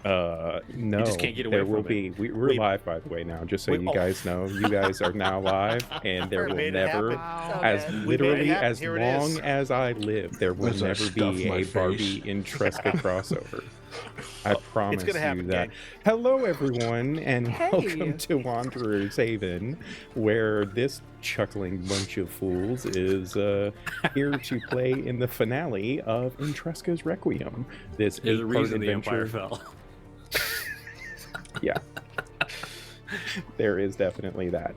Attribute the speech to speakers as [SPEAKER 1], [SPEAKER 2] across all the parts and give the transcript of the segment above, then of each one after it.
[SPEAKER 1] No,
[SPEAKER 2] You just can't get away
[SPEAKER 1] there
[SPEAKER 2] from
[SPEAKER 1] will
[SPEAKER 2] it.
[SPEAKER 1] be. We're live, by the way, now. Just so you guys know, you guys are now live, and there
[SPEAKER 3] We
[SPEAKER 1] will
[SPEAKER 3] made it
[SPEAKER 1] never,
[SPEAKER 3] happen.
[SPEAKER 4] So
[SPEAKER 1] as
[SPEAKER 4] good.
[SPEAKER 3] We made it
[SPEAKER 1] literally
[SPEAKER 3] happen.
[SPEAKER 1] as
[SPEAKER 3] Here it
[SPEAKER 1] long
[SPEAKER 3] is.
[SPEAKER 1] as I live, there will
[SPEAKER 5] As I
[SPEAKER 1] never
[SPEAKER 5] stuff
[SPEAKER 1] be
[SPEAKER 5] my
[SPEAKER 1] a
[SPEAKER 5] face.
[SPEAKER 1] Barbie Intresca crossover. I promise
[SPEAKER 3] gonna happen,
[SPEAKER 1] you that.
[SPEAKER 3] gang.
[SPEAKER 1] Hello, everyone, and
[SPEAKER 4] Hey.
[SPEAKER 1] welcome to Wanderer's Haven, where this chuckling bunch of fools is here to play in the finale of Intresca's Requiem. This
[SPEAKER 2] There's a
[SPEAKER 1] 8-part
[SPEAKER 2] reason the
[SPEAKER 1] adventure.
[SPEAKER 2] Empire fell.
[SPEAKER 1] Yeah, there is definitely that.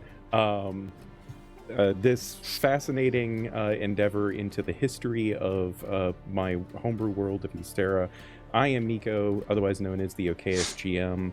[SPEAKER 1] This fascinating endeavor into the history of my homebrew world of Ysterra. I am Miko, otherwise known as the Okeus GM.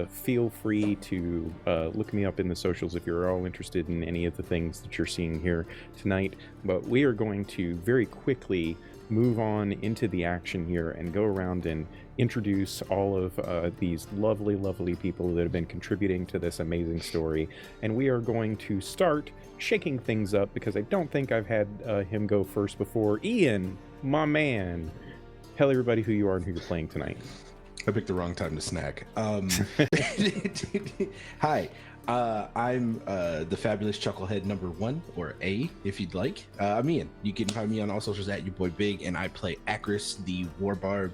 [SPEAKER 1] Feel free to look me up in the socials if you're all interested in any of the things that you're seeing here tonight. But we are going to very quickly move on into the action here and go around and introduce all of these lovely, lovely people that have been contributing to this amazing story. And we are going to start shaking things up because I don't think I've had him go first before. Ian, my man, tell everybody who you are and who you're playing tonight.
[SPEAKER 5] I picked the wrong time to snack. Hi, I'm the fabulous Chucklehead number 1, or A, if you'd like. I'm Ian. You can find me on all socials at your boy Big, and I play Acris, the warbarb,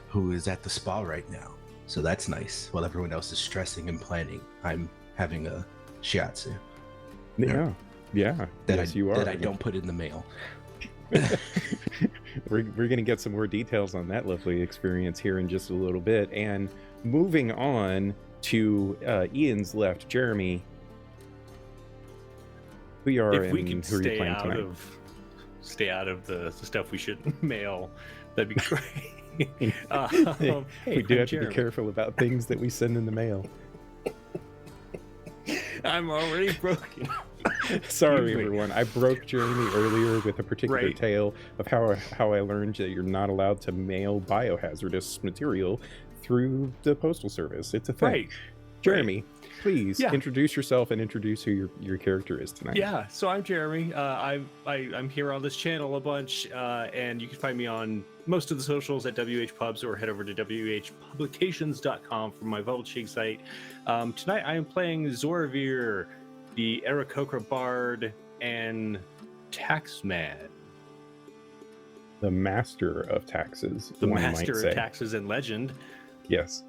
[SPEAKER 5] who is at the spa right now. So that's nice. While everyone else is stressing and planning, I'm having a shiatsu.
[SPEAKER 1] Yeah. Yes, you are.
[SPEAKER 5] That I don't put in the mail.
[SPEAKER 1] We're going to get some more details on that lovely experience here in just a little bit. And moving on to Ian's left, Jeremy, who you are
[SPEAKER 2] If we
[SPEAKER 1] and
[SPEAKER 2] could
[SPEAKER 1] who are you playing tonight?
[SPEAKER 2] stay out of the stuff we shouldn't mail, that'd be great.
[SPEAKER 1] We
[SPEAKER 2] Hey,
[SPEAKER 1] do have
[SPEAKER 2] I'm
[SPEAKER 1] to be
[SPEAKER 2] Jeremy.
[SPEAKER 1] careful about things that we send in the mail.
[SPEAKER 2] I'm already broken.
[SPEAKER 1] Sorry,
[SPEAKER 2] Excuse me.
[SPEAKER 1] everyone. I broke Jeremy earlier with a particular
[SPEAKER 2] Right.
[SPEAKER 1] tale of how I learned that you're not allowed to mail biohazardous material through the postal service. It's a thing.
[SPEAKER 2] Right.
[SPEAKER 1] Jeremy, please
[SPEAKER 2] Yeah.
[SPEAKER 1] introduce yourself and introduce who your character is tonight.
[SPEAKER 2] Yeah, so I'm Jeremy. I'm here on this channel a bunch, and you can find me on most of the socials at WHPubs, or head over to WHpublications.com for my Volchig site. Tonight I am playing Zoravir, the Aarakocra Bard, and Taxman,
[SPEAKER 1] The master of taxes.
[SPEAKER 2] the
[SPEAKER 1] one
[SPEAKER 2] Master
[SPEAKER 1] might say.
[SPEAKER 2] of Taxes and Legend.
[SPEAKER 1] Yes.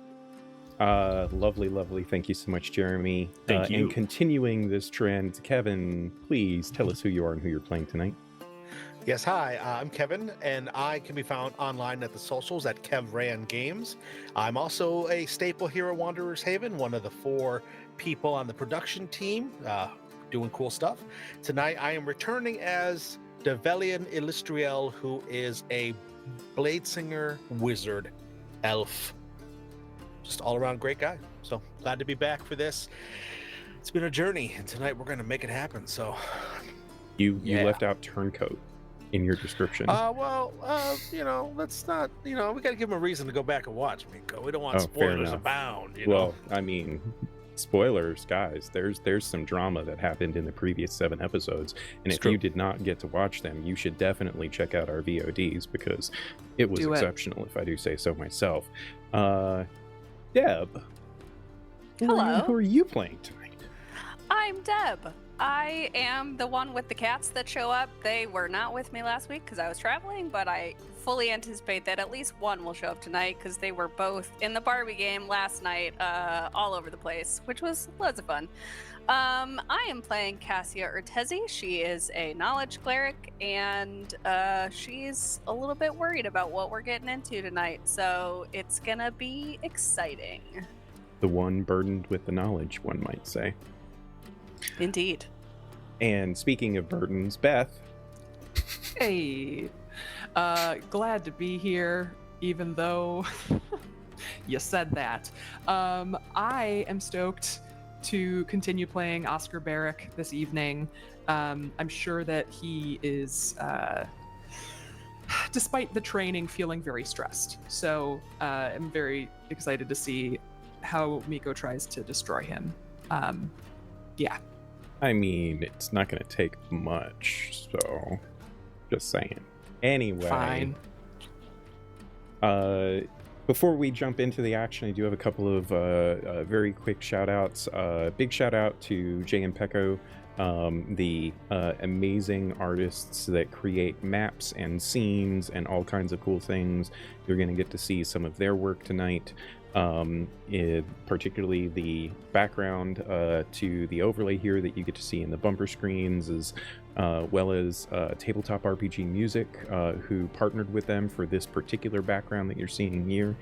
[SPEAKER 1] Lovely. Thank you so much, Jeremy.
[SPEAKER 2] Thank you.
[SPEAKER 1] And continuing this trend, Kevin, please tell us who you are and who you're playing tonight.
[SPEAKER 3] Yes, hi, I'm Kevin, and I can be found online at the socials at KevRan Games. I'm also a staple here at Wanderer's Haven, one of the 4 people on the production team doing cool stuff. Tonight, I am returning as Develian Illustriel, who is a Bladesinger wizard elf. Just all-around great guy. So glad to be back for this. It's been a journey, and tonight we're going to make it happen. So,
[SPEAKER 1] You
[SPEAKER 3] Yeah.
[SPEAKER 1] left out turncoat in your description.
[SPEAKER 3] let's not, we got to give them a reason to go back and watch Miko. We don't want
[SPEAKER 1] Oh, fair
[SPEAKER 3] spoilers
[SPEAKER 1] enough.
[SPEAKER 3] abound,
[SPEAKER 1] Well, I mean, spoilers, guys. There's some drama that happened in the previous 7 episodes, and
[SPEAKER 2] It's
[SPEAKER 1] if
[SPEAKER 2] true.
[SPEAKER 1] you did not get to watch them, you should definitely check out our VODs because it was
[SPEAKER 4] Do it.
[SPEAKER 1] exceptional, if I do say so myself. Deb,
[SPEAKER 4] Hello.
[SPEAKER 1] who are you playing tonight?
[SPEAKER 4] I'm Deb. I am the one with the cats that show up. They were not with me last week because I was traveling, but I fully anticipate that at least one will show up tonight because they were both in the Barbie game last night, all over the place, which was loads of fun. I am playing Cassia Urtezi. She is a knowledge cleric, and she's a little bit worried about what we're getting into tonight, so it's gonna be exciting.
[SPEAKER 1] The one burdened with the knowledge, one might say.
[SPEAKER 4] Indeed.
[SPEAKER 1] And speaking of burdens, Beth,
[SPEAKER 6] Hey, glad to be here, even though you said that. I am stoked to continue playing Oscar Barrick this evening. I'm sure that he is, despite the training, feeling very stressed. So I'm very excited to see how Miko tries to destroy him. Yeah.
[SPEAKER 1] I mean, it's not going to take much, so just saying. Anyway,
[SPEAKER 6] Fine.
[SPEAKER 1] Before we jump into the action, I do have a couple of very quick shout-outs. Big shout-out to Jay and Peku, the amazing artists that create maps and scenes and all kinds of cool things. You're going to get to see some of their work tonight, particularly the background to the overlay here that you get to see in the bumper screens, as well as Tabletop RPG Music, who partnered with them for this particular background that you're seeing here,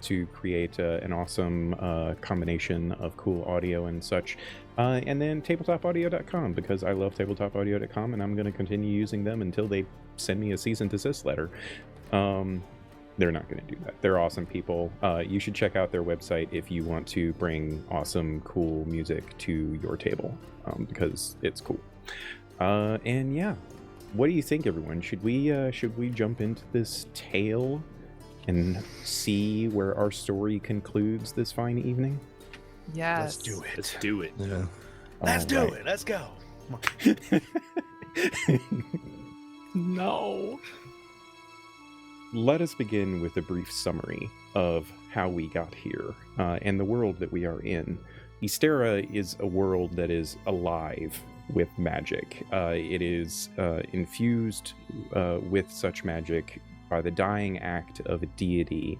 [SPEAKER 1] to create an awesome combination of cool audio and such. And then tabletopaudio.com, because I love tabletopaudio.com and I'm going to continue using them until they send me a cease and desist letter. They're not going to do that. They're awesome people. You should check out their website if you want to bring awesome, cool music to your table, because it's cool. And yeah, what do you think, everyone? Should we jump into this tale and see where our story concludes this fine evening?
[SPEAKER 6] Yes.
[SPEAKER 3] Let's do it.
[SPEAKER 2] Let's do it.
[SPEAKER 5] Yeah.
[SPEAKER 3] Let's do it. Let's go.
[SPEAKER 6] No.
[SPEAKER 1] Let us begin with a brief summary of how we got here, and the world that we are in. Ysterra is a world that is alive with magic. It is infused with such magic by the dying act of a deity,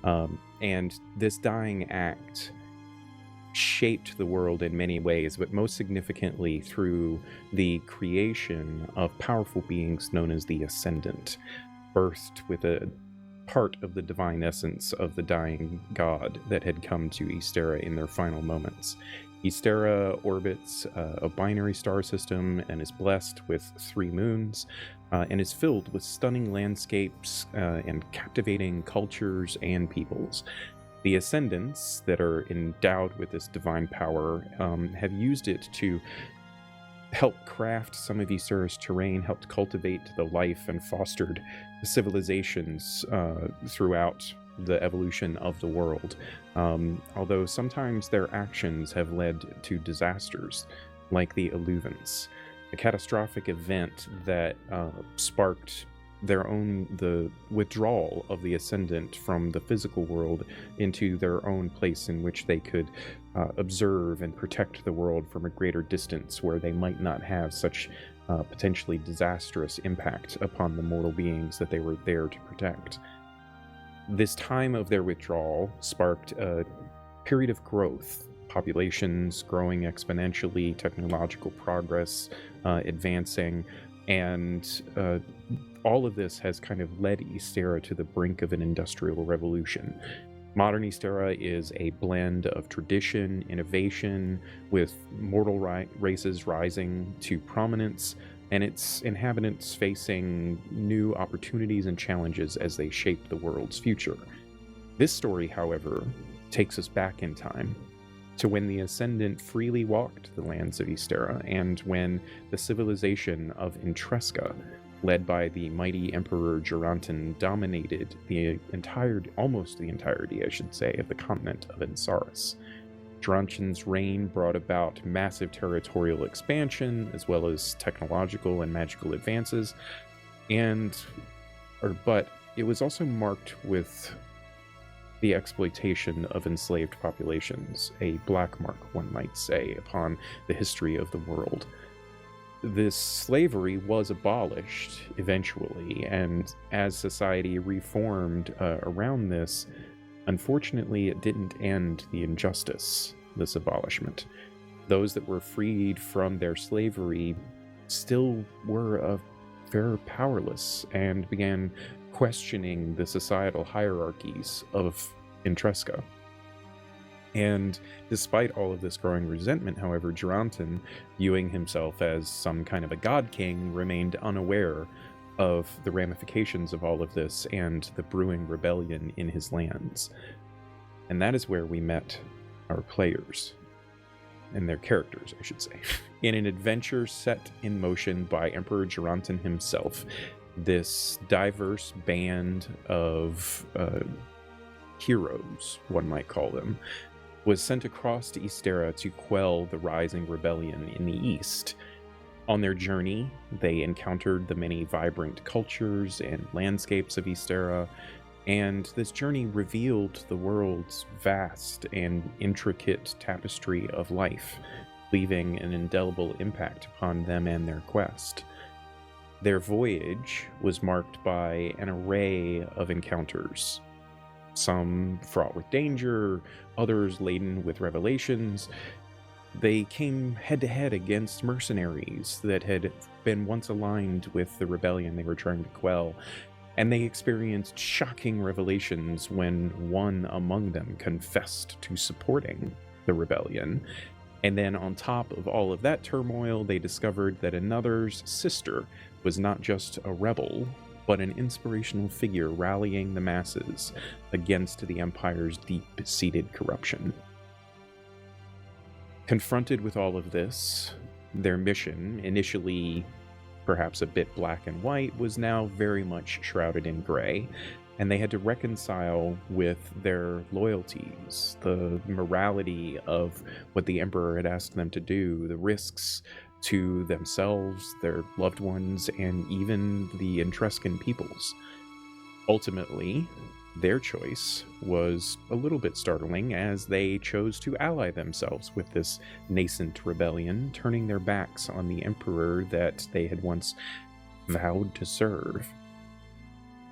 [SPEAKER 1] and this dying act shaped the world in many ways, but most significantly through the creation of powerful beings known as the Ascendant, birthed with a part of the divine essence of the dying god that had come to Ysterra in their final moments. Ysterra orbits a binary star system and is blessed with 3 moons, and is filled with stunning landscapes and captivating cultures and peoples. The Ascendants that are endowed with this divine power have used it to help craft some of Ysterra's terrain, helped cultivate the life and fostered the civilizations throughout the evolution of the world. Although sometimes their actions have led to disasters, like the Illuvans, a catastrophic event that sparked the withdrawal of the Ascendant from the physical world into their own place in which they could observe and protect the world from a greater distance, where they might not have such potentially disastrous impact upon the mortal beings that they were there to protect. This time of their withdrawal sparked a period of growth, populations growing exponentially, technological progress advancing, and all of this has kind of led Ysterra to the brink of an industrial revolution. Modern Ysterra is a blend of tradition, innovation, with mortal races rising to prominence, and its inhabitants facing new opportunities and challenges as they shape the world's future. This story, however, takes us back in time to when the Ascendant freely walked the lands of Ysterra, and when the civilization of Intresca, led by the mighty Emperor Duranton, dominated almost the entirety, I should say, of the continent of Insaris. Duranton's reign brought about massive territorial expansion, as well as technological and magical advances, but it was also marked with the exploitation of enslaved populations, a black mark, one might say, upon the history of the world. This slavery was abolished eventually, and as society reformed around this, unfortunately it didn't end the injustice, this abolishment. Those that were freed from their slavery still were very powerless and began questioning the societal hierarchies of Intresca. And despite all of this growing resentment, however, Duranton, viewing himself as some kind of a god king, remained unaware of the ramifications of all of this and the brewing rebellion in his lands. And that is where we met our players, and their characters, I should say, in an adventure set in motion by Emperor Duranton himself. This diverse band of heroes, one might call them, was sent across to Ysterra to quell the rising rebellion in the east. On their journey, they encountered the many vibrant cultures and landscapes of Ysterra, And this journey revealed the world's vast and intricate tapestry of life, leaving an indelible impact upon them and their quest. Their voyage was marked by an array of encounters, some fraught with danger, others laden with revelations. They came head-to-head against mercenaries that had been once aligned with the rebellion they were trying to quell, and they experienced shocking revelations when one among them confessed to supporting the rebellion. And then on top of all of that turmoil, they discovered that another's sister was not just a rebel, but an inspirational figure rallying the masses against the Empire's deep-seated corruption. Confronted with all of this, their mission, initially perhaps a bit black and white, was now very much shrouded in gray, and they had to reconcile with their loyalties, the morality of what the Emperor had asked them to do, the risks to themselves, their loved ones, and even the Intrescan peoples. Ultimately, their choice was a little bit startling, as they chose to ally themselves with this nascent rebellion, turning their backs on the Emperor that they had once vowed to serve.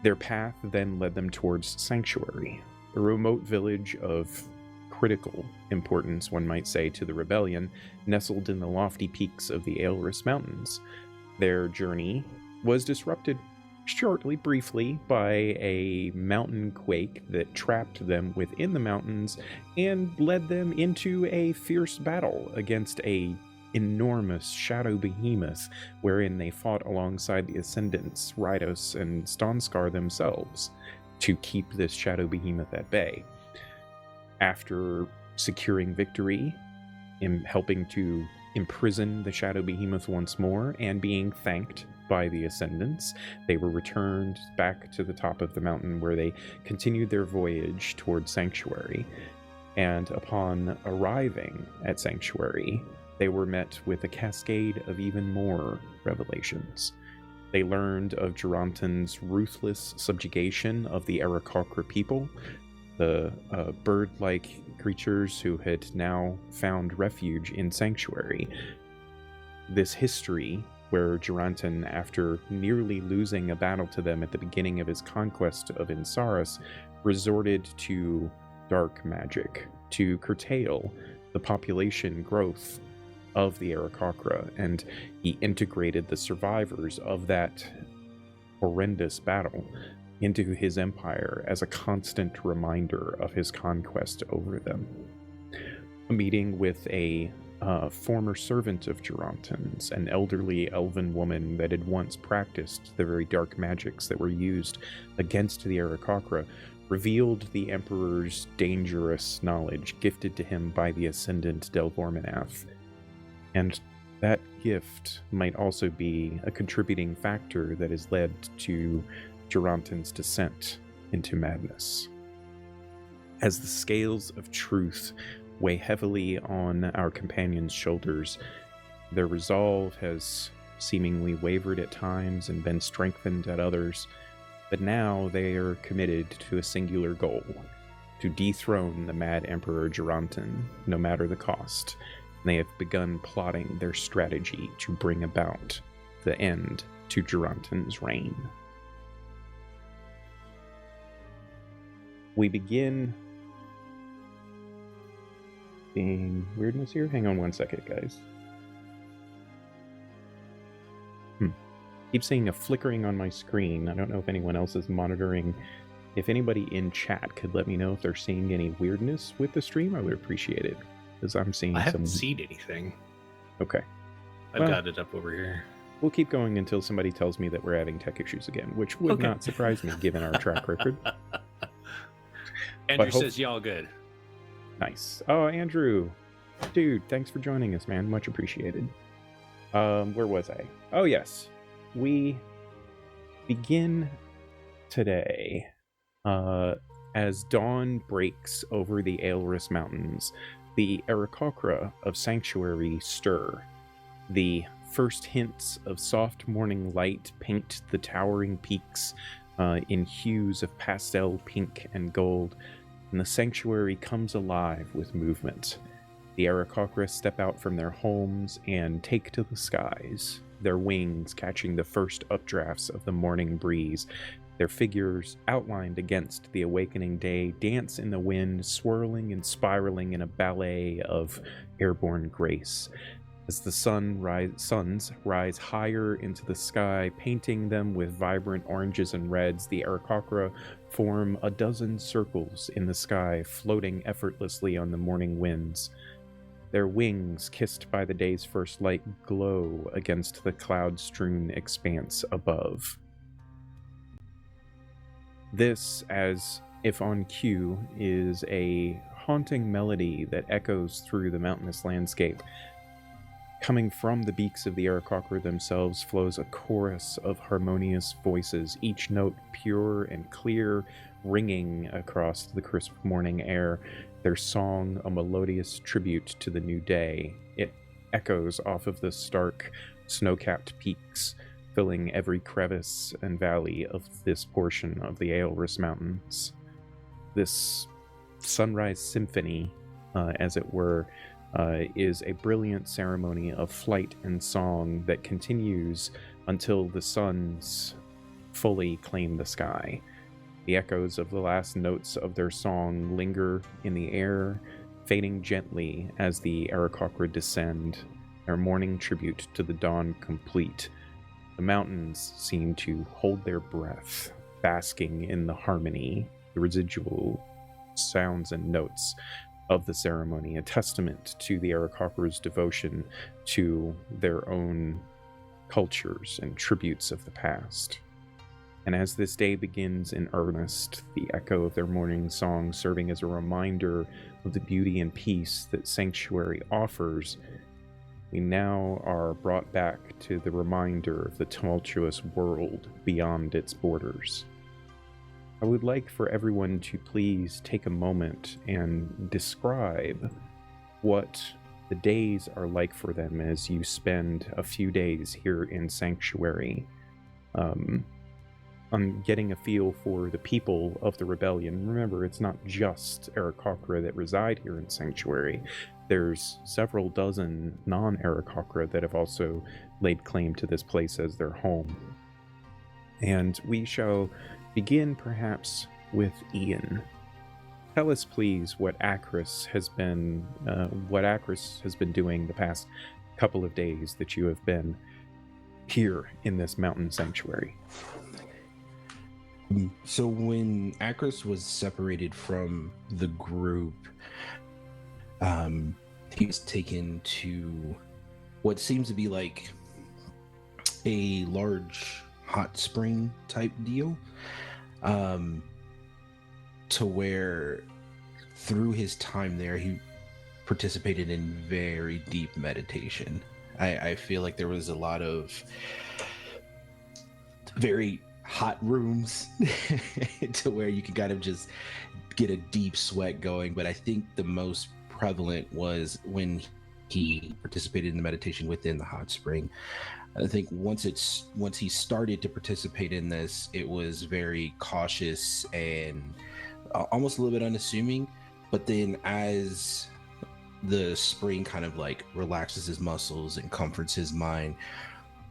[SPEAKER 1] Their path then led them towards Sanctuary, a remote village of critical importance, one might say, to the rebellion, nestled in the lofty peaks of the Aelris Mountains. Their journey was disrupted briefly by a mountain quake that trapped them within the mountains and led them into a fierce battle against a enormous shadow behemoth, wherein they fought alongside the Ascendants, Rydos, and Stonskar themselves to keep this shadow behemoth at bay. After securing victory, in helping to imprison the shadow behemoth once more, and being thanked by the Ascendants, they were returned back to the top of the mountain, where they continued their voyage towards Sanctuary. And upon arriving at Sanctuary, they were met with a cascade of even more revelations. They learned of Durantan's ruthless subjugation of the Aarakocra people, the bird-like creatures who had now found refuge in Sanctuary. This history where Durantan, after nearly losing a battle to them at the beginning of his conquest of Insaris, resorted to dark magic to curtail the population growth of the Aarakocra, and he integrated the survivors of that horrendous battle into his empire as a constant reminder of his conquest over them. A meeting with a former servant of Durantan's, an elderly elven woman that had once practiced the very dark magics that were used against the Aarakocra, revealed the Emperor's dangerous knowledge gifted to him by the Ascendant Delvorminath. And that gift might also be a contributing factor that has led to Durantan's descent into madness. As the scales of truth weigh heavily on our companions' shoulders, their resolve has seemingly wavered at times and been strengthened at others, but now they are committed to a singular goal: to dethrone the mad Emperor Durantan, no matter the cost. They have begun plotting their strategy to bring about the end to Durantan's reign. We begin... Being weirdness here? Hang on one second, guys. Keep seeing a flickering on my screen. I don't know if anyone else is monitoring. If anybody in chat could let me know if they're seeing any weirdness with the stream, I would appreciate it. Because I'm seeing
[SPEAKER 2] I haven't seen anything.
[SPEAKER 1] Okay.
[SPEAKER 2] I've got it up over here.
[SPEAKER 1] We'll keep going until somebody tells me that we're having tech issues again, which would not surprise me given our track record.
[SPEAKER 2] Andrew says y'all good.
[SPEAKER 1] Nice. Oh, Andrew. Dude, thanks for joining us, man. Much appreciated. Where was I? Oh, yes. We begin today as dawn breaks over the Aelris Mountains. The Aarakocra of Sanctuary stir. The first hints of soft morning light paint the towering peaks in hues of pastel pink and gold, and the sanctuary comes alive with movement. The Aarakocra step out from their homes and take to the skies, their wings catching the first updrafts of the morning breeze. Their figures, outlined against the awakening day, dance in the wind, swirling and spiraling in a ballet of airborne grace. As the suns rise higher into the sky, painting them with vibrant oranges and reds, the Aarakocra form a dozen circles in the sky, floating effortlessly on the morning winds. Their wings, kissed by the day's first light, glow against the cloud-strewn expanse above. This, as if on cue, is a haunting melody that echoes through the mountainous landscape. Coming from the beaks of the Aarakocra themselves flows a chorus of harmonious voices, each note pure and clear, ringing across the crisp morning air, their song a melodious tribute to the new day. It echoes off of the stark, snow-capped peaks, filling every crevice and valley of this portion of the Aelris Mountains. This sunrise symphony, as it were, is a brilliant ceremony of flight and song that continues until the suns fully claim the sky. The echoes of the last notes of their song linger in the air, fading gently as the Aarakocra descend, their morning tribute to the dawn complete. The mountains seem to hold their breath, basking in the harmony, the residual sounds and notes of the ceremony, a testament to the Aarakocra's devotion to their own cultures and tributes of the past. And as this day begins in earnest, the echo of their morning song serving as a reminder of the beauty and peace that Sanctuary offers, we now are brought back to the reminder of the tumultuous world beyond its borders. I would like for everyone to please take a moment and describe what the days are like for them as you spend a few days here in Sanctuary. I'm getting a feel for the people of the rebellion. Remember, it's not just Aarakocra that reside here in Sanctuary. There's several dozen non-Aarakocra that have also laid claim to this place as their home. And we shall begin perhaps with Ian. Tell us, please, what Akris has been doing the past couple of days that you have been here in this mountain sanctuary.
[SPEAKER 5] So when Akris was separated from the group, he was taken to what seems to be like a large hot spring type deal, to where through his time there he participated in very deep meditation. I feel like there was a lot of very hot rooms to where you can kind of just get a deep sweat going, but I think the most prevalent was when he participated in the meditation within the hot spring. I think once he started to participate in this, it was very cautious and almost a little bit unassuming, but then as the spring kind of like relaxes his muscles and comforts his mind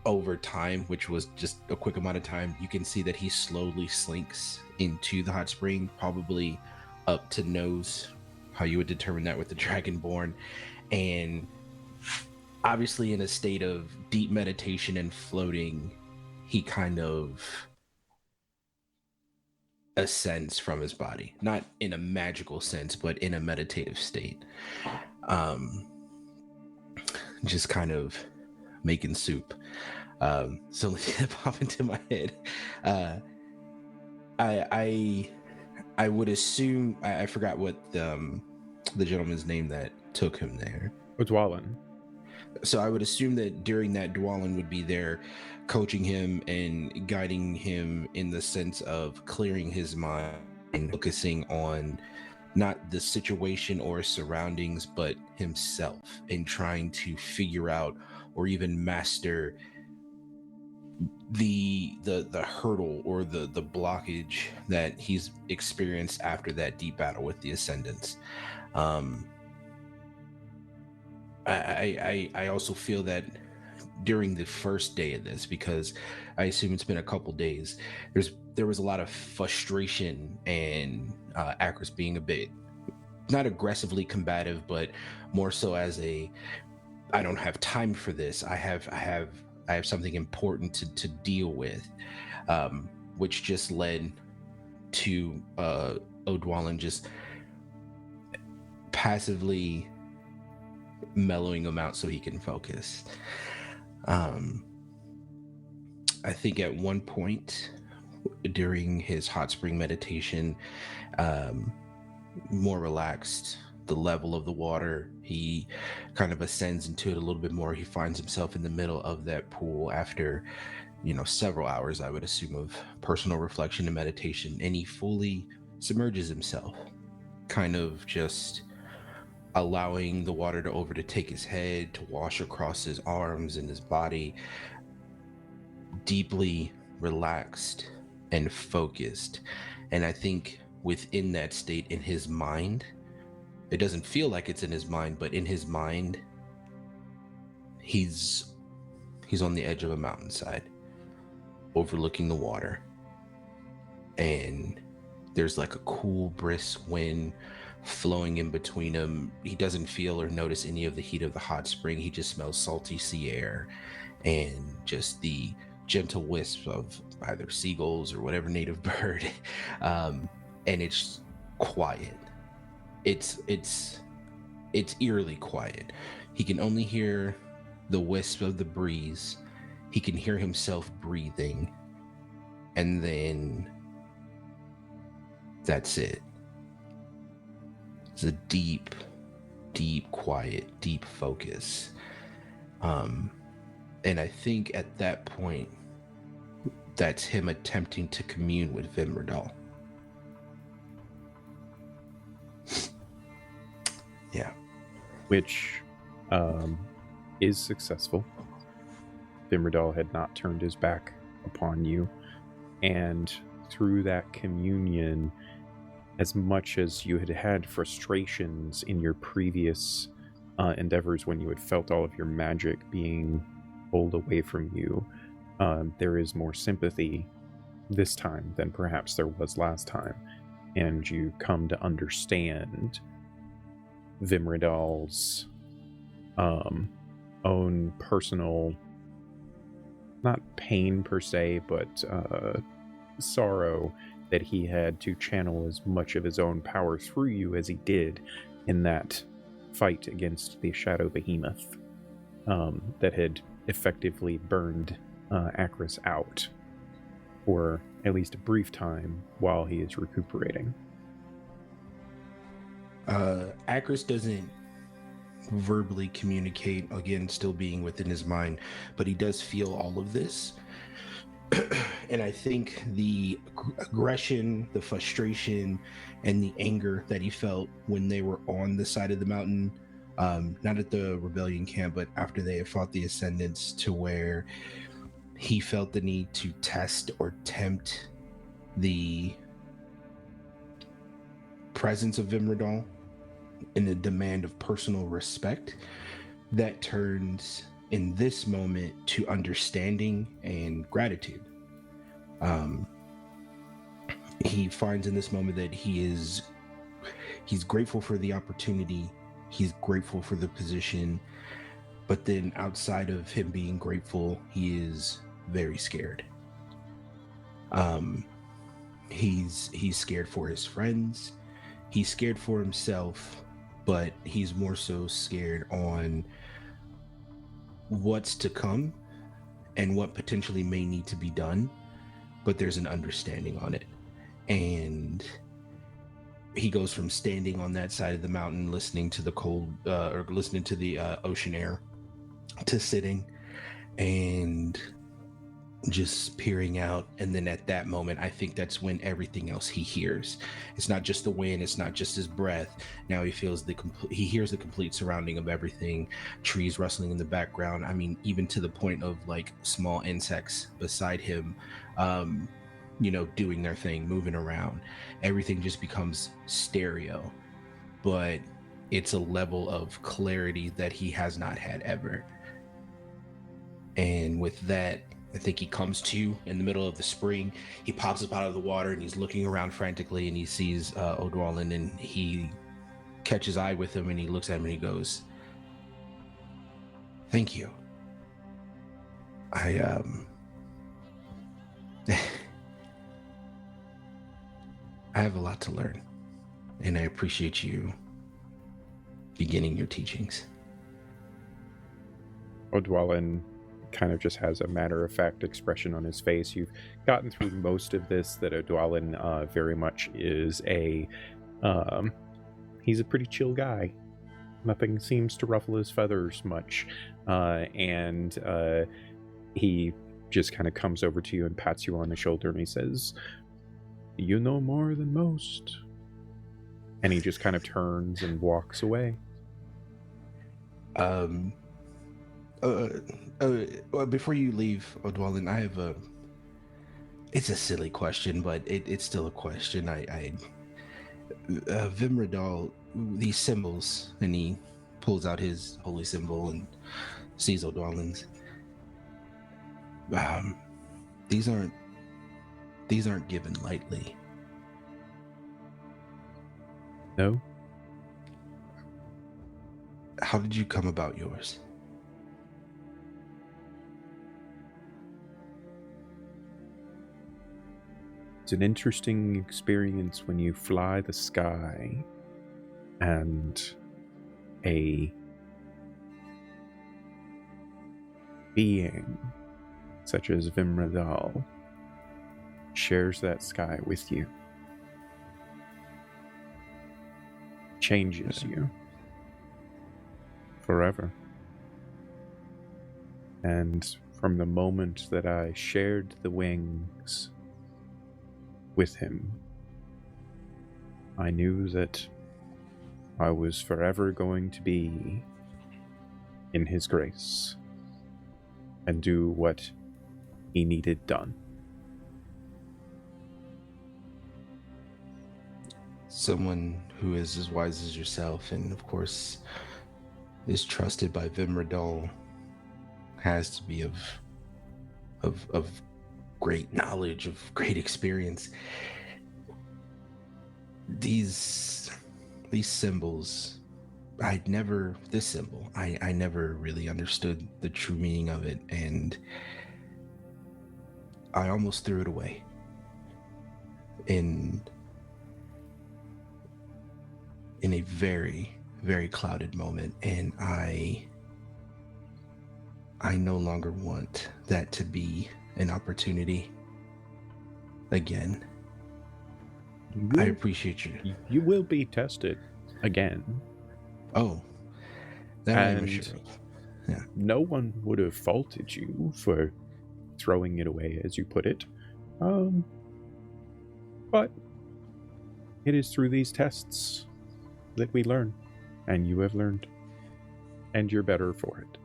[SPEAKER 5] over time, which was just a quick amount of time, you can see that he slowly slinks into the hot spring, probably up to nose, how you would determine that with the Dragonborn, and obviously in a state of deep meditation and floating, he kind of ascends from his body, not in a magical sense, but in a meditative state, just kind of making soup. So that popped into my head. I would assume I forgot what the gentleman's name that took him there.
[SPEAKER 1] Dwalin. So
[SPEAKER 5] I would assume that during that, Dwalin would be there coaching him and guiding him in the sense of clearing his mind and focusing on not the situation or surroundings, but himself, and trying to figure out or even master the hurdle or the blockage that he's experienced after that deep battle with the Ascendants. I also feel that during the first day of this, because I assume it's been a couple days, there was a lot of frustration and Akris being a bit not aggressively combative, but more so as I don't have time for this. I have something important to deal with, which just led to Odwalin just passively mellowing him out so he can focus. I think at one point during his hot spring meditation, more relaxed, the level of the water, he kind of ascends into it a little bit more. He finds himself in the middle of that pool after, several hours, I would assume, of personal reflection and meditation, and he fully submerges himself, kind of just allowing the water to overtake his head, to wash across his arms and his body, deeply relaxed and focused. And I think within that state, in his mind, it doesn't feel like it's in his mind, but in his mind, he's on the edge of a mountainside, overlooking the water. And there's like a cool, brisk wind flowing in between him. He doesn't feel or notice any of the heat of the hot spring. He just smells salty sea air and just the gentle wisp of either seagulls or whatever native bird. And it's quiet. It's eerily quiet. He can only hear the wisp of the breeze. He can hear himself breathing. And then that's it. It's a deep, deep quiet, deep focus. And I think at that point, that's him attempting to commune with Vimredal. Yeah.
[SPEAKER 1] Which is successful. Vimredal had not turned his back upon you. And through that communion, as much as you had had frustrations in your previous endeavors when you had felt all of your magic being pulled away from you, there is more sympathy this time than perhaps there was last time. And you come to understand Vimredal's own personal, not pain per se, but sorrow that he had to channel as much of his own power through you as he did in that fight against the Shadow Behemoth that had effectively burned Akris out for at least a brief time while he is recuperating.
[SPEAKER 5] Akris doesn't verbally communicate, again, still being within his mind, but he does feel all of this. And I think the aggression, the frustration, and the anger that he felt when they were on the side of the mountain, not at the rebellion camp, but after they had fought the Ascendants, to where he felt the need to test or tempt the presence of Vimredal in the demand of personal respect, that turns in this moment to understanding and gratitude. He finds in this moment that he's grateful for the opportunity, he's grateful for the position, but then outside of him being grateful, he is very scared. He's scared for his friends, he's scared for himself, but he's more so scared on what's to come and what potentially may need to be done, but there's an understanding on it. And he goes from standing on that side of the mountain listening to the cold or listening to the ocean air, to sitting and just peering out, and then at that moment I think that's when everything else he hears. It's not just the wind, it's not just his breath. Now he feels he hears the complete surrounding of everything, trees rustling in the background. I mean, even to the point of like small insects beside him doing their thing, moving around. Everything just becomes stereo, but it's a level of clarity that he has not had ever. And with that, I think he comes to in the middle of the spring. He pops up out of the water and he's looking around frantically, and he sees Odwallin, and he catches eye with him, and he looks at him and he goes, "Thank you. I have a lot to learn, and I appreciate you beginning your teachings."
[SPEAKER 1] Odwallin kind of just has a matter-of-fact expression on his face. You've gotten through most of this, that Odwallin very much is he's a pretty chill guy. Nothing seems to ruffle his feathers much. And he just kind of comes over to you and pats you on the shoulder, and he says, "You know more than most." And he just kind of turns and walks away.
[SPEAKER 5] Before you leave, Odwallin, I have it's a silly question, but it's still a question. Vimradal, these symbols, and he pulls out his holy symbol and sees Odwallin's. These aren't given lightly.
[SPEAKER 1] No?
[SPEAKER 5] How did you come about yours?
[SPEAKER 1] It's an interesting experience when you fly the sky and a being such as Vimradal shares that sky with you. Changes you forever. And from the moment that I shared the wings with him, I knew that I was forever going to be in his grace and do what he needed done.
[SPEAKER 5] Someone who is as wise as yourself, and of course is trusted by Vimradal, has to be of great knowledge, of great experience. These symbols, I never really understood the true meaning of it, and I almost threw it away in a very, very clouded moment, and I no longer want that to be an opportunity again. I appreciate you.
[SPEAKER 1] You will be tested again.
[SPEAKER 5] Oh, that I'm
[SPEAKER 1] And
[SPEAKER 5] sure of. Yeah.
[SPEAKER 1] no one would have faulted you for throwing it away, as you put it. But it is through these tests that we learn, and you have learned, and you're better for it.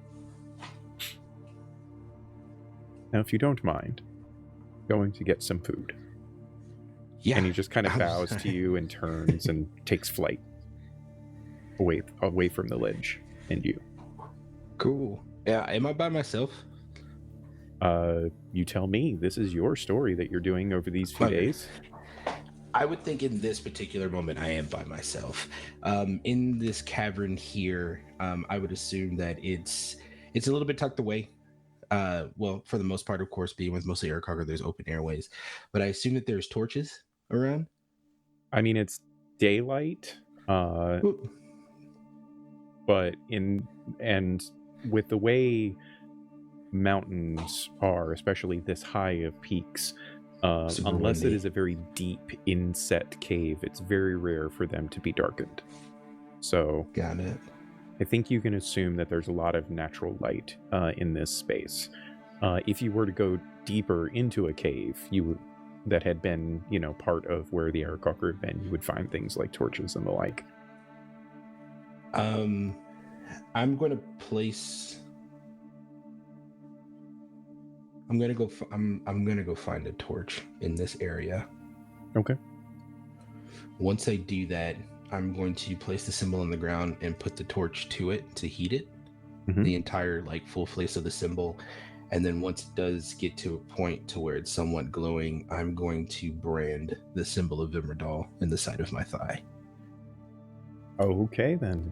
[SPEAKER 1] Now, if you don't mind, going to get some food.
[SPEAKER 5] Yeah.
[SPEAKER 1] And he just kind of bows to you and turns and takes flight away from the ledge and you.
[SPEAKER 5] Cool. Yeah, am I by myself?
[SPEAKER 1] You tell me. This is your story that you're doing over these few days.
[SPEAKER 5] I would think in this particular moment I am by myself. In this cavern here, I would assume that it's a little bit tucked away. Well, for the most part, of course, being with mostly air cargo, there's open airways. But I assume that there's torches around.
[SPEAKER 1] I mean, it's daylight, but with the way mountains are, especially this high of peaks, unless it is a very deep inset cave, it's very rare for them to be darkened. So
[SPEAKER 5] got it.
[SPEAKER 1] I think you can assume that there's a lot of natural light in this space. If you were to go deeper into a cave, that had been, part of where the Aarakocra had been, you would find things like torches and the like.
[SPEAKER 5] I'm going to place. I'm going to go find a torch in this area.
[SPEAKER 1] Okay.
[SPEAKER 5] Once I do that, I'm going to place the symbol on the ground and put the torch to it to heat it.
[SPEAKER 1] Mhm.
[SPEAKER 5] The entire full face of the symbol. And then once it does get to a point to where it's somewhat glowing, I'm going to brand the symbol of Immeasurable in the side of my thigh.
[SPEAKER 1] Okay, then.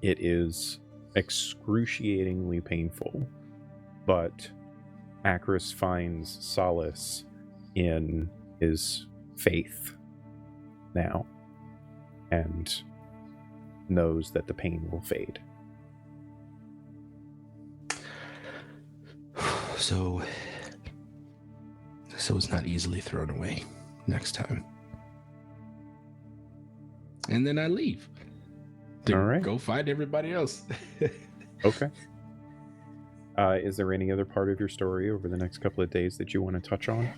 [SPEAKER 1] It is excruciatingly painful, but Akris finds solace in his faith now and knows that the pain will fade.
[SPEAKER 5] So it's not easily thrown away next time. And then I leave to
[SPEAKER 1] All right.
[SPEAKER 5] go find everybody else.
[SPEAKER 1] Okay. Is there any other part of your story over the next couple of days that you want to touch on?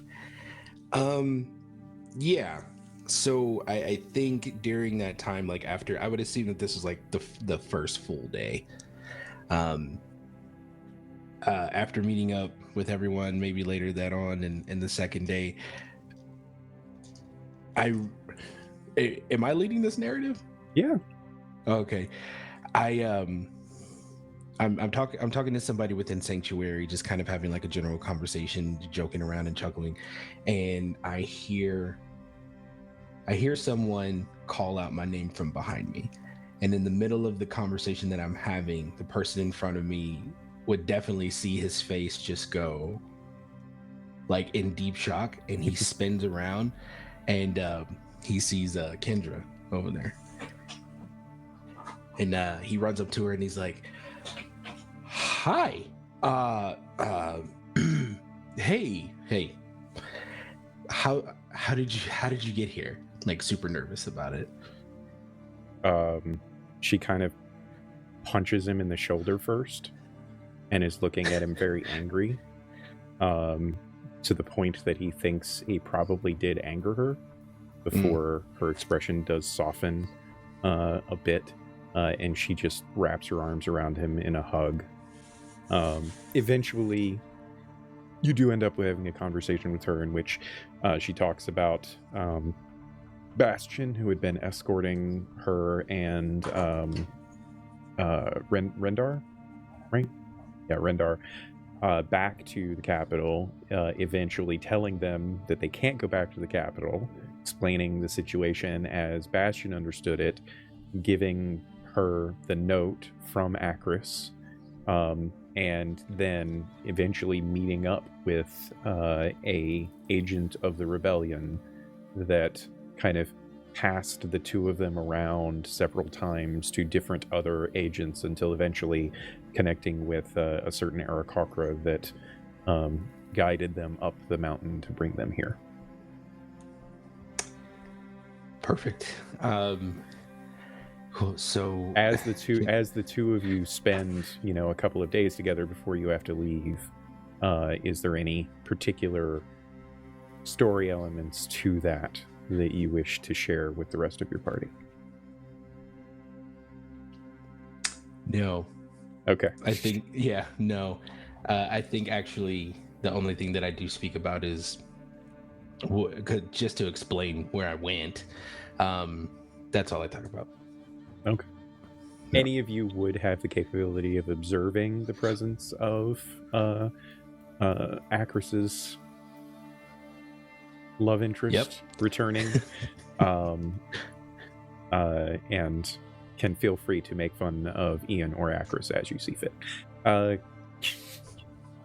[SPEAKER 5] Yeah. So I think during that time, after, I would assume that this was the first full day. After meeting up with everyone, maybe later that on, and the second day, am I leading this narrative?
[SPEAKER 1] Yeah.
[SPEAKER 5] Okay. I'm talking to somebody within Sanctuary, just kind of having a general conversation, joking around and chuckling, and I hear someone call out my name from behind me. And in the middle of the conversation that I'm having, the person in front of me would definitely see his face just go in deep shock, and he spins around and he sees Kendra over there. And he runs up to her and he's like, "Hi. Hey. How did you get here?" Super nervous about it.
[SPEAKER 1] She kind of punches him in the shoulder first and is looking at him very angry, to the point that he thinks he probably did anger her before her expression does soften a bit, and she just wraps her arms around him in a hug. Eventually, you do end up with having a conversation with her in which she talks about Bastion, who had been escorting her and Rendar, right? Yeah, Rendar, back to the capital, eventually telling them that they can't go back to the capital, explaining the situation as Bastion understood it, giving her the note from Akris, and then eventually meeting up with a agent of the rebellion that kind of passed the two of them around several times to different other agents until eventually connecting with a certain Aarakocra that guided them up the mountain to bring them here.
[SPEAKER 5] Perfect. Cool. So
[SPEAKER 1] as the two of you spend, a couple of days together before you have to leave, is there any particular story elements to that you wish to share with the rest of your party?
[SPEAKER 5] No.
[SPEAKER 1] Okay.
[SPEAKER 5] I think, no. I think actually the only thing that I do speak about is just to explain where I went. That's all I talk about.
[SPEAKER 1] Okay.
[SPEAKER 5] No.
[SPEAKER 1] Any of you would have the capability of observing the presence of Akris's love interest returning, and can feel free to make fun of Ian or Akris as you see fit.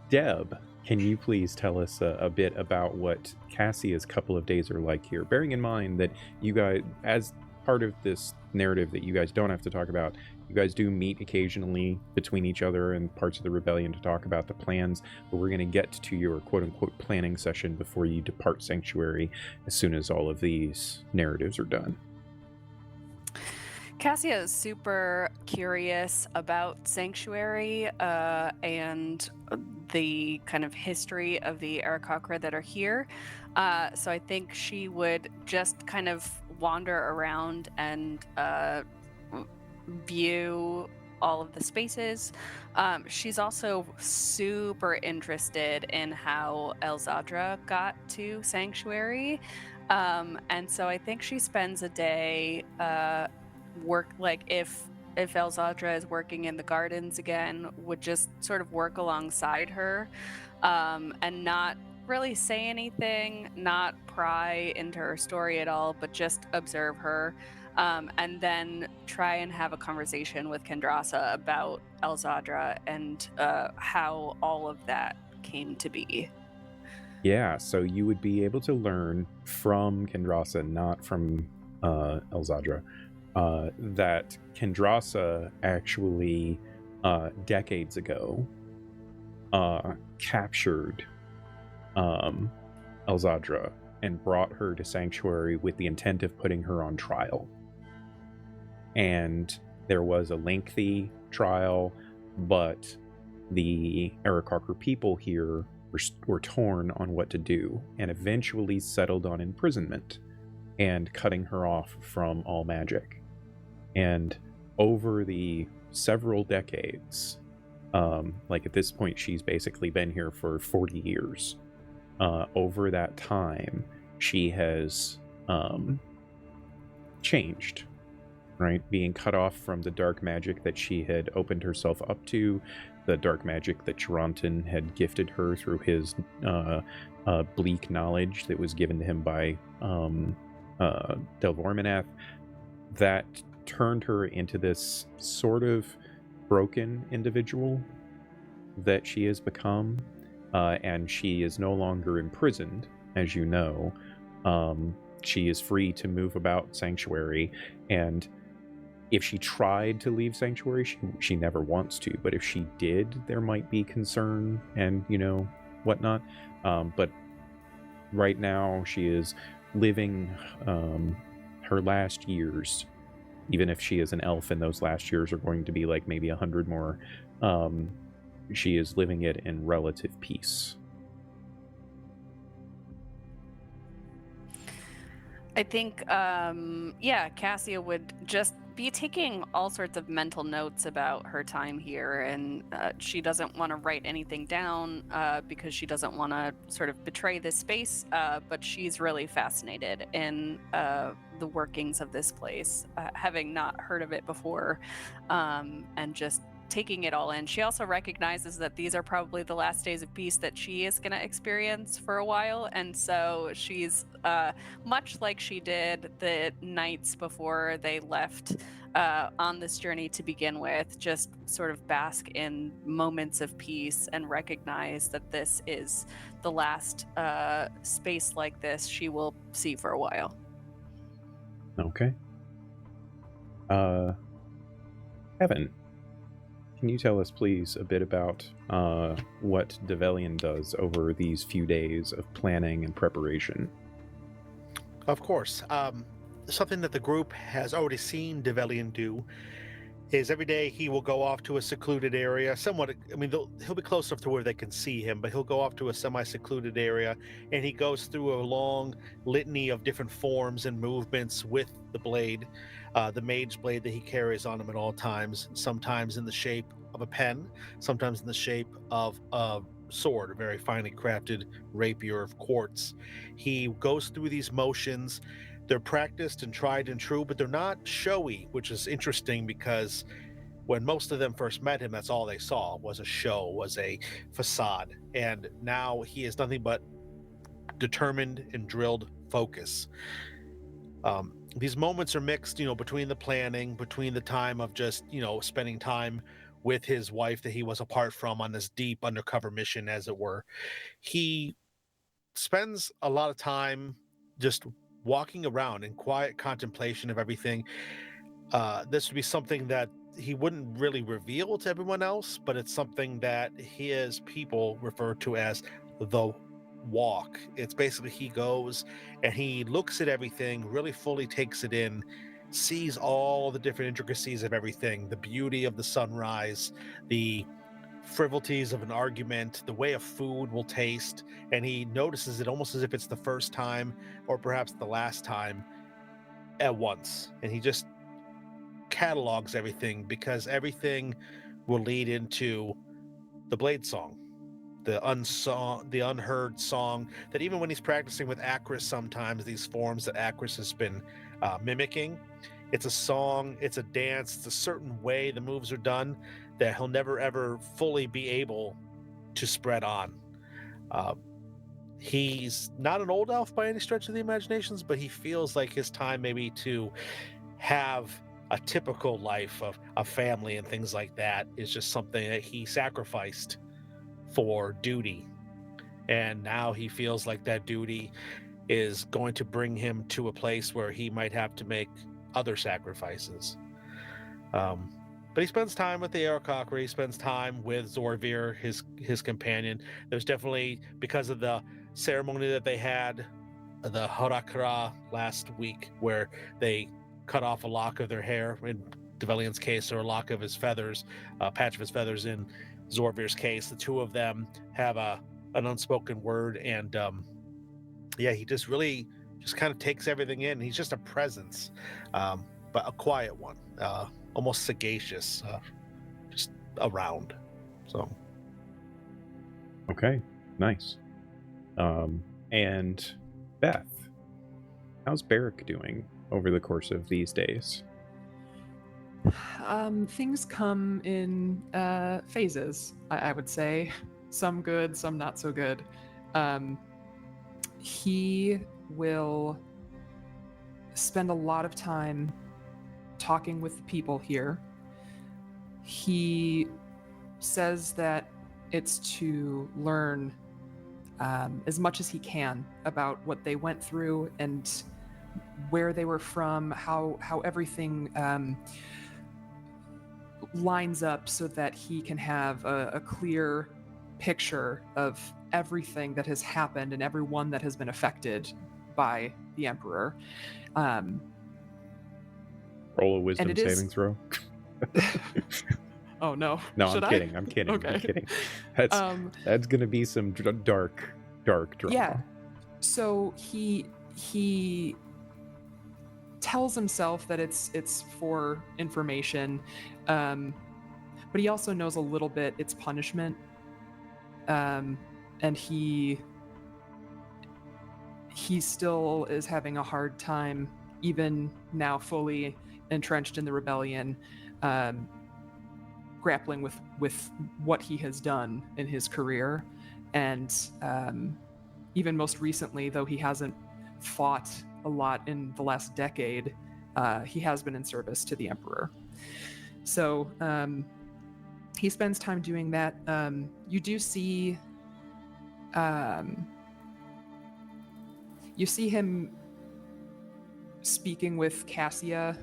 [SPEAKER 1] Deb, can you please tell us a bit about what Cassia's couple of days are like here, bearing in mind that you guys, as part of this narrative that you guys don't have to talk about, you guys do meet occasionally between each other and parts of the rebellion to talk about the plans, but we're going to get to your quote-unquote planning session before you depart Sanctuary as soon as all of these narratives are done.
[SPEAKER 4] Cassia is super curious about Sanctuary and the kind of history of the Aarakocra that are here. So I think she would just kind of wander around and view all of the spaces. She's also super interested in how Elzadra got to Sanctuary. And so I think she spends a day if Elzadra is working in the gardens again, would just sort of work alongside her and not really say anything, not pry into her story at all, but just observe her. And then try and have a conversation with Kendrasa about Elzadra and how all of that came to be.
[SPEAKER 1] Yeah, so you would be able to learn from Kendrasa, not from Elzadra, that Kendrasa actually, decades ago, captured Elzadra and brought her to Sanctuary with the intent of putting her on trial. And there was a lengthy trial, but the Aarakocra people here were torn on what to do, and eventually settled on imprisonment and cutting her off from all magic. And over the several decades, like at this point she's basically been here for 40 years. Over that time, she has changed, right? Being cut off from the dark magic that she had opened herself up to, the dark magic that Chirontan had gifted her through his bleak knowledge that was given to him by Delvorminath, that turned her into this sort of broken individual that she has become, and she is no longer imprisoned, as you know. She is free to move about Sanctuary, and if she tried to leave Sanctuary, she never wants to, but if she did, there might be concern and, whatnot. But right now, she is living her last years, even if she is an elf and those last years are going to be like maybe 100 more, she is living it in relative peace.
[SPEAKER 4] I think, Cassia would just be taking all sorts of mental notes about her time here, and she doesn't want to write anything down because she doesn't want to sort of betray this space, but she's really fascinated in the workings of this place, having not heard of it before, and just taking it all in. She also recognizes that these are probably the last days of peace that she is going to experience for a while, and so she's much like she did the nights before they left on this journey to begin with, just sort of bask in moments of peace and recognize that this is the last space like this she will see for a while.
[SPEAKER 1] Okay. Evan, can you tell us, please, a bit about what Develian does over these few days of planning and preparation?
[SPEAKER 3] Of course. Something that the group has already seen Develian do is every day he will go off to a secluded area. He'll be close enough to where they can see him, but he'll go off to a semi-secluded area, and he goes through a long litany of different forms and movements with the blade, the mage blade that he carries on him at all times, sometimes in the shape of a pen, sometimes in the shape of a sword, a very finely crafted rapier of quartz. He goes through these motions. They're practiced and tried and true, but they're not showy, which is interesting because when most of them first met him, that's all they saw was a show, was a facade. And now he is nothing but determined and drilled focus. These moments are mixed, between the planning, between the time of just, spending time with his wife that he was apart from on this deep undercover mission, as it were. He spends a lot of time just walking around in quiet contemplation of everything. This would be something that he wouldn't really reveal to everyone else, but it's something that his people refer to as the walk. It's basically he goes and he looks at everything, really fully takes it in, sees all the different intricacies of everything, the beauty of the sunrise, the frivolities of an argument, the way a food will taste, and he notices it almost as if it's the first time or perhaps the last time at once. And he just catalogs everything, because everything will lead into the Blade Song, the unheard song that even when he's practicing with Akris, sometimes these forms that Akris has been mimicking, it's a song, it's a dance, it's a certain way the moves are done that he'll never ever fully be able to spread on. He's not an old elf by any stretch of the imaginations, but he feels like his time maybe to have a typical life of a family and things like that is just something that he sacrificed for duty. And now he feels like that duty is going to bring him to a place where he might have to make other sacrifices. But he spends time with the Aarakocra, he spends time with Zorvir, his companion. There's definitely, because of the ceremony that they had, the Harakra last week, where they cut off a lock of their hair, in Develian's case, or a lock of his feathers, a patch of his feathers in Zorvir's case. The two of them have an unspoken word, and he just really just kind of takes everything in. He's just a presence, but a quiet one, almost sagacious, just around. So,
[SPEAKER 1] Okay, nice. And Beth, how's Barrick doing over the course of these days?
[SPEAKER 6] Things come in phases, I would say. Some good, some not so good. He will spend a lot of time talking with the people here. He says that it's to learn as much as he can about what they went through and where they were from, how everything lines up, so that he can have a clear picture of everything that has happened and everyone that has been affected by the Emperor.
[SPEAKER 1] Roll a wisdom saving throw.
[SPEAKER 6] Oh no!
[SPEAKER 1] No,
[SPEAKER 6] Should
[SPEAKER 1] I'm
[SPEAKER 6] I?
[SPEAKER 1] kidding. I'm kidding.
[SPEAKER 6] Okay.
[SPEAKER 1] I'm kidding. That's gonna be some dark drama.
[SPEAKER 6] Yeah. So he tells himself that it's for information, but he also knows a little bit it's punishment, and he still is having a hard time, even now fully entrenched in the rebellion, grappling with what he has done in his career. And even most recently, though he hasn't fought a lot in the last decade, he has been in service to the Emperor. So he spends time doing that. You do see him speaking with Cassia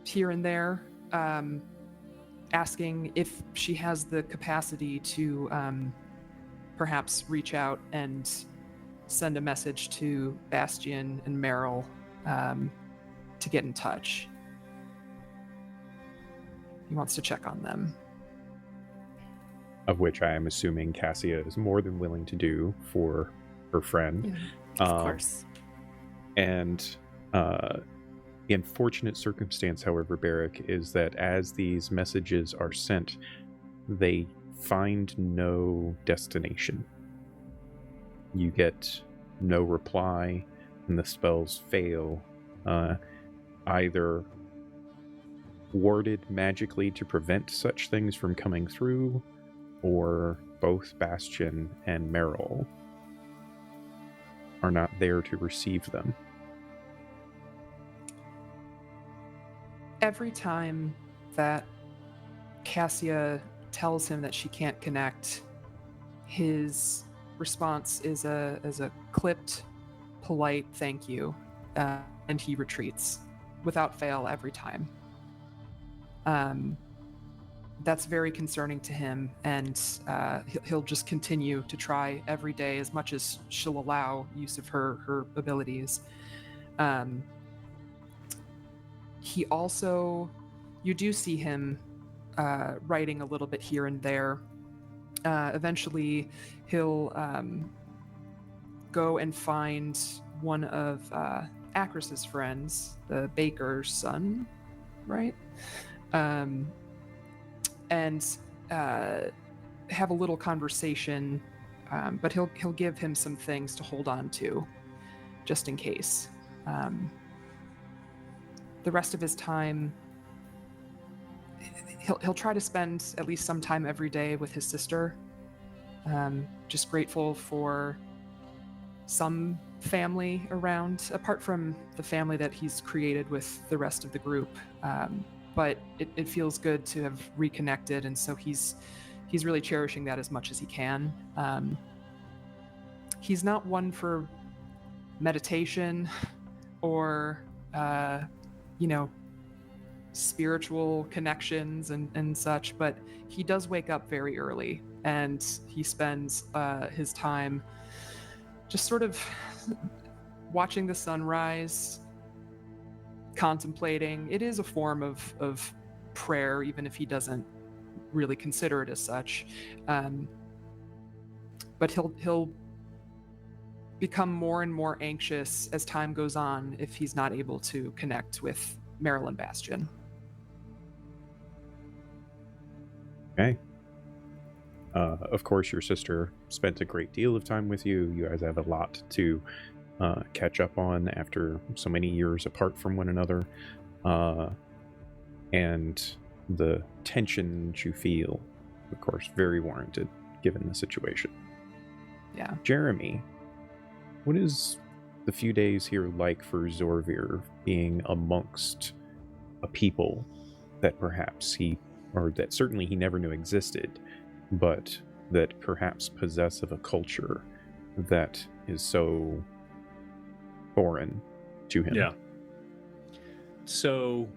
[SPEAKER 6] here and there, asking if she has the capacity to perhaps reach out and send a message to Bastian and Meryl to get in touch. He wants to check on them.
[SPEAKER 1] Of which I am assuming Cassia is more than willing to do for her friend.
[SPEAKER 4] Yeah, of course.
[SPEAKER 1] And the unfortunate circumstance, however, Barrick, is that as these messages are sent, they find no destination. You get no reply, and the spells fail, either warded magically to prevent such things from coming through, or both Bastian and Meryl are not there to receive them.
[SPEAKER 6] Every time that Cassia tells him that she can't connect, his response is a clipped, polite thank you, and he retreats without fail every time. That's very concerning to him, and he'll just continue to try every day as much as she'll allow use of her abilities. he also, you do see him writing a little bit here and there. Eventually, he'll go and find one of Acris's friends, the baker's son, right? And have a little conversation, but he'll give him some things to hold on to, just in case. The rest of his time, he'll try to spend at least some time every day with his sister. Just grateful for some family around, apart from the family that he's created with the rest of the group. But it feels good to have reconnected, and so he's really cherishing that as much as he can. He's not one for meditation or spiritual connections and such, but he does wake up very early, and he spends his time just sort of watching the sunrise, contemplating. It is a form of prayer, even if he doesn't really consider it as such. But he'll become more and more anxious as time goes on if he's not able to connect with Marilyn Bastion.
[SPEAKER 1] Okay. Of course, your sister spent a great deal of time with you. You guys have a lot to catch up on after so many years apart from one another. And the tension that you feel, of course, very warranted given the situation.
[SPEAKER 6] Yeah.
[SPEAKER 1] Jeremy, what is the few days here like for Zorvir being amongst a people that perhaps that certainly he never knew existed, but that perhaps possess of a culture that is so foreign to him?
[SPEAKER 2] Yeah. So,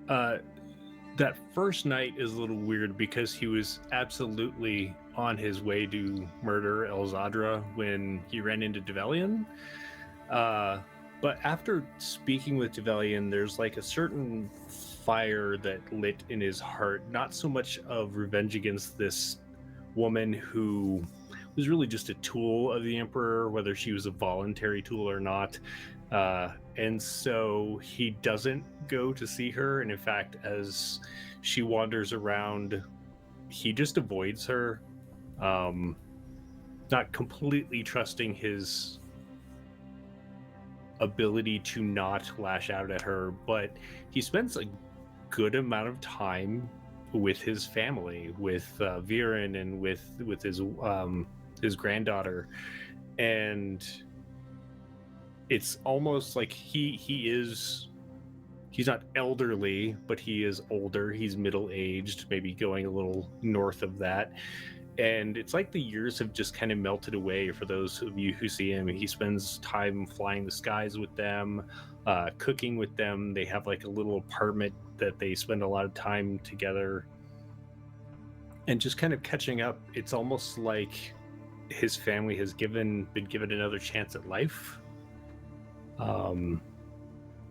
[SPEAKER 2] that first night is a little weird because he was absolutely on his way to murder Elzadra when he ran into Develian. But after speaking with Develian, there's like a certain fire that lit in his heart, not so much of revenge against this woman who was really just a tool of the Emperor, whether she was a voluntary tool or not. And so he doesn't go to see her. And in fact, as she wanders around, he just avoids her, not completely trusting his ability to not lash out at her, but he spends a good amount of time with his family, with Viren and with his granddaughter, and it's almost like he's not elderly, but he is older. He's middle-aged, maybe going a little north of that. And it's like the years have just kind of melted away for those of you who see him. He spends time flying the skies with them, cooking with them. They have like a little apartment that they spend a lot of time together. And just kind of catching up. It's almost like his family has been given another chance at life.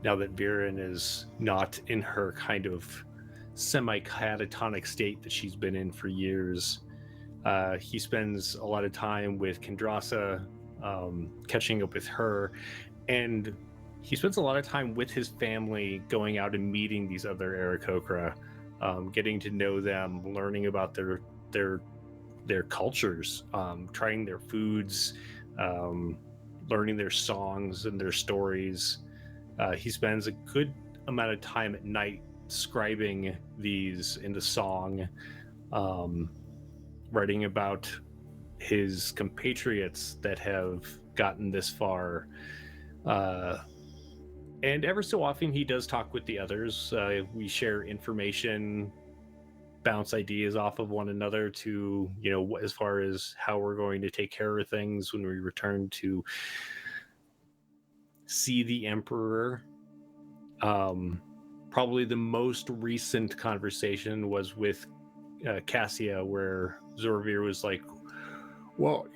[SPEAKER 2] Now that Viren is not in her kind of semi-catatonic state that she's been in for years. He spends a lot of time with Kendrasa, catching up with her, and he spends a lot of time with his family going out and meeting these other Aarakocra, getting to know them, learning about their cultures, trying their foods, learning their songs and their stories. He spends a good amount of time at night scribing these into song, writing about his compatriots that have gotten this far. And ever so often he does talk with the others. We share information, bounce ideas off of one another to, as far as how we're going to take care of things when we return to see the Emperor. Probably the most recent conversation was with Cassia, where Zorvir was like, well,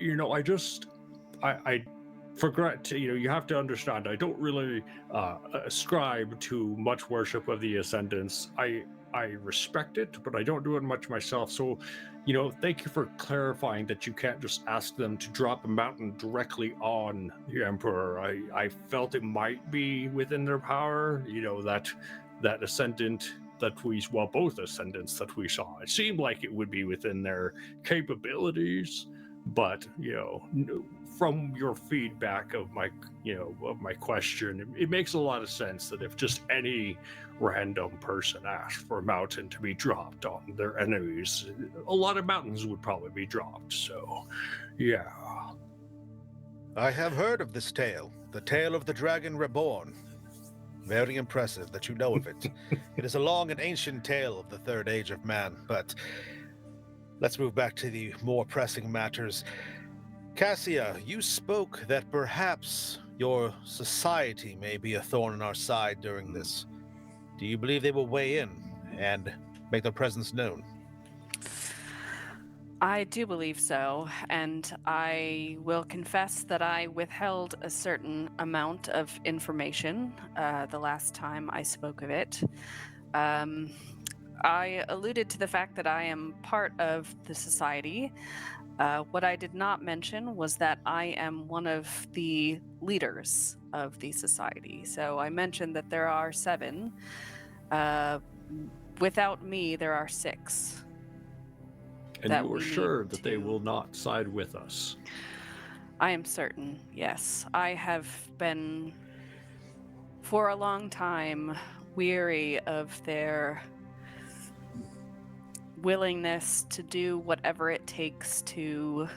[SPEAKER 2] I you have to understand, I don't really ascribe to much worship of the Ascendants. I respect it, but I don't do it much myself. So, thank you for clarifying that you can't just ask them to drop a mountain directly on the Emperor. I felt it might be within their power, that Ascendant both Ascendants that we saw. It seemed like it would be within their capabilities, but, from your feedback of my question, it makes a lot of sense that if just any random person asked for a mountain to be dropped on their enemies, a lot of mountains would probably be dropped. So, yeah.
[SPEAKER 3] I have heard of this tale, the tale of the Dragon Reborn. Very impressive that you know of it. It is a long and ancient tale of the third age of man, but let's move back to the more pressing matters. Cassia, you spoke that perhaps your society may be a thorn in our side during this. Do you believe they will weigh in and make their presence known?
[SPEAKER 4] I do believe so, and I will confess that I withheld a certain amount of information the last time I spoke of it. I alluded to the fact that I am part of the society. What I did not mention was that I am one of the leaders of the society. So I mentioned that there are 7. Without me, there are 6.
[SPEAKER 2] And you are sure that they will not side with us?
[SPEAKER 4] I am certain, yes. I have been, for a long time, weary of their willingness to do whatever it takes to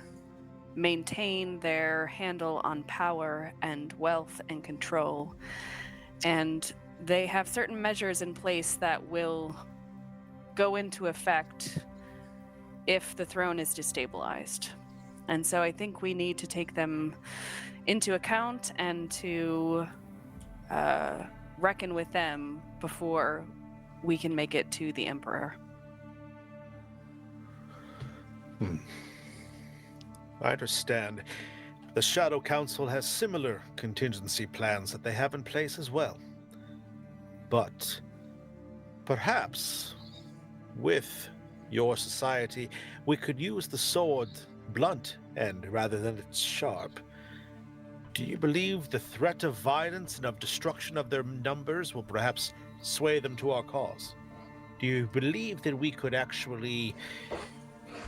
[SPEAKER 4] maintain their handle on power and wealth and control. And they have certain measures in place that will go into effect if the throne is destabilized. And so I think we need to take them into account and to reckon with them before we can make it to the Emperor.
[SPEAKER 3] I understand. The Shadow Council has similar contingency plans that they have in place as well. But perhaps with your society, we could use the sword blunt end rather than its sharp. Do you believe the threat of violence and of destruction of their numbers will perhaps sway them to our cause? Do you believe that we could actually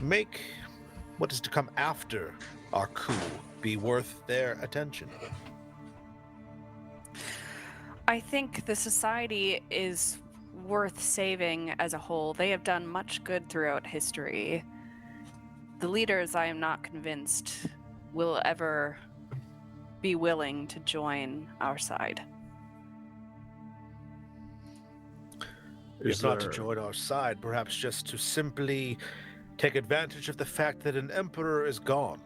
[SPEAKER 3] make what is to come after our coup be worth their attention?
[SPEAKER 4] I think the society is worth saving as a whole. They have done much good throughout history. The leaders, I am not convinced, will ever be willing to join our side.
[SPEAKER 3] It's not to join our side, perhaps just to simply take advantage of the fact that an emperor is gone.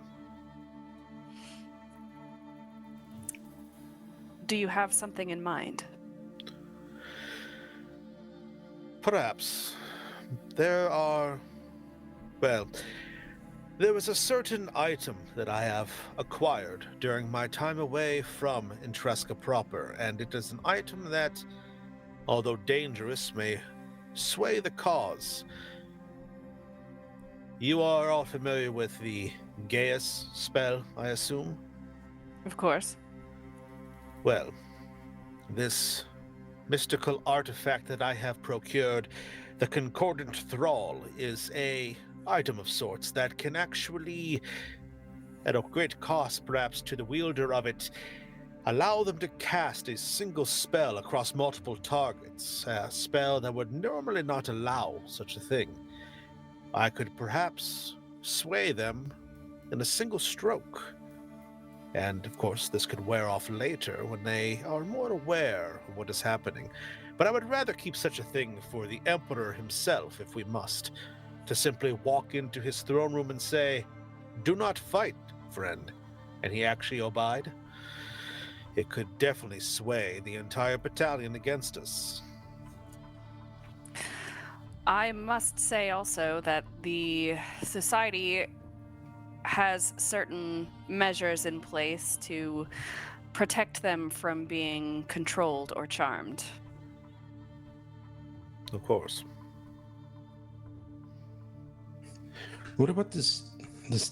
[SPEAKER 4] Do you have something in mind?
[SPEAKER 3] Perhaps. There was a certain item that I have acquired during my time away from Intresca proper, and it is an item that, although dangerous, may sway the cause. You are all familiar with the Gaius spell, I assume?
[SPEAKER 4] Of course.
[SPEAKER 3] Well, this mystical artifact that I have procured, the Concordant Thrall, is a item of sorts that can actually, at a great cost perhaps to the wielder of it, allow them to cast a single spell across multiple targets, a spell that would normally not allow such a thing. I could perhaps sway them in a single stroke. And of course, this could wear off later when they are more aware of what is happening. But I would rather keep such a thing for the Emperor himself, if we must, to simply walk into his throne room and say, "Do not fight, friend," and he actually obeyed. It could definitely sway the entire battalion against us.
[SPEAKER 4] I must say also that the society has certain measures in place to protect them from being controlled or charmed.
[SPEAKER 3] Of course.
[SPEAKER 5] What about this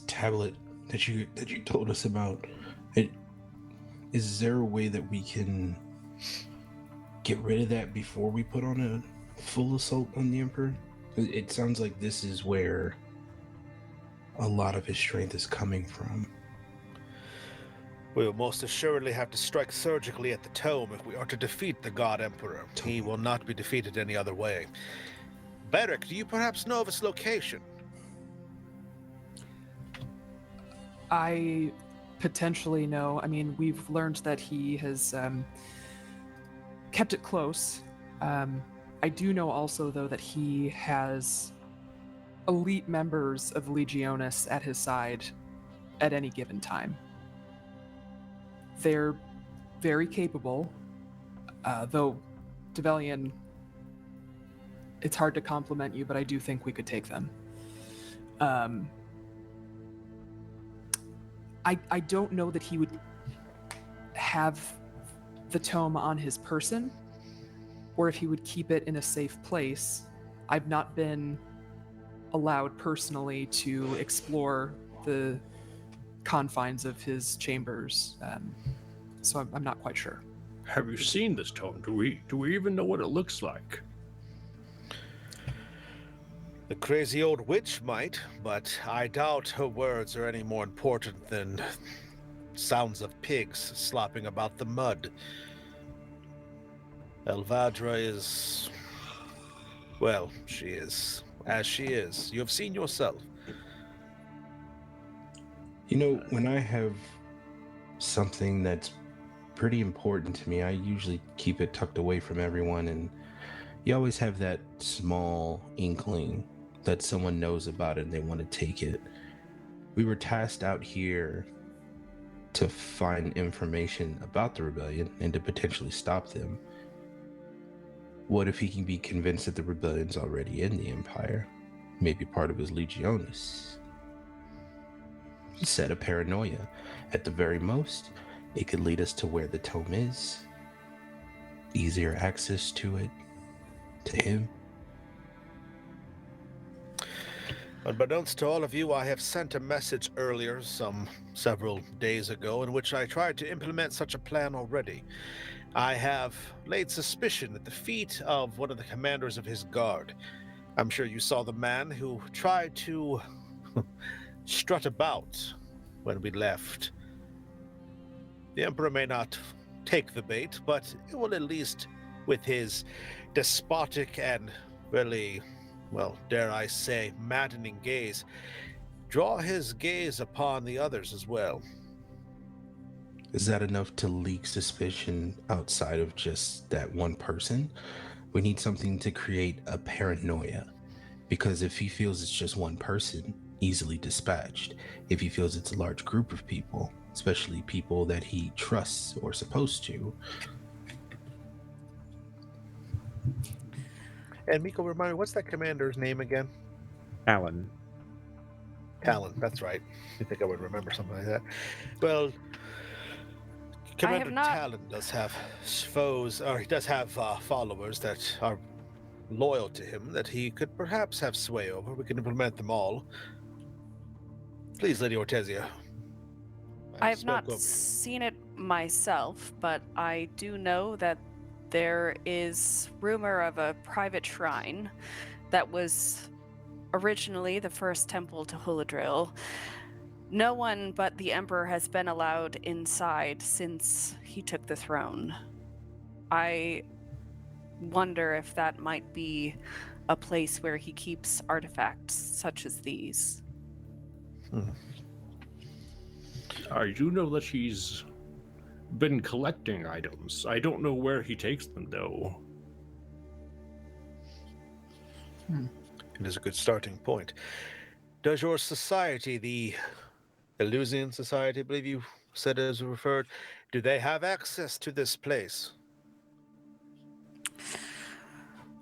[SPEAKER 5] tablet that you told us about? Is there a way that we can get rid of that before we put on a full assault on the Emperor? It sounds like this is where a lot of his strength is coming from.
[SPEAKER 3] We will most assuredly have to strike surgically at the tome if we are to defeat the God Emperor. He will not be defeated any other way. Beric, do you perhaps know of its location?
[SPEAKER 6] I potentially know. I mean, we've learned that he has kept it close. I do know also, though, that he has elite members of Legionis at his side at any given time. They're very capable, though, Develian, it's hard to compliment you, but I do think we could take them. I don't know that he would have the tome on his person, or if he would keep it in a safe place. I've not been allowed personally to explore the confines of his chambers, so I'm not quite sure.
[SPEAKER 2] Have you seen this tome? Do we even know what it looks like?
[SPEAKER 3] The crazy old witch might, but I doubt her words are any more important than sounds of pigs slopping about the mud. Elvadra is... well, she is as she is. You have seen yourself.
[SPEAKER 5] You know, when I have something that's pretty important to me, I usually keep it tucked away from everyone, and you always have that small inkling that someone knows about it and they want to take it. We were tasked out here to find information about the rebellion and to potentially stop them. What if he can be convinced that the rebellion's already in the Empire? Maybe part of his Legionis. Set of paranoia. At the very most, it could lead us to where the tome is. Easier access to it. To him.
[SPEAKER 3] Unbeknownst to all of you, I have sent a message earlier, several days ago, in which I tried to implement such a plan already. I have laid suspicion at the feet of one of the commanders of his guard. I'm sure you saw the man who tried to strut about when we left. The Emperor may not take the bait, but it will at least, with his despotic and really, well, dare I say, maddening gaze, draw his gaze upon the others as well.
[SPEAKER 5] Is that enough to leak suspicion outside of just that one person? We need something to create a paranoia. Because if he feels it's just one person, easily dispatched. If he feels it's a large group of people, especially people that he trusts or supposed to.
[SPEAKER 3] And Miko, remind me, what's that commander's name again?
[SPEAKER 1] Alan.
[SPEAKER 3] Talon, that's right. I think I would remember something like that. Well, Commander Talon does have foes, or he does have followers that are loyal to him, that he could perhaps have sway over. We can implement them all. Please, Lady Ortesia.
[SPEAKER 4] I have not seen it myself, but I do know that there is rumor of a private shrine that was originally the first temple to Huladril. No one but the Emperor has been allowed inside since he took the throne. I wonder if that might be a place where he keeps artifacts such as these.
[SPEAKER 2] I do know that he's been collecting items. I don't know where he takes them, though.
[SPEAKER 3] It is a good starting point. Does your society, the Illusian Society, I believe you said it was referred, do they have access to this place?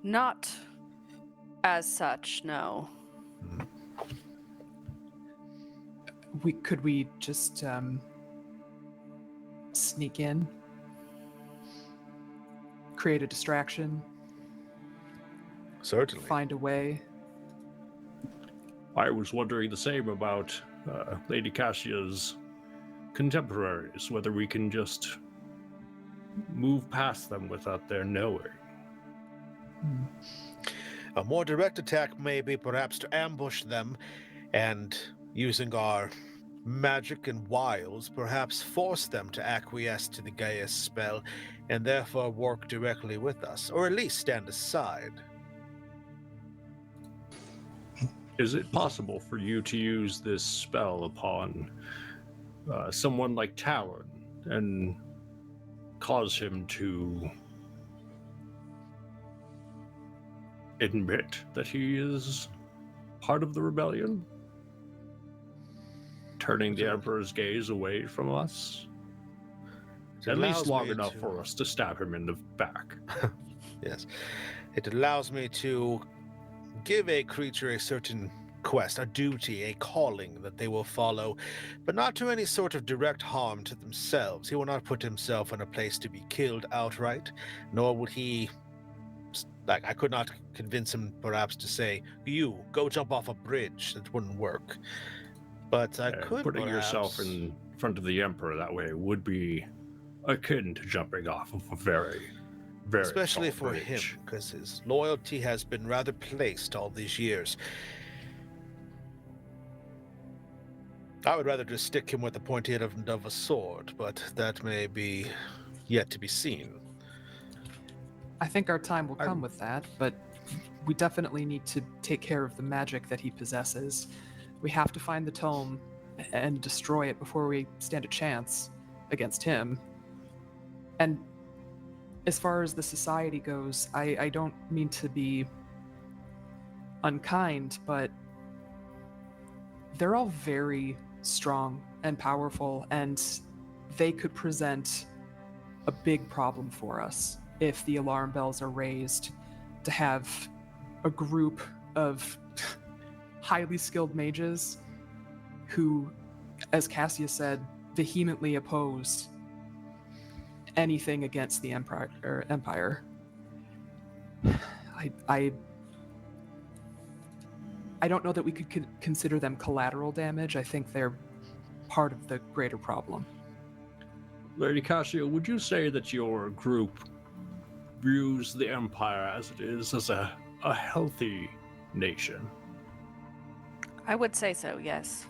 [SPEAKER 4] Not as such, no.
[SPEAKER 6] could we just sneak in, create a distraction,
[SPEAKER 3] Certainly.
[SPEAKER 6] find a way?
[SPEAKER 2] I was wondering the same about Lady Cassia's contemporaries, whether we can just move past them without their knowing.
[SPEAKER 3] A more direct attack may be perhaps to ambush them and, using our magic and wiles, perhaps force them to acquiesce to the Gaius spell and therefore work directly with us, or at least stand aside.
[SPEAKER 2] Is it possible for you to use this spell upon someone like Talon and cause him to admit that he is part of the rebellion? Turning the Emperor's gaze away from us?
[SPEAKER 3] It
[SPEAKER 2] At least
[SPEAKER 3] allows
[SPEAKER 2] long
[SPEAKER 3] me
[SPEAKER 2] enough
[SPEAKER 3] to-
[SPEAKER 2] for us to stab him in the back.
[SPEAKER 3] Yes. It allows me to give a creature a certain quest, a duty, a calling that they will follow, but not to any sort of direct harm to themselves. He will not put himself in a place to be killed outright, nor would he. I could not convince him perhaps to say, "You, go jump off a bridge." That wouldn't work. But I could
[SPEAKER 2] Putting
[SPEAKER 3] perhaps...
[SPEAKER 2] yourself in front of the Emperor that way would be akin to jumping off of a very, very
[SPEAKER 3] especially
[SPEAKER 2] tall
[SPEAKER 3] for him,
[SPEAKER 2] bridge.
[SPEAKER 3] because his loyalty has been rather placed all these years. I would rather just stick him with the pointy end of a sword, but that may be yet to be seen.
[SPEAKER 6] I think our time will come with that, but we definitely need to take care of the magic that he possesses. We have to find the tome and destroy it before we stand a chance against him. And as far as the society goes, I don't mean to be unkind, but they're all very strong and powerful, and they could present a big problem for us if the alarm bells are raised, to have a group of highly skilled mages who, as Cassia said, vehemently oppose anything against the Empire. I don't know that we could consider them collateral damage. I think they're part of the greater problem.
[SPEAKER 2] Lady Cassia, would you say that your group views the Empire as it is, as a healthy nation?
[SPEAKER 4] I would say so, yes.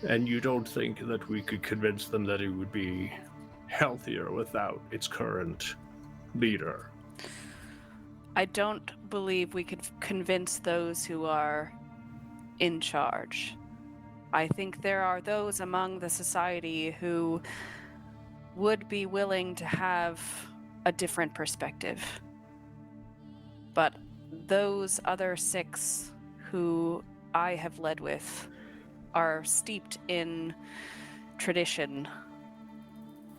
[SPEAKER 2] And you don't think that we could convince them that it would be healthier without its current leader?
[SPEAKER 4] I don't believe we could convince those who are in charge. I think there are those among the society who would be willing to have a different perspective. But those other 6 who I have led with are steeped in tradition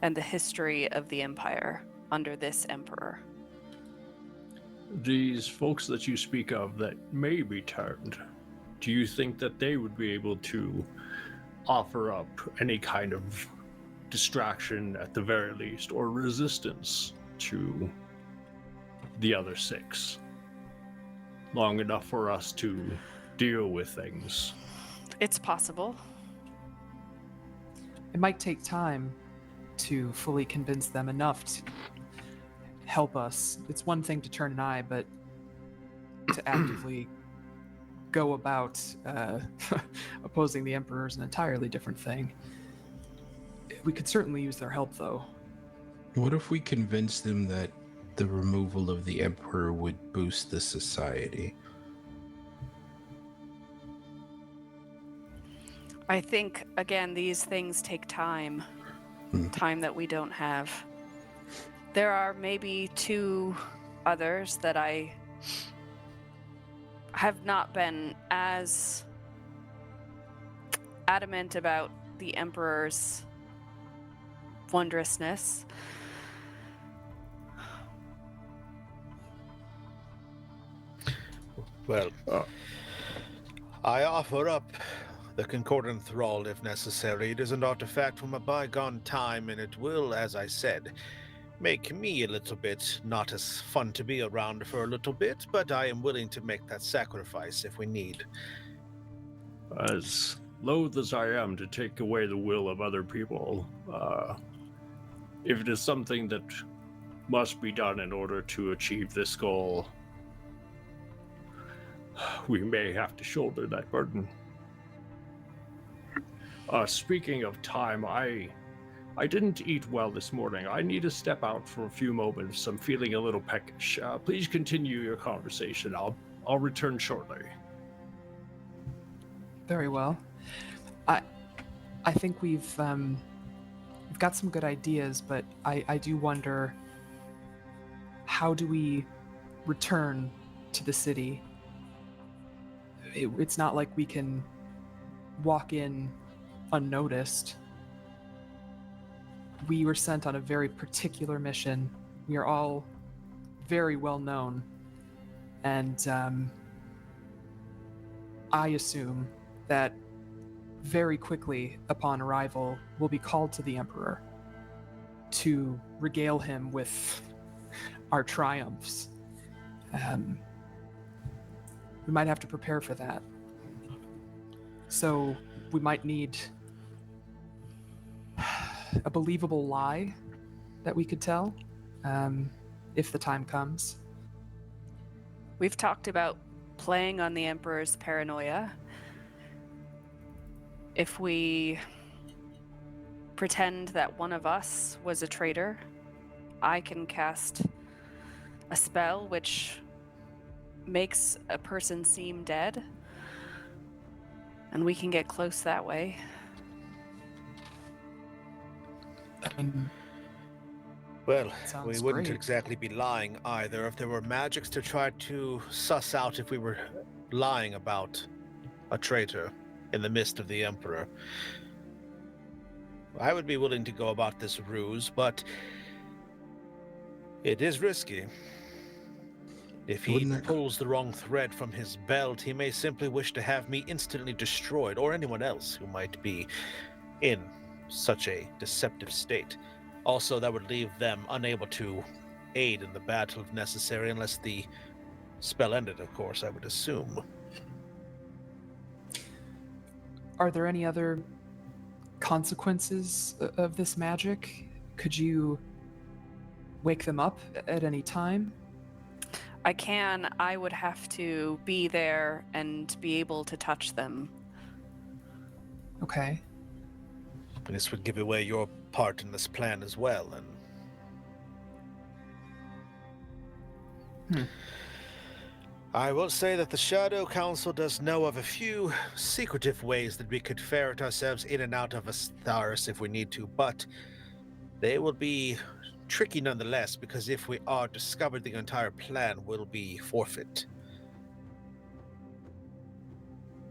[SPEAKER 4] and the history of the Empire under this emperor.
[SPEAKER 2] These folks that you speak of that may be turned, do you think that they would be able to offer up any kind of distraction at the very least, or resistance to the other 6 long enough for us to deal with things?
[SPEAKER 4] It's possible.
[SPEAKER 6] It might take time to fully convince them enough to help us. It's one thing to turn an eye, but to actively go about opposing the Emperor is an entirely different thing. We could certainly use their help, though.
[SPEAKER 5] What if we convince them that the removal of the Emperor would boost the society?
[SPEAKER 4] I think, again, these things take time. Time that we don't have. There are maybe 2 others that I have not been as adamant about the Emperor's wondrousness.
[SPEAKER 3] Well, I offer up the Concordant Thrall if necessary. It is an artifact from a bygone time, and it will, as I said, make me a little bit not as fun to be around for a little bit, but I am willing to make that sacrifice if we need.
[SPEAKER 2] As loath as I am to take away the will of other people, if it is something that must be done in order to achieve this goal, we may have to shoulder that burden. Speaking of time, I didn't eat well this morning. I need to step out for a few moments. I'm feeling a little peckish. Please continue your conversation. I'll return shortly.
[SPEAKER 6] Very well. I think we've got some good ideas, but I do wonder, how do we return to the city? It's not like we can walk in unnoticed. We were sent on a very particular mission. We are all very well known, and I assume that very quickly upon arrival, we'll be called to the Emperor to regale him with our triumphs. We might have to prepare for that. So we might need a believable lie that we could tell, if the time comes.
[SPEAKER 4] We've talked about playing on the Emperor's paranoia. If we pretend that one of us was a traitor, I can cast a spell which makes a person seem dead, and we can get close that way.
[SPEAKER 3] Well,
[SPEAKER 6] Sounds
[SPEAKER 3] we wouldn't
[SPEAKER 6] great.
[SPEAKER 3] exactly be lying either if there were magics to try to suss out if we were lying about a traitor in the midst of the Emperor. I would be willing to go about this ruse, but it is risky. If he
[SPEAKER 5] Wouldn't it-
[SPEAKER 3] pulls the wrong thread from his belt, he may simply wish to have me instantly destroyed, or anyone else who might be in such a deceptive state. Also, that would leave them unable to aid in the battle if necessary, unless the spell ended, of course, I would assume.
[SPEAKER 6] Are there any other consequences of this magic? Could you wake them up at any time?
[SPEAKER 4] I can. I would have to be there and be able to touch them.
[SPEAKER 6] Okay.
[SPEAKER 3] And this would give away your part in this plan as well, and I will say that the Shadow Council does know of a few secretive ways that we could ferret ourselves in and out of Ysterra if we need to, but they will be tricky nonetheless, because if we are discovered, the entire plan will be forfeit.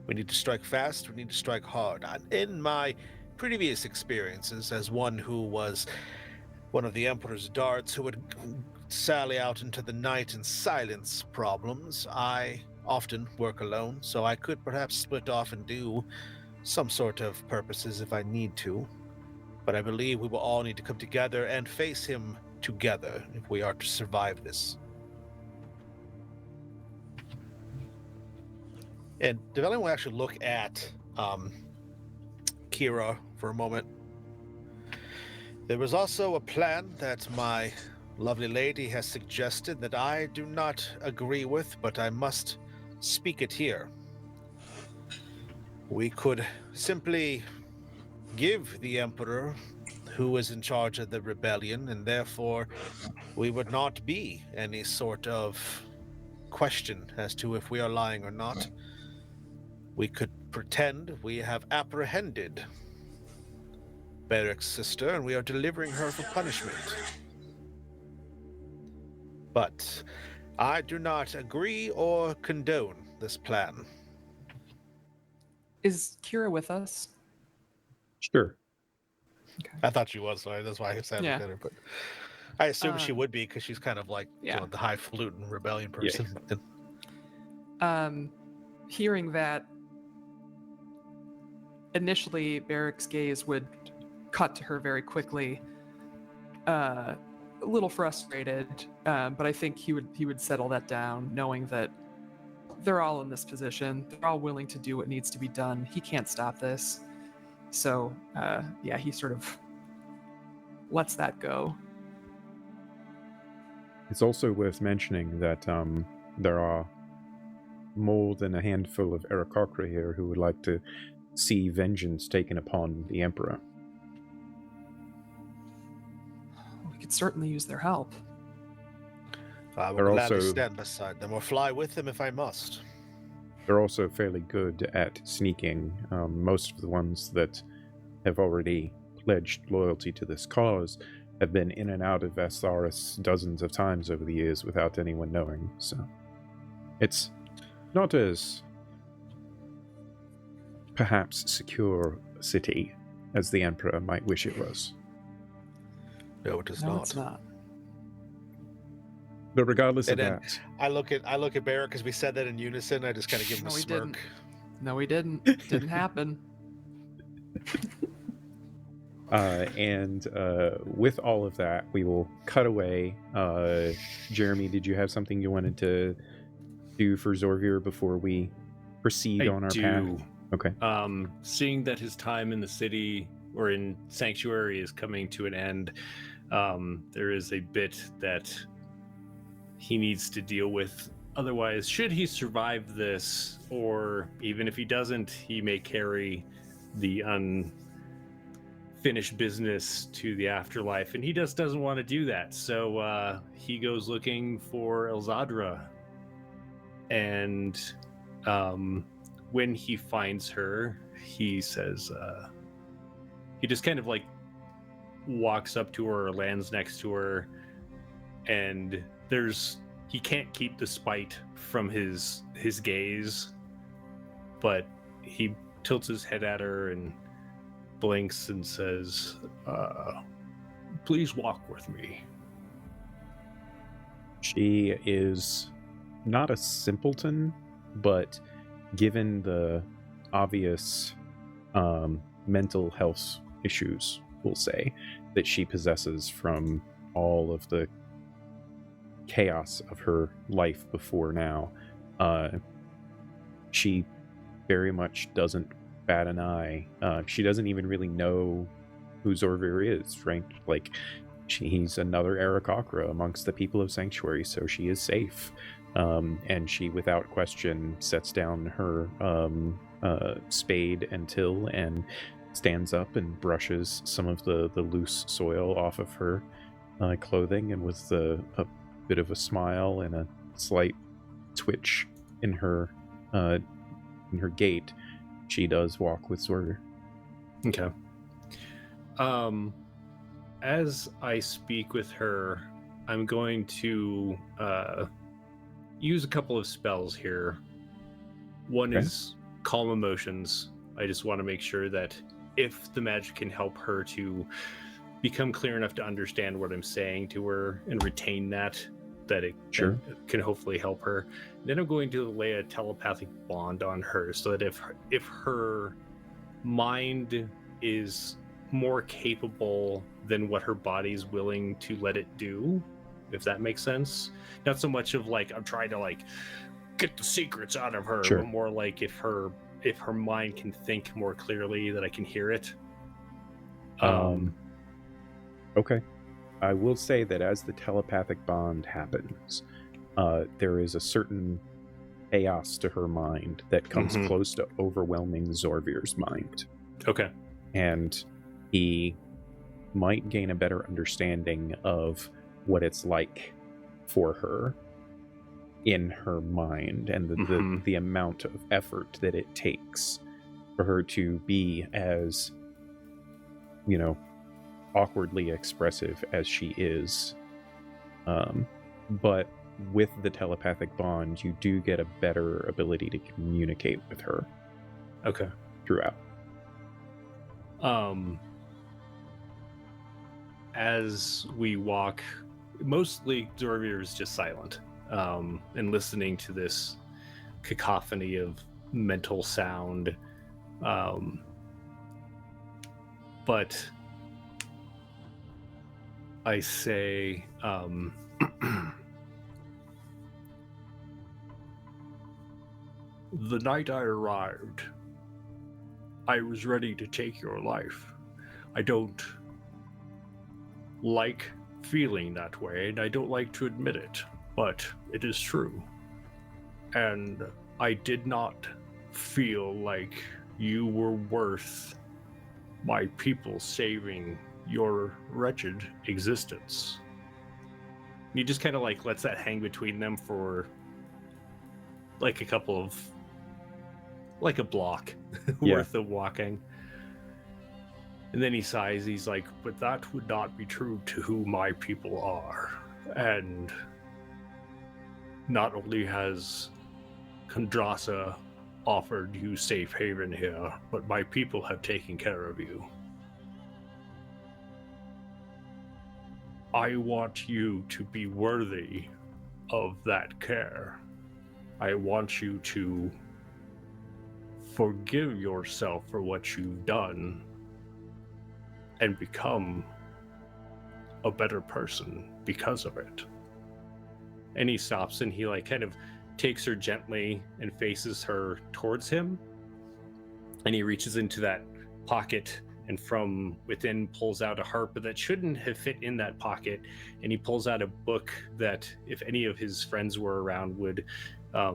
[SPEAKER 3] We need to strike fast, we need to strike hard. In my previous experiences as one who was one of the Emperor's darts who would sally out into the night and silence problems, I often work alone, so I could perhaps split off and do some sort of purposes if I need to. But I believe we will all need to come together and face him together if we are to survive this. And Devellin will actually look at Kira for a moment. There was also a plan that my lovely lady has suggested that I do not agree with, but I must speak it here. We could simply give the Emperor, who is in charge of the rebellion, and therefore we would not be any sort of question as to if we are lying or not. We could pretend we have apprehended Beric's sister and we are delivering her for punishment. But I do not agree or condone this plan.
[SPEAKER 6] Is Kira with us?
[SPEAKER 1] Sure.
[SPEAKER 3] I thought she was, sorry, that's why I said
[SPEAKER 6] Yeah.
[SPEAKER 3] look at her, but I assume she
[SPEAKER 6] Um,
[SPEAKER 3] would be because she's kind of like
[SPEAKER 6] yeah.
[SPEAKER 3] the highfalutin rebellion
[SPEAKER 1] Yeah.
[SPEAKER 3] person.
[SPEAKER 6] Hearing that, initially, Barrick's gaze would cut to her very quickly, a little frustrated, but I think he would settle that down, knowing that they're all in this position. They're all willing to do what needs to be done. He can't stop this. So, yeah, he sort of lets that go.
[SPEAKER 1] It's also worth mentioning that there are more than a handful of Aarakocra here who would like to see vengeance taken upon the Emperor.
[SPEAKER 6] We could certainly use their help.
[SPEAKER 3] I
[SPEAKER 1] They're
[SPEAKER 3] will gladly
[SPEAKER 1] also-
[SPEAKER 3] stand beside them or fly with them if I must.
[SPEAKER 1] They're also fairly good at sneaking. Most of the ones that have already pledged loyalty to this cause have been in and out of Insaris dozens of times over the years without anyone knowing, so it's not as perhaps secure a city as the Emperor might wish it was.
[SPEAKER 3] No, it is
[SPEAKER 6] No,
[SPEAKER 3] not.
[SPEAKER 6] it's not.
[SPEAKER 1] But regardless of
[SPEAKER 3] And then-
[SPEAKER 1] that,
[SPEAKER 3] I look at Barrett because we said that in unison. I just kind of give him a
[SPEAKER 6] No, we
[SPEAKER 3] smirk.
[SPEAKER 6] didn't. No, we didn't. Didn't happen.
[SPEAKER 1] and with all of that, we will cut away. Jeremy, did you have something you wanted to do for Zorvir before we proceed on our path? Okay.
[SPEAKER 2] Seeing that his time in the city or in Sanctuary is coming to an end, there is a bit that he needs to deal with. Otherwise, should he survive this, or even if he doesn't, he may carry the unfinished business to the afterlife, and he just doesn't want to do that. So he goes looking for Elzadra, and when he finds her, he says, he just kind of like walks up to her or lands next to her, and he can't keep the spite from his gaze, but he tilts his head at her and blinks and says, please walk with me.
[SPEAKER 1] She is not a simpleton, but given the obvious mental health issues, we'll say, that she possesses from all of the chaos of her life before now, she very much doesn't bat an eye. She doesn't even really know who Zorvir is, right? Like, he's another Aarakocra amongst the people of Sanctuary, so she is safe. And she, without question, sets down her spade and till and stands up and brushes some of the loose soil off of her clothing, and with a bit of a smile and a slight twitch in her gait, she does walk with Zorvir.
[SPEAKER 2] Okay. As I speak with her, I'm going to use a couple of spells here. One is Calm Emotions. I just want to make sure that if the magic can help her to become clear enough to understand what I'm saying to her and retain that it can hopefully help her. Then I'm going to lay a telepathic bond on her, so that if her mind is more capable than what her body's willing to let it do, if that makes sense. Not so much of like I'm trying to like get the secrets out of her, but more like if her mind can think more clearly, that I can hear it.
[SPEAKER 1] Okay. I will say that as the telepathic bond happens, there is a certain chaos to her mind that comes close to overwhelming Zorvir's mind.
[SPEAKER 2] Okay.
[SPEAKER 1] And he might gain a better understanding of what it's like for her in her mind, and the amount of effort that it takes for her to be as, awkwardly expressive as she is. But with the telepathic bond, you do get a better ability to communicate with her.
[SPEAKER 2] Okay.
[SPEAKER 1] Throughout.
[SPEAKER 2] As we walk, mostly Zorvir is just silent, and listening to this cacophony of mental sound. But I say, the night I arrived, I was ready to take your life. I don't like feeling that way, and I don't like to admit it, but it is true. And I did not feel like you were worth my people saving your wretched existence. He just kind of like lets that hang between them for like a couple of, like a block worth of walking. And then he sighs, he's like, but that would not be true to who my people are. And not only has Kondrasa offered you safe haven here, but my people have taken care of you. I want you to be worthy of that care. I want you to forgive yourself for what you've done and become a better person because of it. And he stops and he like kind of takes her gently and faces her towards him. And he reaches into that pocket and from within pulls out a harp that shouldn't have fit in that pocket. And he pulls out a book that if any of his friends were around would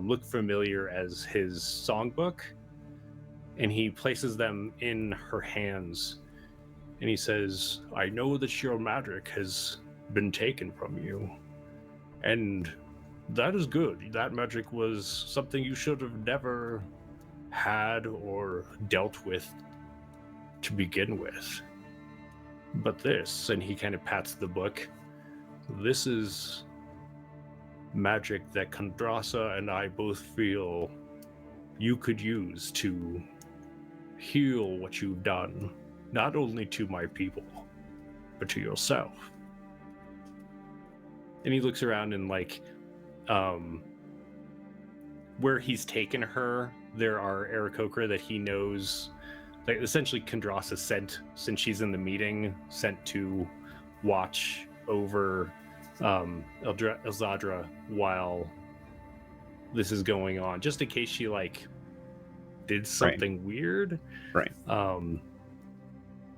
[SPEAKER 2] look familiar as his songbook. And he places them in her hands. And he says, I know that your magic has been taken from you. And that is good. That magic was something you should have never had or dealt with to begin with. But this, and he kind of pats the book, this is magic that Kondrasa and I both feel you could use to heal what you've done, not only to my people, but to yourself. And he looks around and like, where he's taken her, there are Aarakocra that he knows, like essentially Kondrasa sent, since she's in the meeting, sent to watch over Elzadra while this is going on, just in case she like did something weird.
[SPEAKER 1] Right.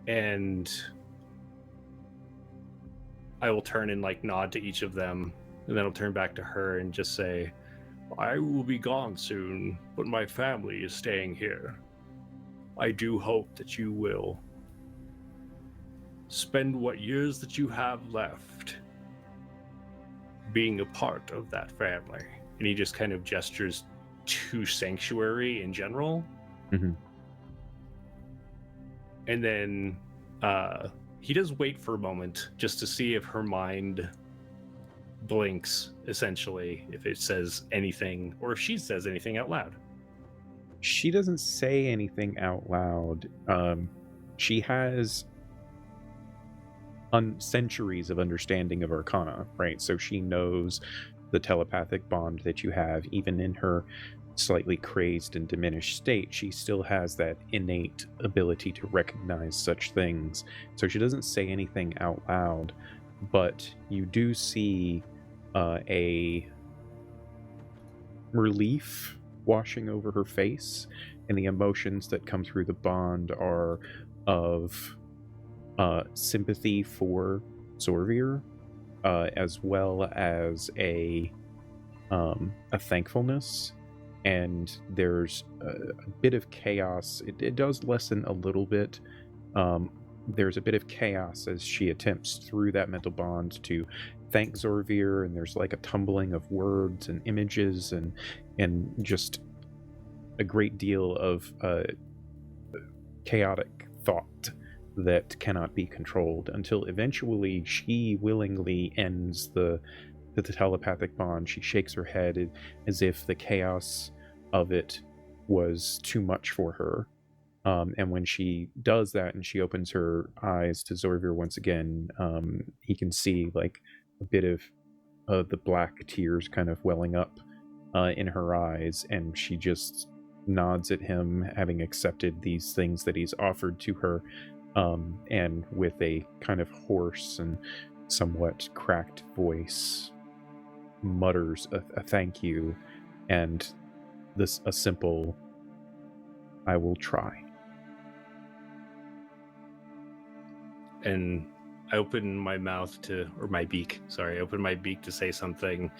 [SPEAKER 2] And I will turn and like nod to each of them, and then I'll turn back to her and just say, I will be gone soon, but my family is staying here. I do hope that you will spend what years that you have left being a part of that family. And he just kind of gestures to Sanctuary in general.
[SPEAKER 1] Mm-hmm.
[SPEAKER 2] And then he does wait for a moment just to see if her mind blinks, essentially, if it says anything, or if she says anything out loud.
[SPEAKER 1] She doesn't say anything out loud. She has centuries of understanding of Arcana, right? So she knows the telepathic bond that you have, even in her slightly crazed and diminished state. She still has that innate ability to recognize such things. So she doesn't say anything out loud, but you do see a relief washing over her face, and the emotions that come through the bond are of sympathy for Zorvir, as well as a thankfulness. And there's a bit of chaos. It does lessen a little bit. There's a bit of chaos as she attempts through that mental bond to thank Zorvir, and there's like a tumbling of words and images and just a great deal of chaotic thought that cannot be controlled, until eventually she willingly ends the telepathic bond. She shakes her head as if the chaos of it was too much for her. And when she does that and she opens her eyes to Zorvir once again, he can see like a bit of the black tears kind of welling up in her eyes, and she just nods at him, having accepted these things that he's offered to her, and with a kind of hoarse and somewhat cracked voice mutters a thank you and a simple "I will try."
[SPEAKER 2] And I open my mouth my beak to say something,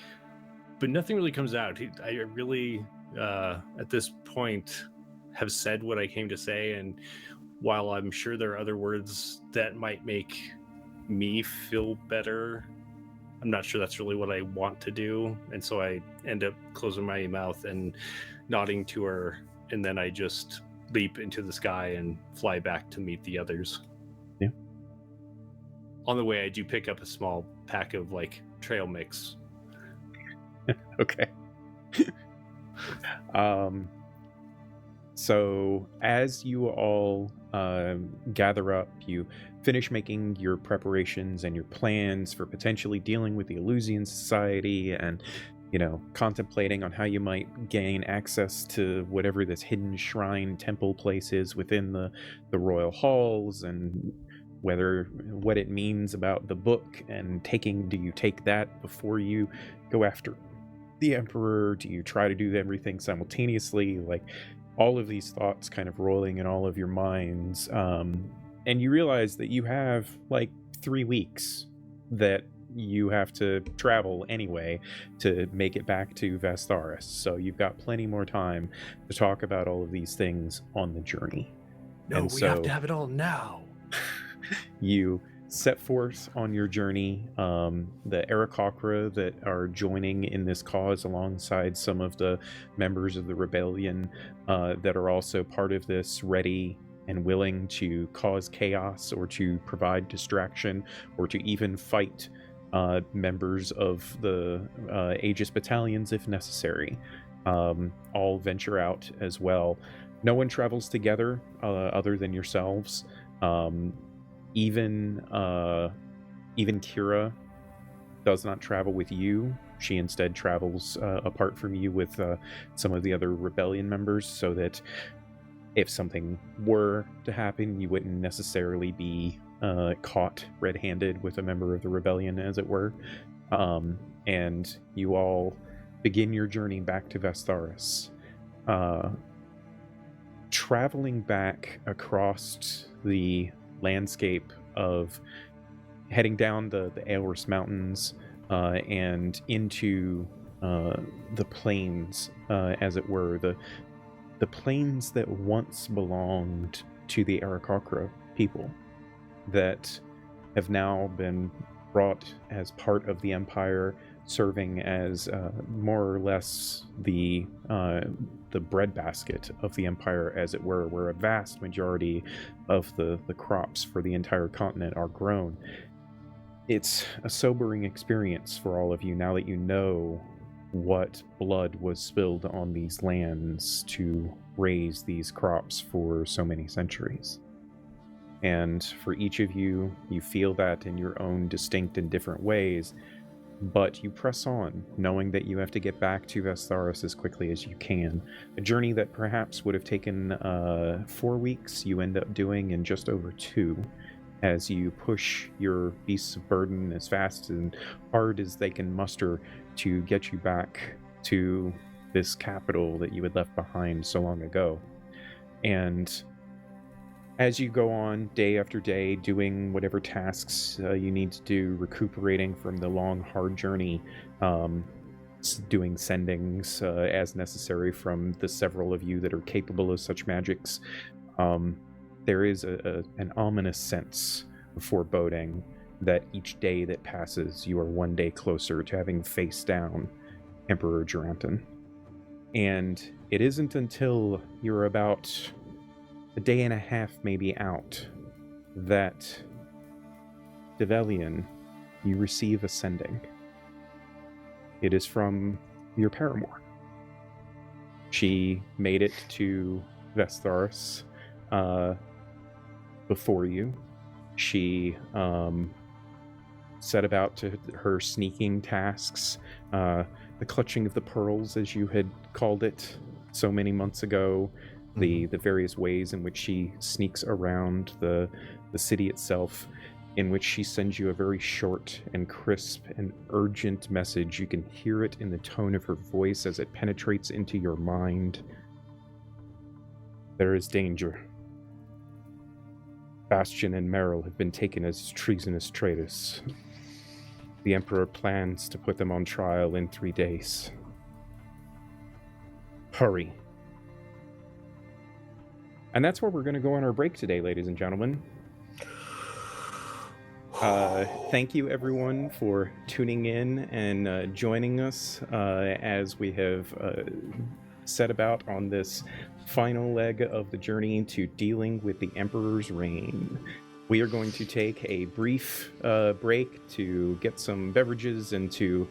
[SPEAKER 2] but nothing really comes out. I really, at this point, have said what I came to say, and while I'm sure there are other words that might make me feel better, I'm not sure that's really what I want to do, and so I end up closing my mouth and nodding to her, and then I just leap into the sky and fly back to meet the others.
[SPEAKER 1] Yeah.
[SPEAKER 2] On the way, I do pick up a small pack of trail mix.
[SPEAKER 1] Okay. So as you all gather up, you finish making your preparations and your plans for potentially dealing with the Illusian Society and, contemplating on how you might gain access to whatever this hidden shrine temple place is within the royal halls, and what it means about the book, and do you take that before you go after the Emperor? Do you try to do everything simultaneously? All of these thoughts kind of rolling in all of your minds, and you realize that you have 3 weeks that you have to travel anyway to make it back to Vestaris, so you've got plenty more time to talk about all of these things on the journey.
[SPEAKER 2] No, we have to have it all now.
[SPEAKER 1] You set forth on your journey. The Aarakocra that are joining in this cause alongside some of the members of the rebellion that are also part of this, ready and willing to cause chaos or to provide distraction or to even fight members of the Aegis battalions if necessary, all venture out as well. No one travels together other than yourselves. Even Kira does not travel with you. She instead travels apart from you with some of the other rebellion members, so that if something were to happen, you wouldn't necessarily be caught red-handed with a member of the rebellion, as it were. And you all begin your journey back to Vestaris. Traveling back across the landscape of heading down the Aelris Mountains and into the plains, as it were, the plains that once belonged to the Aarakocra people, that have now been brought as part of the Empire, serving as more or less the breadbasket of the Empire, as it were, where a vast majority of the crops for the entire continent are grown. It's a sobering experience for all of you now that you know what blood was spilled on these lands to raise these crops for so many centuries. And for each of you, you feel that in your own distinct and different ways, but you press on, knowing that you have to get back to Vestaris as quickly as you can. A journey that perhaps would have taken 4 weeks, you end up doing in just over 2, as you push your beasts of burden as fast and hard as they can muster to get you back to this capital that you had left behind so long ago. And as you go on day after day, doing whatever tasks you need to do, recuperating from the long, hard journey, doing sendings as necessary from the several of you that are capable of such magics, there is an ominous sense of foreboding that each day that passes, you are one day closer to having faced down Emperor Duranton. And it isn't until you're about a day and a half maybe out that Develian, you receive a sending. It is from your paramour. She made it to Vestaris before you. She set about to her sneaking tasks, the clutching of the pearls, as you had called it so many months ago, the various ways in which she sneaks around the city itself, in which she sends you a very short and crisp and urgent message. You can hear it in the tone of her voice as it penetrates into your mind. There is danger. Bastion and Merrill have been taken as treasonous traitors. The Emperor plans to put them on trial in 3 days. Hurry. And that's where we're going to go on our break today, ladies and gentlemen. Thank you, everyone, for tuning in and joining us as we have set about on this final leg of the journey to dealing with the Emperor's reign. We are going to take a brief break to get some beverages and to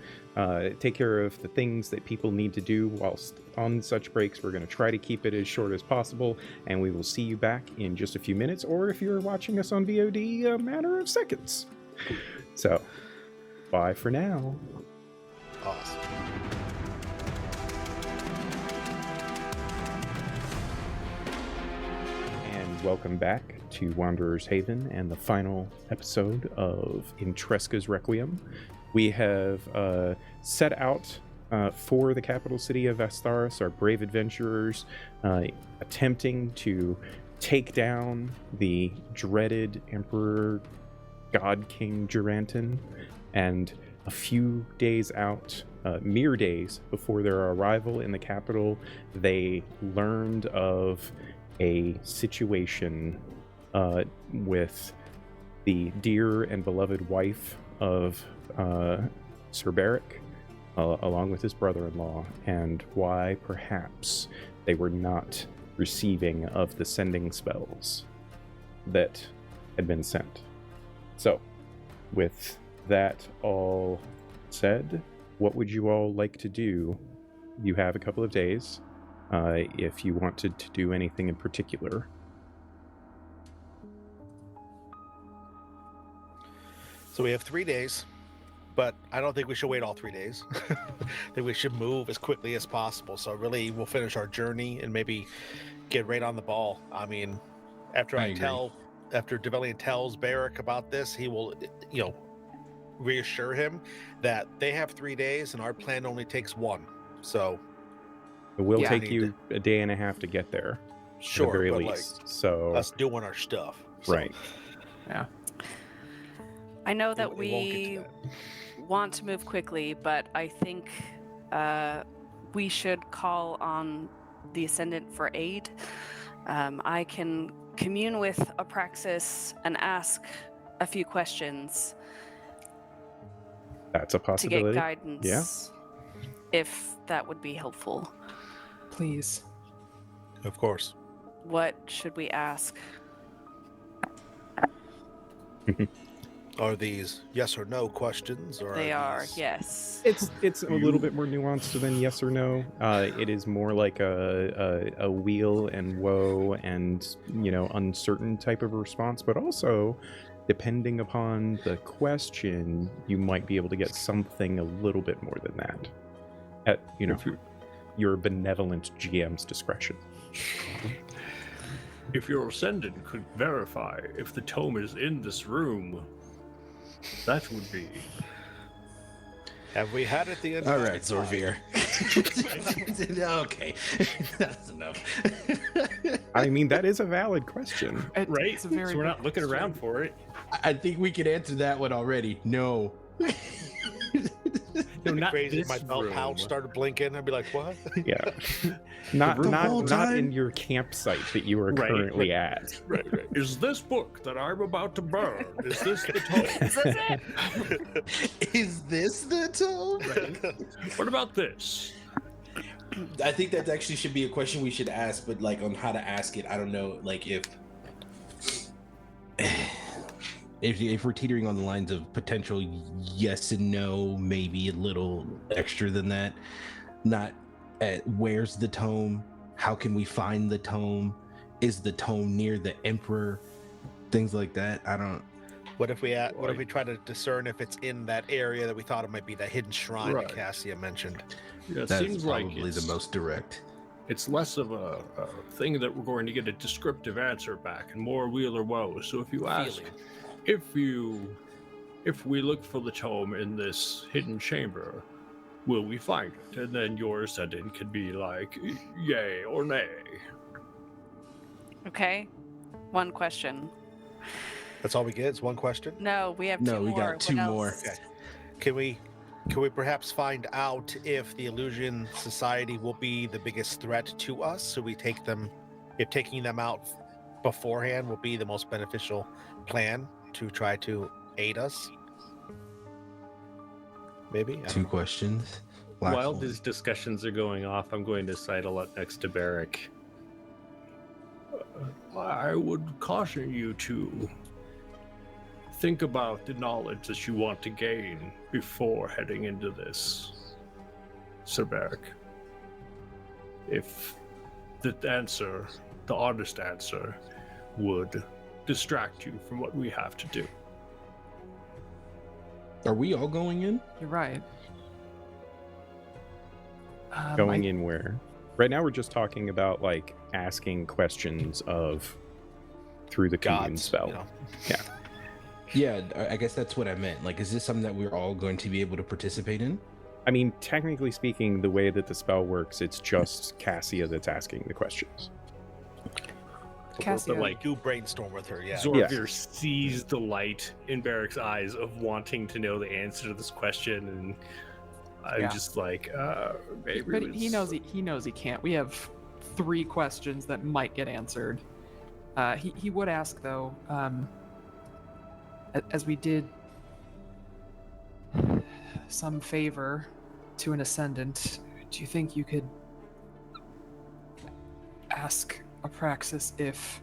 [SPEAKER 1] take care of the things that people need to do whilst on such breaks. We're going to try to keep it as short as possible, and we will see you back in just a few minutes, or if you're watching us on VOD, a matter of seconds. So, bye for now.
[SPEAKER 3] Awesome.
[SPEAKER 1] And welcome back to Wanderer's Haven and the final episode of Intresca's Requiem. We have set out for the capital city of Ysterra, our brave adventurers, attempting to take down the dreaded Emperor God King Duranton, and a few days out, mere days before their arrival in the capital, they learned of a situation with the dear and beloved wife of Sir Beric, along with his brother-in-law, and why perhaps they were not receiving of the sending spells that had been sent. So, with that all said, what would you all like to do? You have a couple of days if you wanted to do anything in particular.
[SPEAKER 3] So we have 3 days, but I don't think we should wait all 3 days. I think we should move as quickly as possible. So really, we'll finish our journey and maybe get right on the ball. I mean, after after Develian tells Beric about this, he will, reassure him that they have 3 days and our plan only takes 1. So
[SPEAKER 1] it will take you a day and a half to get there.
[SPEAKER 3] Sure,
[SPEAKER 1] at the very
[SPEAKER 3] but
[SPEAKER 1] least. So
[SPEAKER 3] us doing our stuff. So.
[SPEAKER 1] Right.
[SPEAKER 6] Yeah.
[SPEAKER 4] I know that we want to move quickly, but I think we should call on the Ascendant for aid. I can commune with Apraxis and ask a few questions.
[SPEAKER 1] That's a possibility.
[SPEAKER 4] To get guidance.
[SPEAKER 1] Yeah.
[SPEAKER 4] If that would be helpful.
[SPEAKER 6] Please.
[SPEAKER 3] Of course.
[SPEAKER 4] What should we ask?
[SPEAKER 3] Are these yes or no questions? Or
[SPEAKER 4] They are,
[SPEAKER 3] these...
[SPEAKER 4] yes.
[SPEAKER 1] It's a little bit more nuanced than yes or no. It is more like a wheel and woe and uncertain type of response, but also depending upon the question, you might be able to get something a little bit more than that. At your benevolent GM's discretion.
[SPEAKER 2] If your Ascendant could verify if the tome is in this room, that would be.
[SPEAKER 3] Have we had it the end?
[SPEAKER 5] All right, Zorvir. Okay, that's enough.
[SPEAKER 1] I mean, that is a valid question.
[SPEAKER 2] Right?
[SPEAKER 6] It's a very
[SPEAKER 2] So we're
[SPEAKER 6] good
[SPEAKER 2] not looking
[SPEAKER 6] question.
[SPEAKER 2] around for it.
[SPEAKER 5] I think we could answer that one already. No.
[SPEAKER 2] No, not
[SPEAKER 3] Crazy.
[SPEAKER 2] this
[SPEAKER 3] My belt
[SPEAKER 2] room.
[SPEAKER 3] pouch started blinking. I'd be like, "What?"
[SPEAKER 1] Yeah. Not
[SPEAKER 5] whole
[SPEAKER 1] not
[SPEAKER 5] time?
[SPEAKER 1] in your campsite that you are
[SPEAKER 2] Right,
[SPEAKER 1] currently at.
[SPEAKER 2] Right. Is this book that I'm about to burn? Is this the tome?
[SPEAKER 4] Is this it?
[SPEAKER 5] Is this the tome?
[SPEAKER 2] Right. What about this?
[SPEAKER 5] I think that actually should be a question we should ask, but on how to ask it, I don't know. If we're teetering on the lines of potential yes and no, maybe a little extra than that. Not where's the tome? How can we find the tome? Is the tome near the Emperor? Things like that. I don't.
[SPEAKER 3] What if we try to discern if it's in that area that we thought it might be, that hidden shrine
[SPEAKER 2] Right.
[SPEAKER 3] that Cassia mentioned?
[SPEAKER 2] Yeah, it
[SPEAKER 5] That
[SPEAKER 2] seems
[SPEAKER 5] is
[SPEAKER 2] like
[SPEAKER 5] probably
[SPEAKER 2] it's
[SPEAKER 5] the most direct.
[SPEAKER 2] it's less of a thing that we're going to get a descriptive answer back and more weal or woe. So if you ask, if we look for the tome in this hidden chamber, will we find it? And then your ascendant could be like, yay or nay.
[SPEAKER 4] Okay. One question.
[SPEAKER 3] That's all we get? It's one question?
[SPEAKER 4] No, we have
[SPEAKER 5] No,
[SPEAKER 4] two
[SPEAKER 5] we
[SPEAKER 4] more.
[SPEAKER 5] got two
[SPEAKER 4] What
[SPEAKER 5] more.
[SPEAKER 4] else?
[SPEAKER 3] Okay. Can we perhaps find out if the Illusion Society will be the biggest threat to us? So we take them, if taking them out beforehand will be the most beneficial plan to try to aid us? Maybe?
[SPEAKER 5] Two questions. Last
[SPEAKER 2] While
[SPEAKER 5] one.
[SPEAKER 2] these discussions are going off, I'm going to sidle up next to Barrick. I would caution you to think about the knowledge that you want to gain before heading into this, Sir Barrick. If the answer, the honest answer, would distract you from what we have to do.
[SPEAKER 5] Are we all going in?
[SPEAKER 6] You're right.
[SPEAKER 1] Going in where? Right now we're just talking about like asking questions of through the commune
[SPEAKER 3] Gods,
[SPEAKER 1] spell.
[SPEAKER 3] you know.
[SPEAKER 1] Yeah.
[SPEAKER 5] Yeah, I guess that's what I meant. Like, is this something that we're all going to be able to participate in?
[SPEAKER 1] I mean, technically speaking, the way that the spell works, it's just Cassia that's asking the questions.
[SPEAKER 6] Cassia,
[SPEAKER 2] But, like,
[SPEAKER 3] Do brainstorm with her, yeah.
[SPEAKER 2] Zorvir sees the light in Barrick's eyes of wanting to know the answer to this question, and I'm
[SPEAKER 6] Yeah.
[SPEAKER 2] just like, maybe.
[SPEAKER 6] but he knows he can't. We have 3 questions that might get answered. He would ask though, as we did some favor to an ascendant, do you think you could ask Apraxis if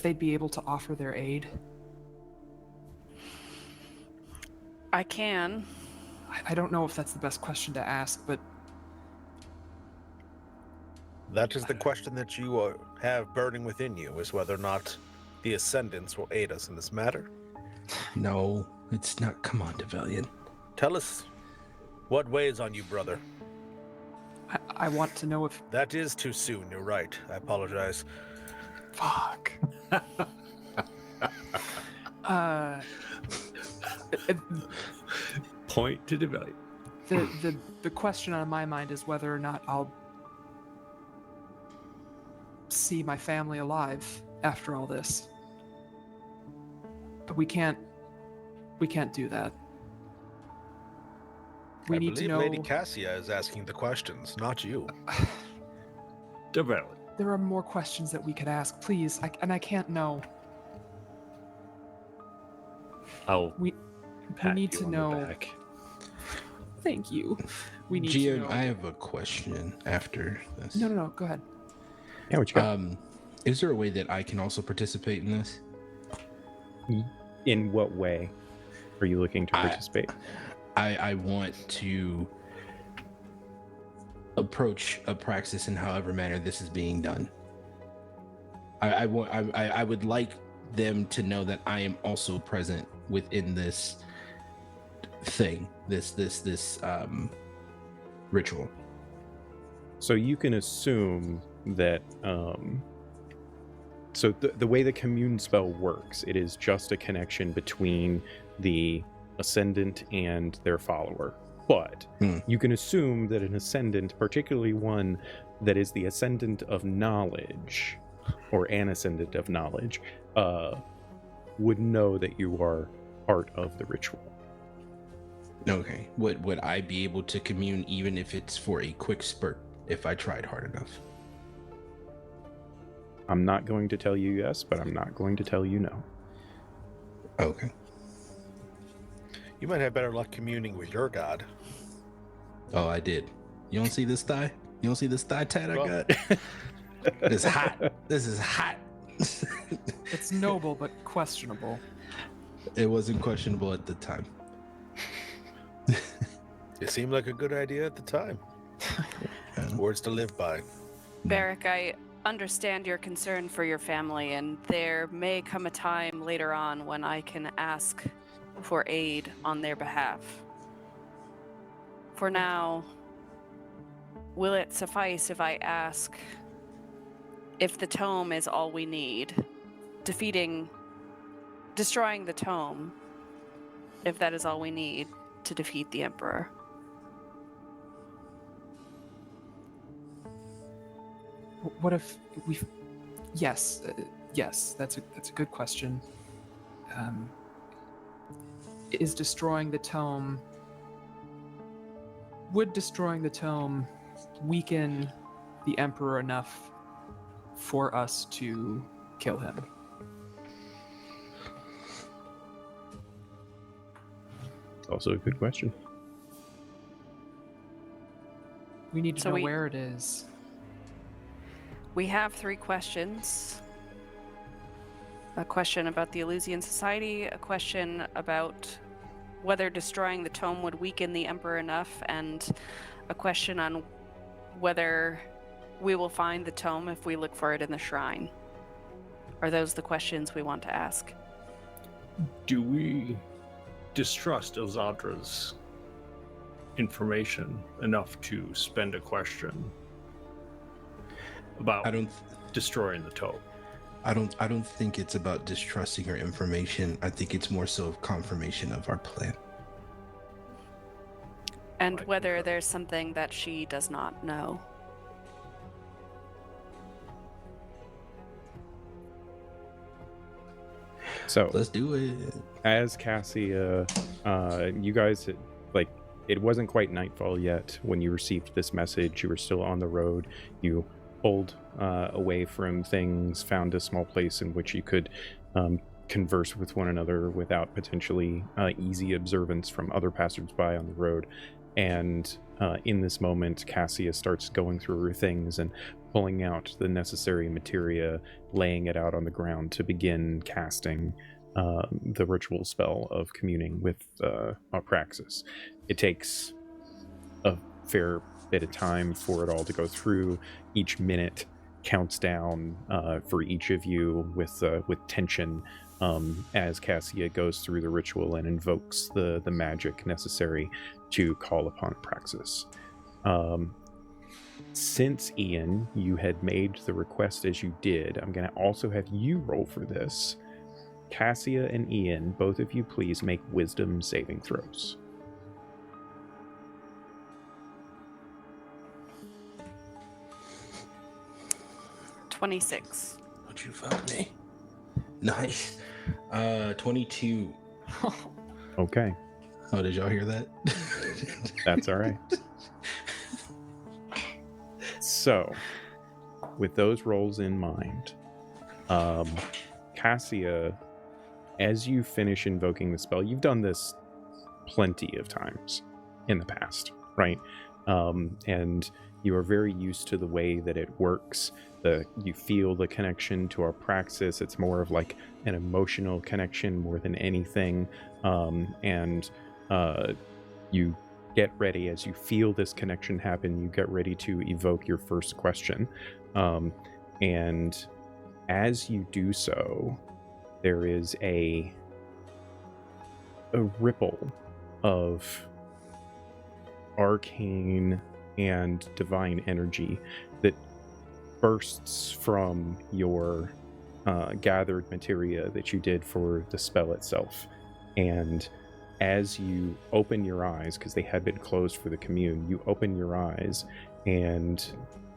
[SPEAKER 6] they'd be able to offer their aid?
[SPEAKER 4] I can.
[SPEAKER 6] I don't know if that's the best question to ask, but
[SPEAKER 3] That is the question that you have burning within you, is whether or not the Ascendants will aid us in this matter.
[SPEAKER 5] No, it's not. Come on, Develian.
[SPEAKER 3] Tell us what weighs on you, brother.
[SPEAKER 6] I want to know if...
[SPEAKER 3] That is too soon, you're right. I apologize.
[SPEAKER 6] Fuck.
[SPEAKER 2] Point to develop.
[SPEAKER 6] The question on my mind is whether or not I'll see my family alive after all this. But we can't do that. We
[SPEAKER 3] I
[SPEAKER 6] need to
[SPEAKER 3] believe
[SPEAKER 6] know.
[SPEAKER 3] Lady Cassia is asking the questions, not you.
[SPEAKER 2] Develop.
[SPEAKER 6] There are more questions that we could ask, please. I can't know.
[SPEAKER 2] I'll
[SPEAKER 6] We
[SPEAKER 2] pat
[SPEAKER 6] need
[SPEAKER 2] you
[SPEAKER 6] to
[SPEAKER 2] on
[SPEAKER 6] know.
[SPEAKER 2] the back.
[SPEAKER 6] Thank you. We need
[SPEAKER 5] Gio,
[SPEAKER 6] to know.
[SPEAKER 5] I have a question after this.
[SPEAKER 6] No. Go ahead.
[SPEAKER 1] Yeah, what you got?
[SPEAKER 5] Is there a way that I can also participate in this?
[SPEAKER 1] In what way are you looking to participate?
[SPEAKER 5] I want to approach Apraxis in however manner this is being done. I would like them to know that I am also present within this thing, this ritual.
[SPEAKER 1] So you can assume that so the way the commune spell works, it is just a connection between the ascendant and their follower. But you can assume that an ascendant, particularly one that is the ascendant of knowledge, or an ascendant of knowledge, would know that you are part of the ritual.
[SPEAKER 5] Okay. Would I be able to commune even if it's for a quick spurt, if I tried hard enough?
[SPEAKER 1] I'm not going to tell you yes, but I'm not going to tell you no.
[SPEAKER 5] Okay.
[SPEAKER 3] You might have better luck communing with your god.
[SPEAKER 5] Oh, I did. You don't see this thigh? You don't see this thigh tat I got? It's hot. This is hot.
[SPEAKER 6] It's noble but questionable.
[SPEAKER 5] It wasn't questionable at the time.
[SPEAKER 3] It seemed like a good idea at the time. Words to live by.
[SPEAKER 4] Barrick, I understand your concern for your family, and there may come a time later on when I can ask for aid on their behalf. For now, will it suffice if I ask if the tome is all we need? Destroying the tome, if that is all we need to defeat the Emperor.
[SPEAKER 6] What if we? Yes, yes. That's a good question. Is destroying the tome? Would destroying the tome weaken the Emperor enough for us to kill him?
[SPEAKER 1] Also a good question.
[SPEAKER 6] We need to
[SPEAKER 4] So
[SPEAKER 6] know
[SPEAKER 4] we-
[SPEAKER 6] where it is.
[SPEAKER 4] We have 3 questions. A question about the Eleusinian Society, a question about whether destroying the tome would weaken the Emperor enough, and a question on whether we will find the tome if we look for it in the shrine. Are those the questions we want to ask?
[SPEAKER 2] Do we distrust Ilzadra's information enough to spend a question about destroying the tome?
[SPEAKER 5] I don't think it's about distrusting her information. I think it's more so of confirmation of our plan.
[SPEAKER 4] And whether there's something that she does not know.
[SPEAKER 1] So
[SPEAKER 5] Let's do it.
[SPEAKER 1] as Cassia, you guys, it wasn't quite nightfall yet when you received this message. You were still on the road. You pulled away from things, found a small place in which you could converse with one another without potentially easy observance from other passersby on the road. And in this moment, Cassia starts going through her things and pulling out the necessary materia, laying it out on the ground to begin casting the ritual spell of communing with Apraxis. It takes a fair bit of time for it all to go through. Each minute counts down for each of you with tension as Cassia goes through the ritual and invokes the magic necessary to call upon Apraxis. Since Ian, you had made the request as you did, I'm going to also have you roll for this. Cassia and Ian, both of you please make wisdom saving throws.
[SPEAKER 4] $26.
[SPEAKER 5] Don't you fuck me. Nice. 22.
[SPEAKER 1] Okay,
[SPEAKER 5] Oh, did y'all hear that?
[SPEAKER 1] that's all right. So, with those rolls in mind, Cassia, as you finish invoking the spell, you've done this plenty of times in the past, right? And you are very used to the way that it works. You feel the connection to our praxis. It's more of like an emotional connection more than anything. And you get ready as you feel this connection happen. You get ready to evoke your first question. And as you do so, there is a ripple of arcane and divine energy that bursts from your gathered materia that you did for the spell itself. And as you open your eyes, because they had been closed for the commune, you open your eyes, and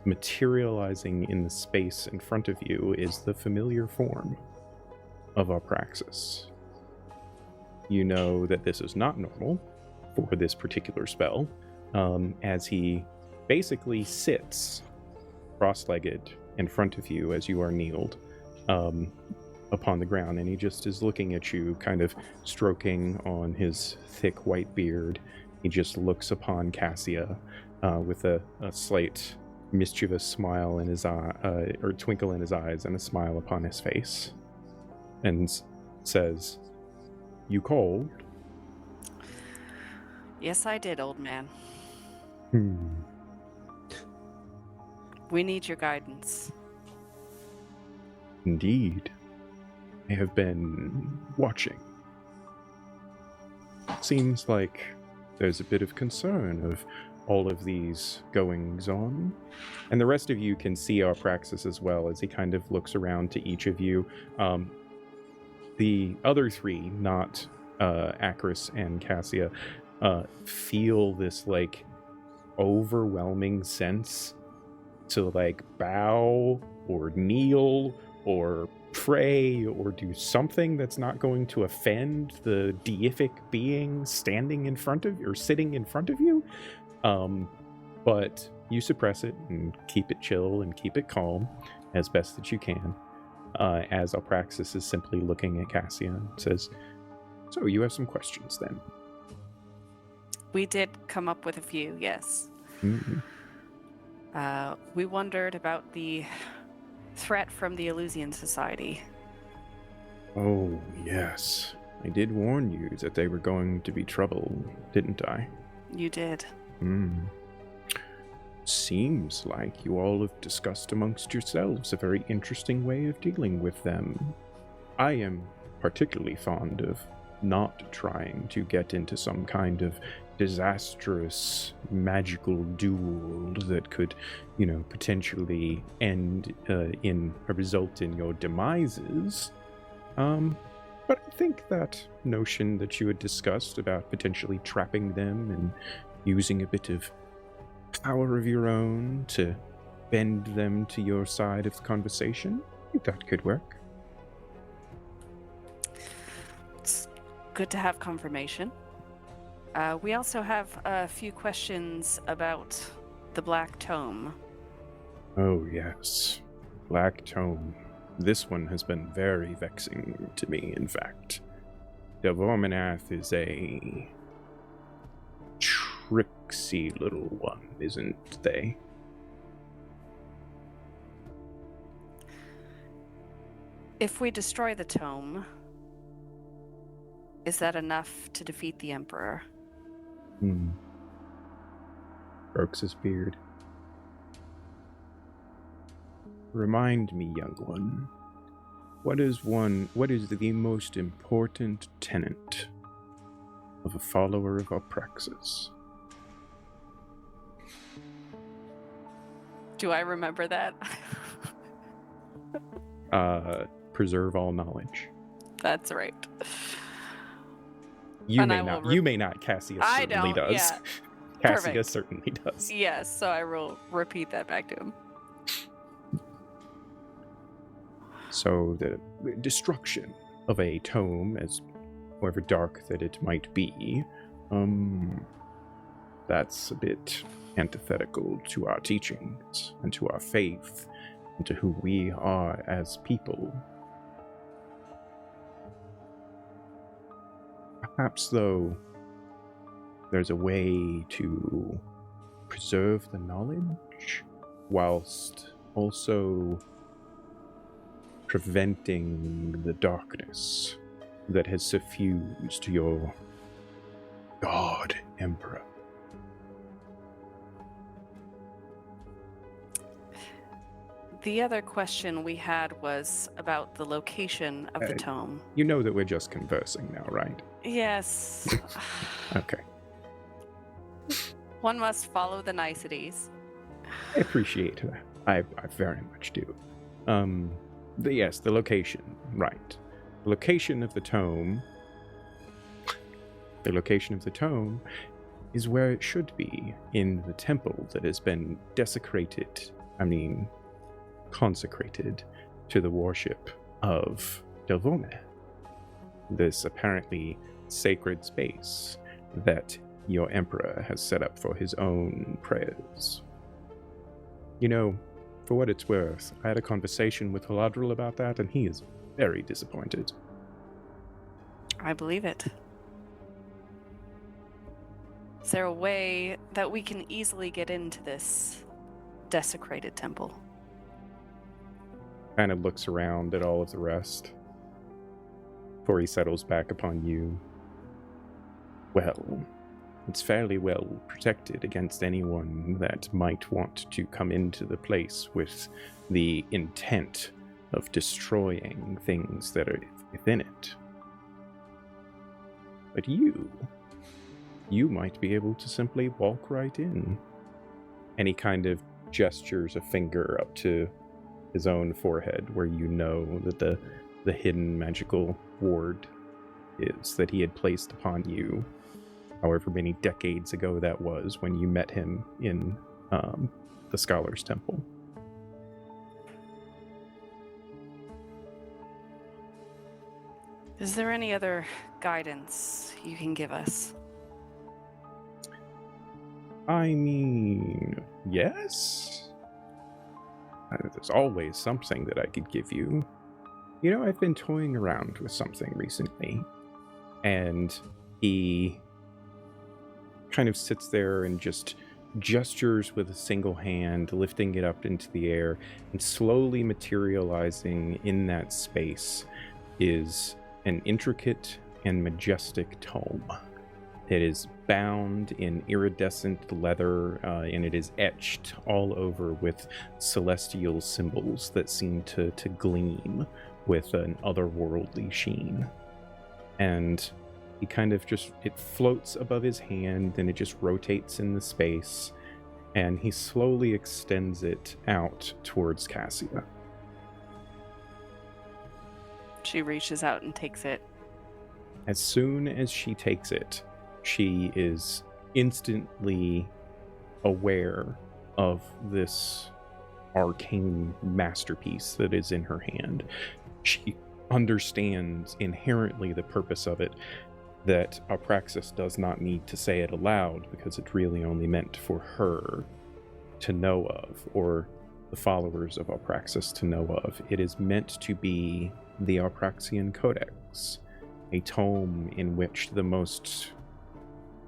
[SPEAKER 1] materializing in the space in front of you is the familiar form of Apraxis. You know that this is not normal for this particular spell, as he basically sits cross-legged in front of you as you are kneeled upon the ground, and he just is looking at you, kind of stroking on his thick white beard. He just looks upon Cassia with a slight mischievous smile in his eye, or twinkle in his eyes, and a smile upon his face, and says, "You called?"
[SPEAKER 4] Yes, I did, old man.
[SPEAKER 1] Hmm.
[SPEAKER 4] We need your guidance.
[SPEAKER 1] Indeed. I have been watching. Seems like there's a bit of concern of all of these goings on. And the rest of you can see our praxis as well as he kind of looks around to each of you. The other three, not Acris and Cassia, feel this like overwhelming sense to like bow or kneel or pray or do something that's not going to offend the deific being standing in front of you or sitting in front of you. But you suppress it and keep it chill and keep it calm as best that you can. As Alpraxis is simply looking at Cassia and says, "So you have some questions then?"
[SPEAKER 4] We did come up with a few, yes.
[SPEAKER 1] Mm-hmm.
[SPEAKER 4] We wondered about the threat from the Illusian Society.
[SPEAKER 1] Oh, yes. I did warn you that they were going to be trouble, didn't I?
[SPEAKER 4] You did.
[SPEAKER 1] Seems like you all have discussed amongst yourselves a very interesting way of dealing with them. I am particularly fond of not trying to get into some kind of disastrous magical duel that could, potentially end in a result in your demises. But I think that notion that you had discussed about potentially trapping them and using a bit of power of your own to bend them to your side of the conversation, I think that could work.
[SPEAKER 4] It's good to have confirmation. We also have a few questions about the Black Tome.
[SPEAKER 1] Oh, yes. Black Tome. This one has been very vexing to me, in fact. Delvormanath is a tricksy little one, isn't they?
[SPEAKER 4] If we destroy the tome, is that enough to defeat the Emperor?
[SPEAKER 1] Strokes his beard. Remind me, young one, what is the most important tenet of a follower of Alpraxis?
[SPEAKER 4] Do I remember that?
[SPEAKER 1] Preserve all knowledge.
[SPEAKER 4] That's right.
[SPEAKER 1] You
[SPEAKER 4] And
[SPEAKER 1] may
[SPEAKER 4] I
[SPEAKER 1] not.
[SPEAKER 4] will
[SPEAKER 1] You may not. Cassia
[SPEAKER 4] I
[SPEAKER 1] certainly
[SPEAKER 4] don't,
[SPEAKER 1] does.
[SPEAKER 4] yeah.
[SPEAKER 1] Cassia
[SPEAKER 4] Perfect.
[SPEAKER 1] certainly does.
[SPEAKER 4] Yes, so I will repeat that back to him.
[SPEAKER 1] So the destruction of a tome, as however dark that it might be, that's a bit antithetical to our teachings and to our faith and to who we are as people. Perhaps, though, there's a way to preserve the knowledge whilst also preventing the darkness that has suffused your God Emperor.
[SPEAKER 4] The other question we had was about the location of the tome.
[SPEAKER 1] You know that we're just conversing now, right?
[SPEAKER 4] Yes.
[SPEAKER 1] Okay.
[SPEAKER 4] One must follow the niceties.
[SPEAKER 1] I appreciate that. I very much do. The location, right. The location of the tome is where it should be, in the temple that has been consecrated to the worship of Delvormanath. This apparently sacred space that your emperor has set up for his own prayers. For what it's worth, I had a conversation with Haladril about that, and he is very disappointed.
[SPEAKER 4] I believe it. Is there a way that we can easily get into this desecrated temple?
[SPEAKER 1] Kind of looks around at all of the rest before he settles back upon you. Well, it's fairly well protected against anyone that might want to come into the place with the intent of destroying things that are within it. But you you might be able to simply walk right in. And he kind of gestures a finger up to his own forehead, where you know that the hidden magical ward is that he had placed upon you, however many decades ago that was, when you met him in the Scholar's Temple.
[SPEAKER 4] Is there any other guidance you can give us?
[SPEAKER 1] I mean, yes? There's always something that I could give you. You know, I've been toying around with something recently. And he kind of sits there and just gestures with a single hand, lifting it up into the air, and slowly materializing in that space is an intricate and majestic tome. It is bound in iridescent leather, and it is etched all over with celestial symbols that seem to gleam with an otherworldly sheen. And he kind of just, it floats above his hand, and it just rotates in the space, and he slowly extends it out towards Cassia.
[SPEAKER 4] She reaches out and takes it.
[SPEAKER 1] As soon as she takes it, she is instantly aware of this arcane masterpiece that is in her hand. She understands inherently the purpose of it, that Apraxis does not need to say it aloud, because it's really only meant for her to know of, or the followers of Apraxis to know of. It is meant to be the Apraxian Codex, a tome in which the most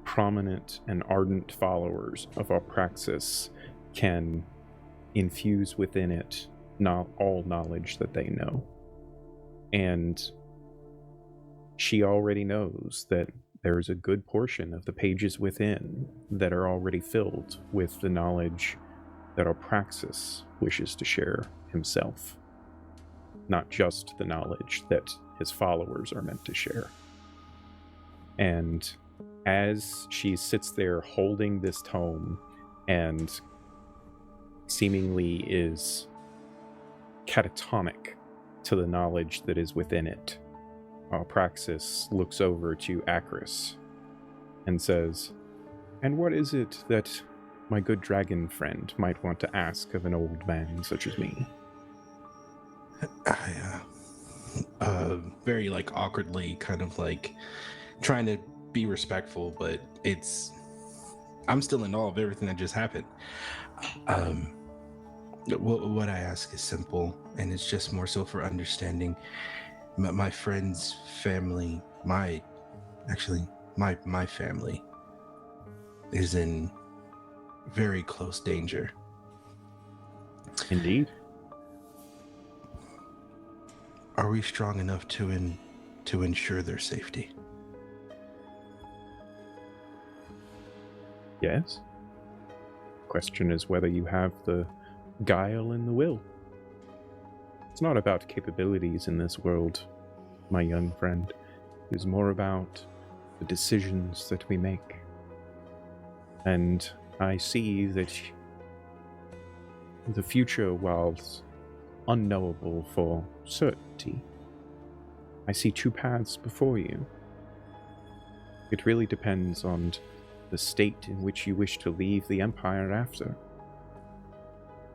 [SPEAKER 1] prominent and ardent followers of Apraxis can infuse within it not all knowledge that they know. And she already knows that there's a good portion of the pages within that are already filled with the knowledge that Apraxis wishes to share himself, not just the knowledge that his followers are meant to share. And as she sits there holding this tome and seemingly is catatonic to the knowledge that is within it, Apraxis looks over to Akris and says, "And what is it that my good dragon friend might want to ask of an old man such as me?"
[SPEAKER 5] I, very awkwardly, kind of trying to be respectful, but I'm still in awe of everything that just happened. What I ask is simple, and it's just more so for understanding. My friend's family, my family is in very close danger.
[SPEAKER 1] Indeed.
[SPEAKER 5] Are we strong enough to ensure their safety?
[SPEAKER 1] Yes. Question is whether you have the guile and the will. It's not about capabilities in this world, my young friend. It is more about the decisions that we make. And I see that the future, whilst unknowable for certainty, I see two paths before you. It really depends on the state in which you wish to leave the Empire after.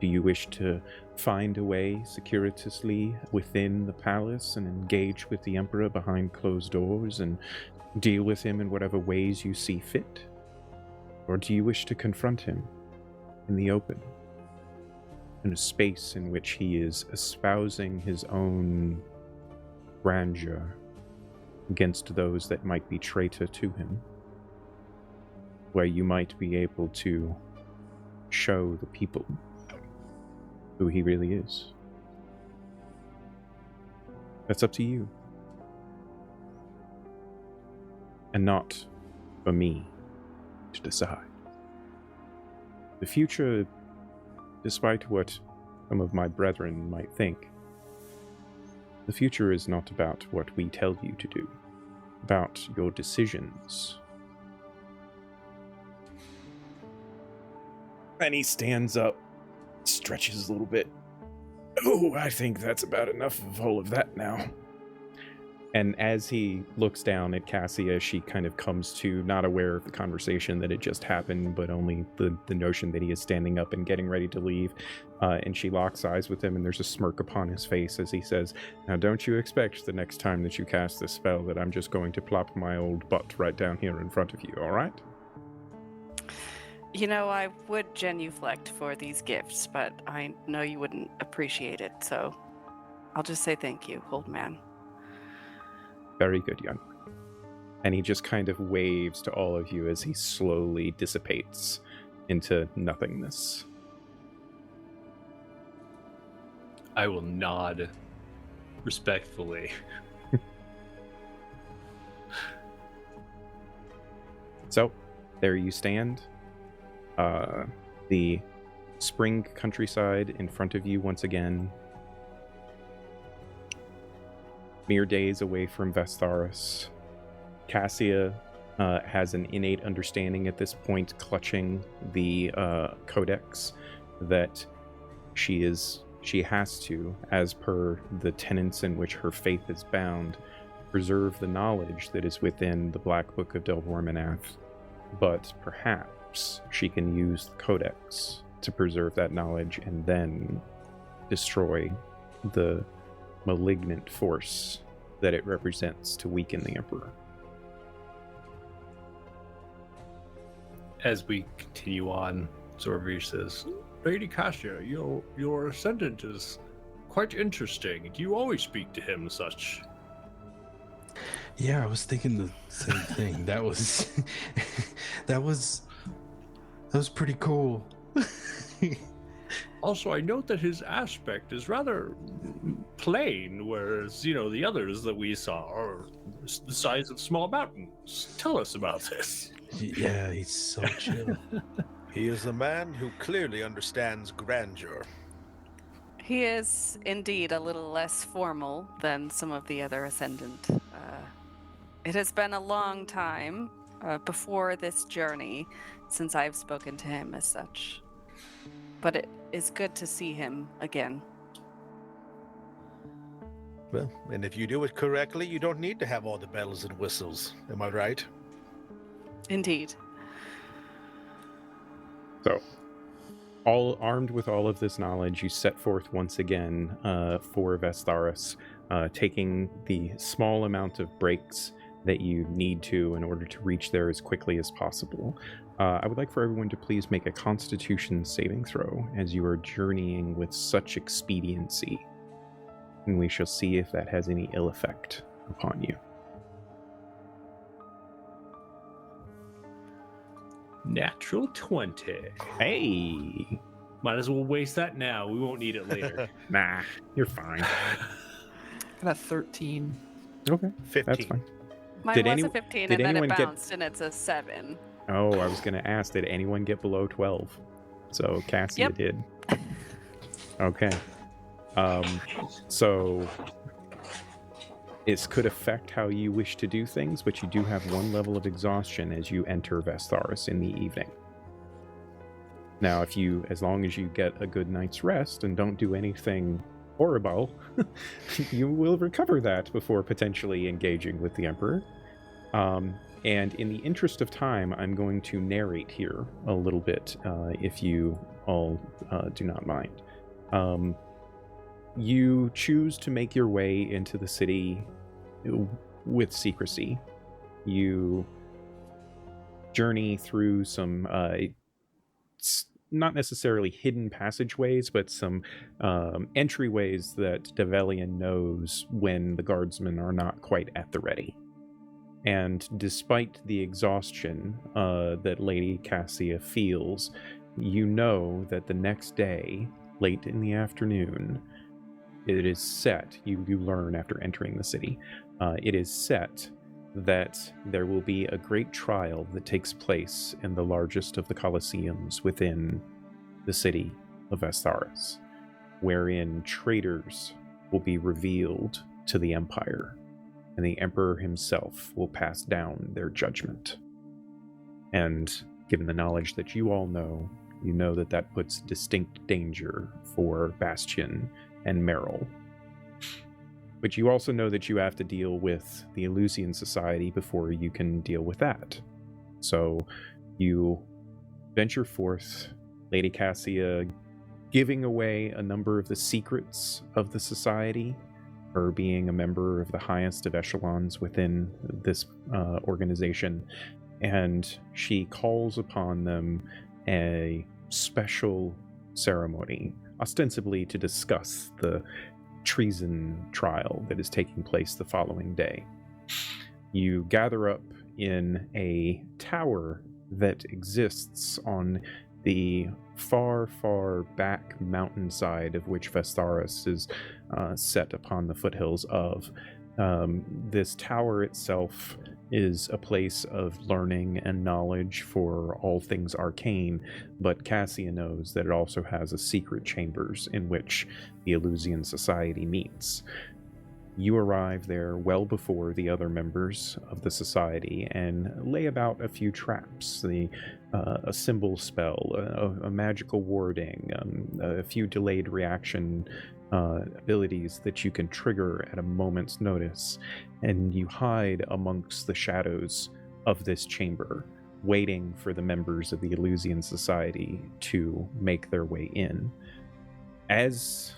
[SPEAKER 1] Do you wish to find a way circuitously within the palace and engage with the Emperor behind closed doors and deal with him in whatever ways you see fit? Or do you wish to confront him in the open, in a space in which he is espousing his own grandeur against those that might be traitor to him, where you might be able to show the people who he really is? That's up to you. And not for me to decide. The future, despite what some of my brethren might think, the future is not about what we tell you to do, about your decisions. And he stands up, stretches a little bit. Oh, I think that's about enough of all of that now. And as he looks down at Cassia, she kind of comes to, not aware of the conversation that had just happened, but only the notion that he is standing up and getting ready to leave. And she locks eyes with him, and there's a smirk upon his face as he says, now don't you expect the next time that you cast this spell that I'm just going to plop my old butt right down here in front of you, all right?
[SPEAKER 4] You know, I would genuflect for these gifts, but I know you wouldn't appreciate it, so I'll just say thank you, old man.
[SPEAKER 1] Very good, young. And he just kind of waves to all of you as he slowly dissipates into nothingness.
[SPEAKER 2] I will nod respectfully.
[SPEAKER 1] So, there you stand. The spring countryside in front of you once again. Mere days away from Vestharis. Cassia has an innate understanding at this point, clutching the codex, that she has to, as per the tenets in which her faith is bound, preserve the knowledge that is within the Black Book of Delvormanath. But perhaps she can use the codex to preserve that knowledge and then destroy the malignant force that it represents to weaken the Emperor.
[SPEAKER 2] As we continue on, Zorvir says, Lady Cassia, your ascendant is quite interesting. Do you always speak to him such?
[SPEAKER 5] Yeah, I was thinking the same thing. That was that was pretty cool.
[SPEAKER 2] Also, I note that his aspect is rather plain, whereas, the others that we saw are the size of small mountains. Tell us about this.
[SPEAKER 5] Yeah, he's so chill.
[SPEAKER 3] He is a man who clearly understands grandeur.
[SPEAKER 4] He is indeed a little less formal than some of the other Ascendant. It has been a long time before this journey since I've spoken to him as such. But it is good to see him again.
[SPEAKER 3] Well, and if you do it correctly, you don't need to have all the bells and whistles. Am I right?
[SPEAKER 4] Indeed.
[SPEAKER 1] So, all armed with all of this knowledge, you set forth once again for Vestharis, taking the small amount of breaks that you need to in order to reach there as quickly as possible. I would like for everyone to please make a Constitution saving throw as you are journeying with such expediency. And we shall see if that has any ill effect upon you.
[SPEAKER 2] Natural 20.
[SPEAKER 1] Hey!
[SPEAKER 2] Might as well waste that now. We won't need it later.
[SPEAKER 1] Nah, you're fine.
[SPEAKER 6] Got a 13.
[SPEAKER 1] Okay,
[SPEAKER 3] 15.
[SPEAKER 1] that's fine.
[SPEAKER 4] Mine
[SPEAKER 1] Did
[SPEAKER 4] was
[SPEAKER 1] any-
[SPEAKER 4] a 15
[SPEAKER 1] did
[SPEAKER 4] and then it
[SPEAKER 1] anyone get-
[SPEAKER 4] bounced and it's a 7.
[SPEAKER 1] Oh, I was going to ask, did anyone get below 12? So Cassia
[SPEAKER 4] Yep.
[SPEAKER 1] did. Okay. So this could affect how you wish to do things, but you do have one level of exhaustion as you enter Vestharis in the evening. Now, as long as you get a good night's rest and don't do anything horrible, you will recover that before potentially engaging with the Emperor. And in the interest of time, I'm going to narrate here a little bit, if you all do not mind. You choose to make your way into the city with secrecy. You journey through some not necessarily hidden passageways, but some entryways that Develian knows when the guardsmen are not quite at the ready. And despite the exhaustion that Lady Cassia feels, you know that the next day, late in the afternoon, it is set, you learn after entering the city, it is set that there will be a great trial that takes place in the largest of the Colosseums within the city of Vestharis, wherein traitors will be revealed to the Empire, and the Emperor himself will pass down their judgment. And given the knowledge that you all know, you know that that puts distinct danger for Bastion and Meryl. But you also know that you have to deal with the Eleusinian Society before you can deal with that. So you venture forth, Lady Cassia giving away a number of the secrets of the society, her being a member of the highest of echelons within this organization, and she calls upon them a special ceremony, ostensibly to discuss the treason trial that is taking place the following day. You gather up in a tower that exists on the far, far back mountainside of which Vestaris is set upon the foothills of. This tower itself is a place of learning and knowledge for all things arcane, but Cassia knows that it also has a secret chambers in which the Eleusinian Society meets. You arrive there well before the other members of the society and lay about a few traps, a symbol spell, a magical warding, a few delayed reaction abilities that you can trigger at a moment's notice, and you hide amongst the shadows of this chamber, waiting for the members of the Eleusinian Society to make their way in. As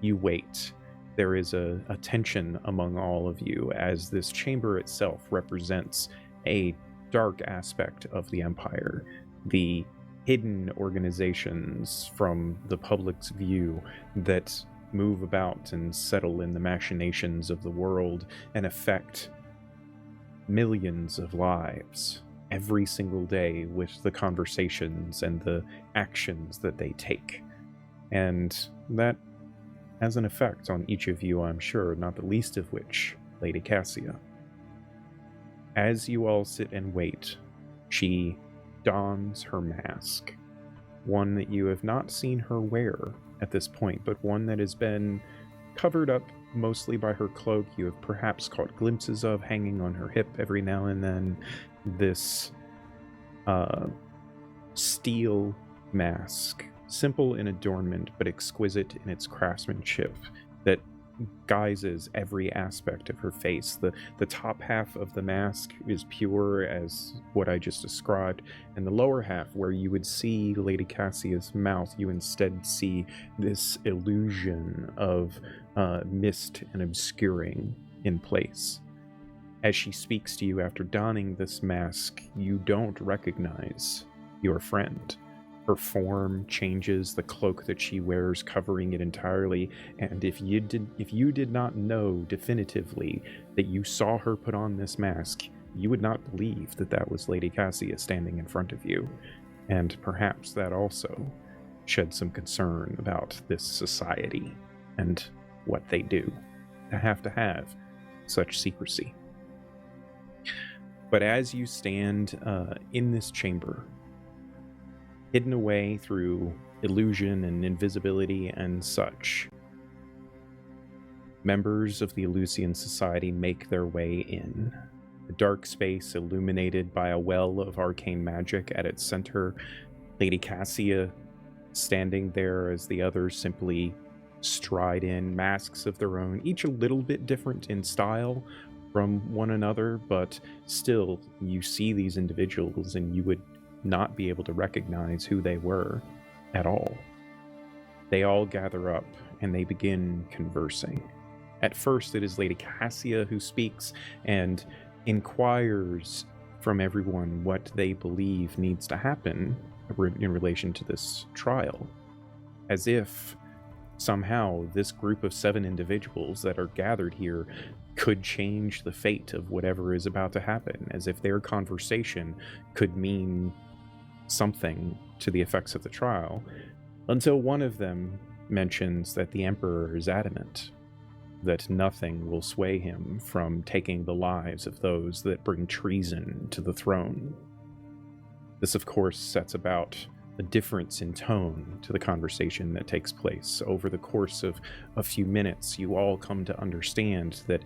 [SPEAKER 1] you wait, there is a tension among all of you, as this chamber itself represents a dark aspect of the Empire. The hidden organizations from the public's view that move about and settle in the machinations of the world and affect millions of lives every single day with the conversations and the actions that they take. And that has an effect on each of you, I'm sure, not the least of which, Lady Cassia. As you all sit and wait, she dons her mask, one that you have not seen her wear at this point, but one that has been covered up mostly by her cloak. You have perhaps caught glimpses of hanging on her hip every now and then. This steel mask, simple in adornment but exquisite in its craftsmanship, that guises every aspect of her face. The top half of the mask is pure as what I just described, and the lower half, where you would see Lady Cassia's mouth, you instead see this illusion of mist and obscuring in place. As she speaks to you after donning this mask, you don't recognize your friend. Her form changes, the cloak that she wears covering it entirely, and if you did not know definitively that you saw her put on this mask, you would not believe that that was Lady Cassia standing in front of you. And perhaps that also shed some concern about this society and what they do to have such secrecy. But as you stand in this chamber, hidden away through illusion and invisibility and such, members of the Eleusinian Society make their way in. A dark space illuminated by a well of arcane magic at its center. Lady Cassia standing there as the others simply stride in, masks of their own, each a little bit different in style from one another, but still you see these individuals and you would not be able to recognize who they were at all. They all gather up and they begin conversing. At first, it is Lady Cassia who speaks and inquires from everyone what they believe needs to happen in relation to this trial, as if somehow this group of 7 individuals that are gathered here could change the fate of whatever is about to happen, as if their conversation could mean something to the effects of the trial, until one of them mentions that the Emperor is adamant that nothing will sway him from taking the lives of those that bring treason to the throne. This, of course, sets about a difference in tone to the conversation that takes place. Over the course of a few minutes, you all come to understand that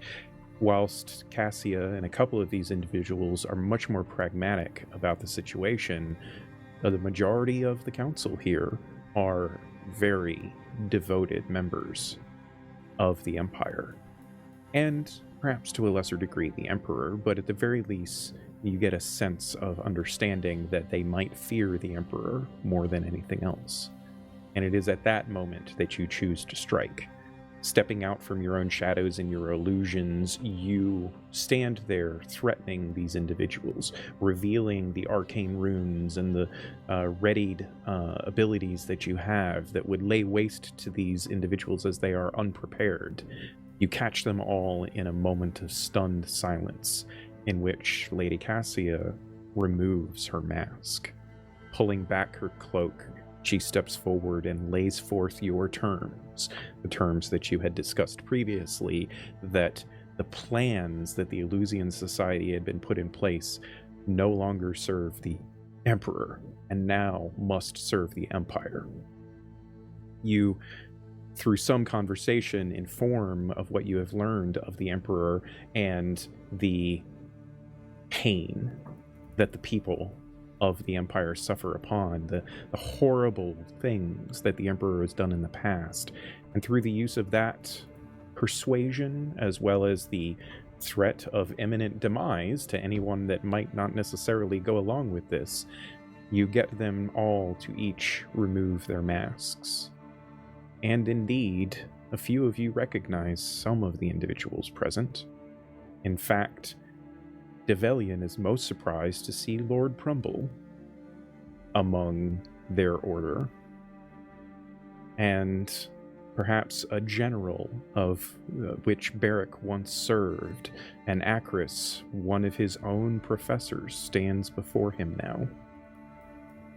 [SPEAKER 1] whilst Cassia and a couple of these individuals are much more pragmatic about the situation, the majority of the council here are very devoted members of the Empire, and perhaps to a lesser degree the Emperor, but at the very least you get a sense of understanding that they might fear the Emperor more than anything else. And it is at that moment that you choose to strike. Stepping out from your own shadows and your illusions, you stand there threatening these individuals, revealing the arcane runes and the readied abilities that you have that would lay waste to these individuals as they are unprepared. You catch them all in a moment of stunned silence, in which Lady Cassia removes her mask. Pulling back her cloak, she steps forward and lays forth your terms, the terms that you had discussed previously, that the plans that the Eleusinian Society had been put in place no longer serve the Emperor, and now must serve the Empire. You, through some conversation, inform of what you have learned of the Emperor and the pain that the people of the Empire suffer upon, the horrible things that the Emperor has done in the past. And through the use of that persuasion, as well as the threat of imminent demise to anyone that might not necessarily go along with this, you get them all to each remove their masks. And indeed, a few of you recognize some of the individuals present. In fact, Develian is most surprised to see Lord Prumble among their order, and perhaps a general of which Barrack once served, and Acris, one of his own professors, stands before him now,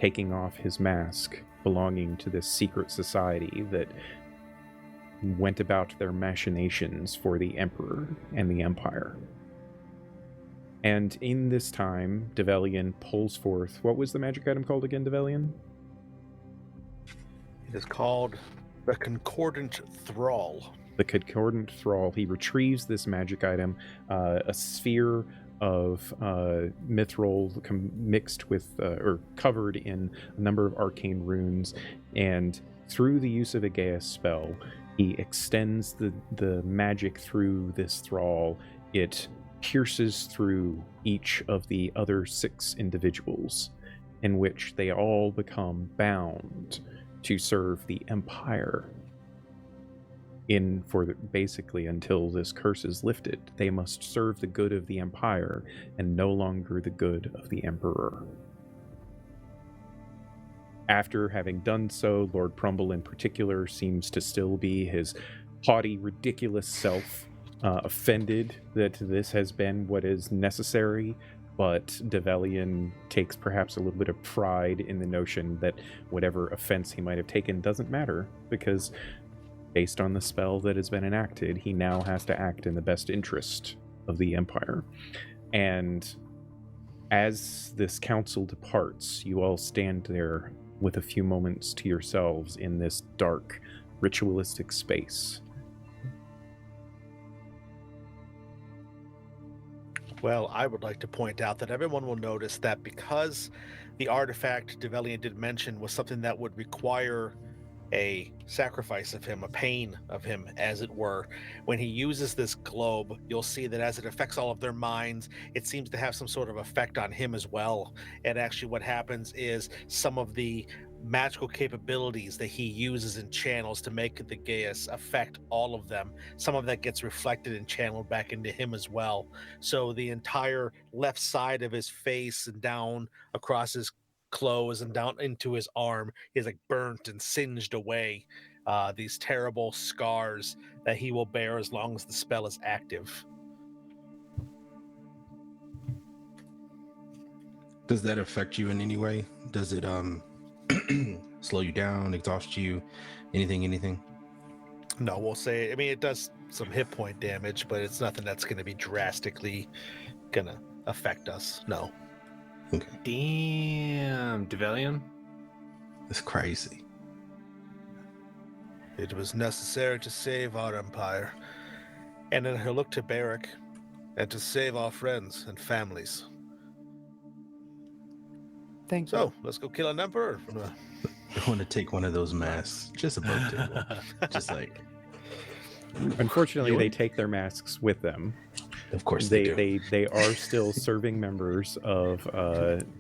[SPEAKER 1] taking off his mask belonging to this secret society that went about their machinations for the Emperor and the Empire. And in this time, Develian pulls forth... What was the magic item called again, Develian?
[SPEAKER 3] It is called the Concordant Thrall.
[SPEAKER 1] The Concordant Thrall. He retrieves this magic item, a sphere of mithril mixed with, or covered in a number of arcane runes, and through the use of a Gaius spell, he extends the magic through this thrall. It pierces through each of the other 6 individuals, in which they all become bound to serve the Empire. Basically until this curse is lifted, they must serve the good of the Empire and no longer the good of the Emperor. After having done so, Lord Prumble in particular seems to still be his haughty, ridiculous self, offended that this has been what is necessary, but Develian takes perhaps a little bit of pride in the notion that whatever offense he might have taken doesn't matter, because based on the spell that has been enacted, he now has to act in the best interest of the Empire. And as this council departs, you all stand there with a few moments to yourselves in this dark, ritualistic space.
[SPEAKER 3] Well, I would like to point out that everyone will notice that because the artifact Develian did mention was something that would require a sacrifice of him, a pain of him, as it were, when he uses this globe, you'll see that as it affects all of their minds, it seems to have some sort of effect on him as well. And actually what happens is some of the magical capabilities that he uses and channels to make the Gaius affect all of them. Some of that gets reflected and channeled back into him as well. So the entire left side of his face and down across his clothes and down into his arm is like burnt and singed away. These terrible scars that he will bear as long as the spell is active.
[SPEAKER 5] Does that affect you in any way? Does it slow you down, exhaust you, anything?
[SPEAKER 3] No, we'll say, I mean, it does some hit point damage, but it's nothing that's going to be drastically gonna affect us. No.
[SPEAKER 5] Okay.
[SPEAKER 2] Damn, Develian.
[SPEAKER 5] That's crazy.
[SPEAKER 3] It was necessary to save our empire, and then he'll look to Barrack, and to save our friends and families.
[SPEAKER 6] Thank
[SPEAKER 3] So
[SPEAKER 6] you.
[SPEAKER 3] let's go kill an emperor.
[SPEAKER 5] I want to take one of those masks just above table, just like.
[SPEAKER 1] Unfortunately,
[SPEAKER 5] You
[SPEAKER 1] they
[SPEAKER 5] would?
[SPEAKER 1] take their masks with them.
[SPEAKER 5] Of course they do.
[SPEAKER 1] They are still serving members of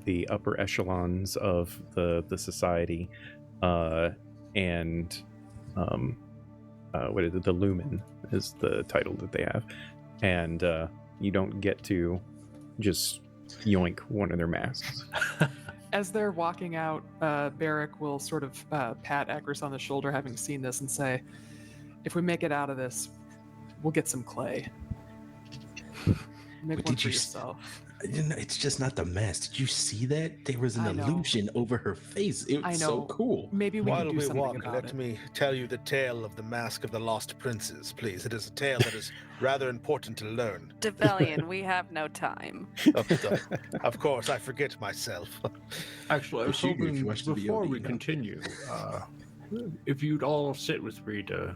[SPEAKER 1] the upper echelons of the society, and what is it? The Lumen is the title that they have, and you don't get to just yoink one of their masks.
[SPEAKER 6] As they're walking out, Barrick will sort of pat Akris on the shoulder, having seen this, and say, "If we make it out of this, we'll get some clay. Make
[SPEAKER 5] But
[SPEAKER 6] one
[SPEAKER 5] did
[SPEAKER 6] for
[SPEAKER 5] you
[SPEAKER 6] yourself."
[SPEAKER 5] It's just not the mask. Did you see that? There was an
[SPEAKER 6] I know.
[SPEAKER 5] illusion over her face. It
[SPEAKER 6] I
[SPEAKER 5] was
[SPEAKER 6] know.
[SPEAKER 5] so cool.
[SPEAKER 6] Maybe we
[SPEAKER 3] While
[SPEAKER 6] can do
[SPEAKER 3] we
[SPEAKER 6] something
[SPEAKER 3] walk,
[SPEAKER 6] about
[SPEAKER 3] let
[SPEAKER 6] it.
[SPEAKER 3] me tell you the tale of the Mask of the Lost Princes, please. It is a tale that is rather important to learn.
[SPEAKER 4] Develian, we have no time.
[SPEAKER 3] Of course, I forget myself.
[SPEAKER 2] Actually, I was
[SPEAKER 5] Shoot you if you
[SPEAKER 2] hoping
[SPEAKER 5] watch the
[SPEAKER 2] before
[SPEAKER 5] VOD,
[SPEAKER 2] we
[SPEAKER 5] no?
[SPEAKER 2] continue, if you'd all sit with me to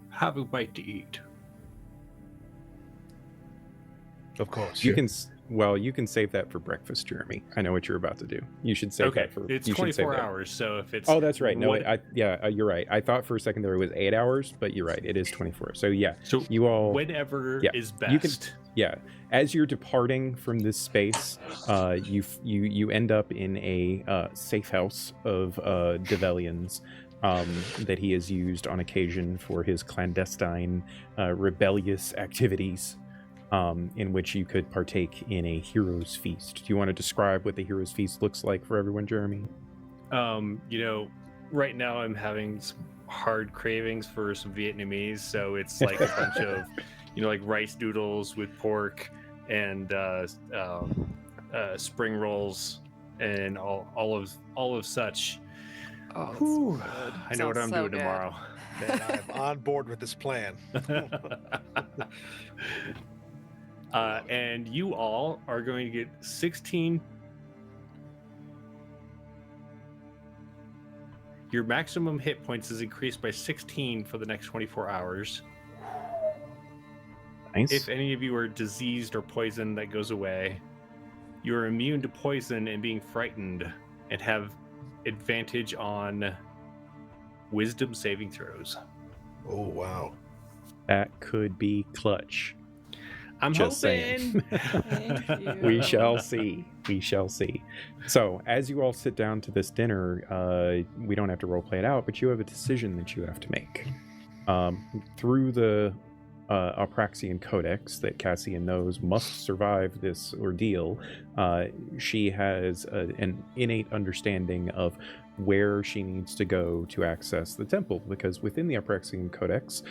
[SPEAKER 2] have a bite to eat.
[SPEAKER 3] Of course.
[SPEAKER 1] You can you can save that for breakfast, Jeremy. I know what you're about to do. You should save that for.
[SPEAKER 2] It's
[SPEAKER 1] you should save
[SPEAKER 2] 24
[SPEAKER 1] that.
[SPEAKER 2] hours, so if it's
[SPEAKER 1] Oh, that's right. No,
[SPEAKER 2] what-
[SPEAKER 1] you're right. I thought for a second there was 8 hours, but you're right. It is 24. So yeah,
[SPEAKER 2] so
[SPEAKER 1] you all.
[SPEAKER 2] whenever
[SPEAKER 1] yeah,
[SPEAKER 2] is
[SPEAKER 1] you can-
[SPEAKER 2] best.
[SPEAKER 1] Yeah, as you're departing from this space, you end up in a safe house of Develian's that he has used on occasion for his clandestine, rebellious activities, in which you could partake in a hero's feast. Do you want to describe what the hero's feast looks like for everyone, Jeremy?
[SPEAKER 2] Right now I'm having some hard cravings for some Vietnamese, so it's like a bunch of, like rice noodles with pork and spring rolls and all of such.
[SPEAKER 6] Oh, that's
[SPEAKER 2] Whew.
[SPEAKER 6] so good.
[SPEAKER 2] I know what
[SPEAKER 4] Sounds
[SPEAKER 2] I'm
[SPEAKER 4] so
[SPEAKER 2] doing
[SPEAKER 4] good.
[SPEAKER 2] tomorrow.
[SPEAKER 3] Man, I'm on board with this plan.
[SPEAKER 2] And you all are going to get 16. Your maximum hit points is increased by 16 for the next 24 hours.
[SPEAKER 1] Nice.
[SPEAKER 2] If any of you are diseased or poisoned, that goes away. You are immune to poison and being frightened, and have advantage on wisdom saving throws.
[SPEAKER 3] Oh, wow.
[SPEAKER 1] That could be clutch.
[SPEAKER 2] I'm
[SPEAKER 1] Just
[SPEAKER 2] hoping.
[SPEAKER 6] Thank you.
[SPEAKER 1] We shall see. We shall see. So, as you all sit down to this dinner, we don't have to roleplay it out, but you have a decision that you have to make. Through the Apraxian Codex that Cassian knows must survive this ordeal, she has an innate understanding of where she needs to go to access the temple, because within the Apraxian Codex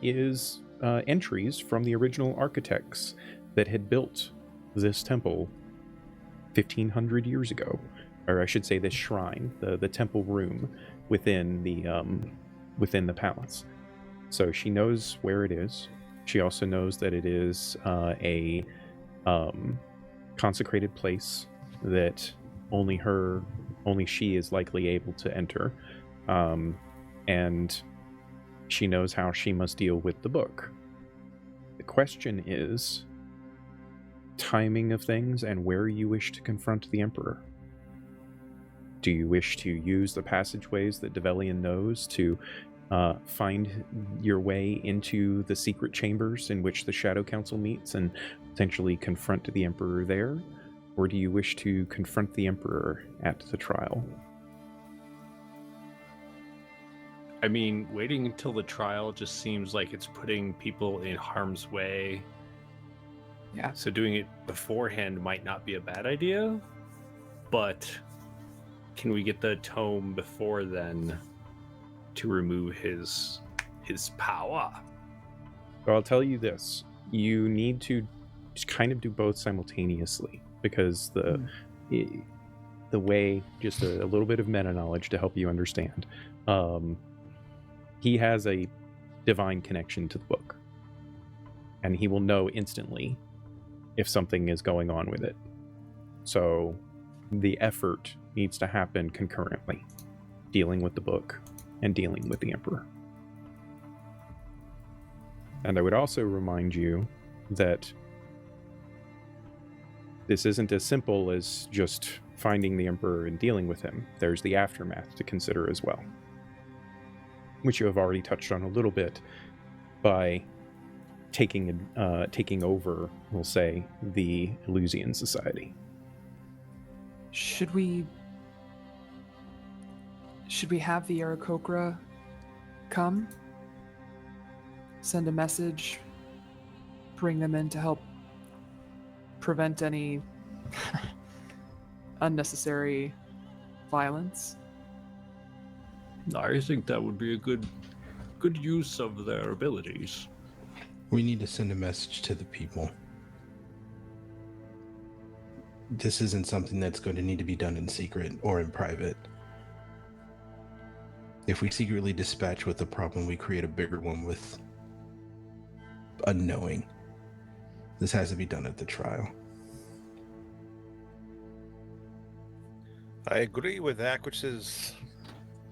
[SPEAKER 1] is entries from the original architects that had built this temple 1,500 years ago, or I should say this shrine, the temple room within the palace. So she knows where it is. She also knows that it is a consecrated place that only she is likely able to enter, and she knows how she must deal with the book. The question is timing of things and where you wish to confront the Emperor. Do you wish to use the passageways that Develian knows to find your way into the secret chambers in which the Shadow Council meets and potentially confront the Emperor there? Or do you wish to confront the Emperor at the trial?
[SPEAKER 2] I mean, waiting until the trial just seems like it's putting people in harm's way.
[SPEAKER 6] Yeah.
[SPEAKER 2] So doing it beforehand might not be a bad idea, but can we get the tome before then to remove his power?
[SPEAKER 1] So I'll tell you this. You need to just kind of do both simultaneously, because the way, just a little bit of meta knowledge to help you understand. He has a divine connection to the book, and he will know instantly if something is going on with it. So the effort needs to happen concurrently, dealing with the book and dealing with the Emperor. And I would also remind you that this isn't as simple as just finding the Emperor and dealing with him, there's the aftermath to consider as well, which you have already touched on a little bit by taking over, we'll say, the Elusian Society.
[SPEAKER 6] Should we have the Aarakocra come? Send a message, bring them in to help prevent any unnecessary violence?
[SPEAKER 2] I think that would be a good use of their abilities.
[SPEAKER 5] We need to send a message to the people. This isn't something that's going to need to be done in secret or in private. If we secretly dispatch with a problem, we create a bigger one with unknowing. This has to be done at the trial.
[SPEAKER 3] I agree with Aquis's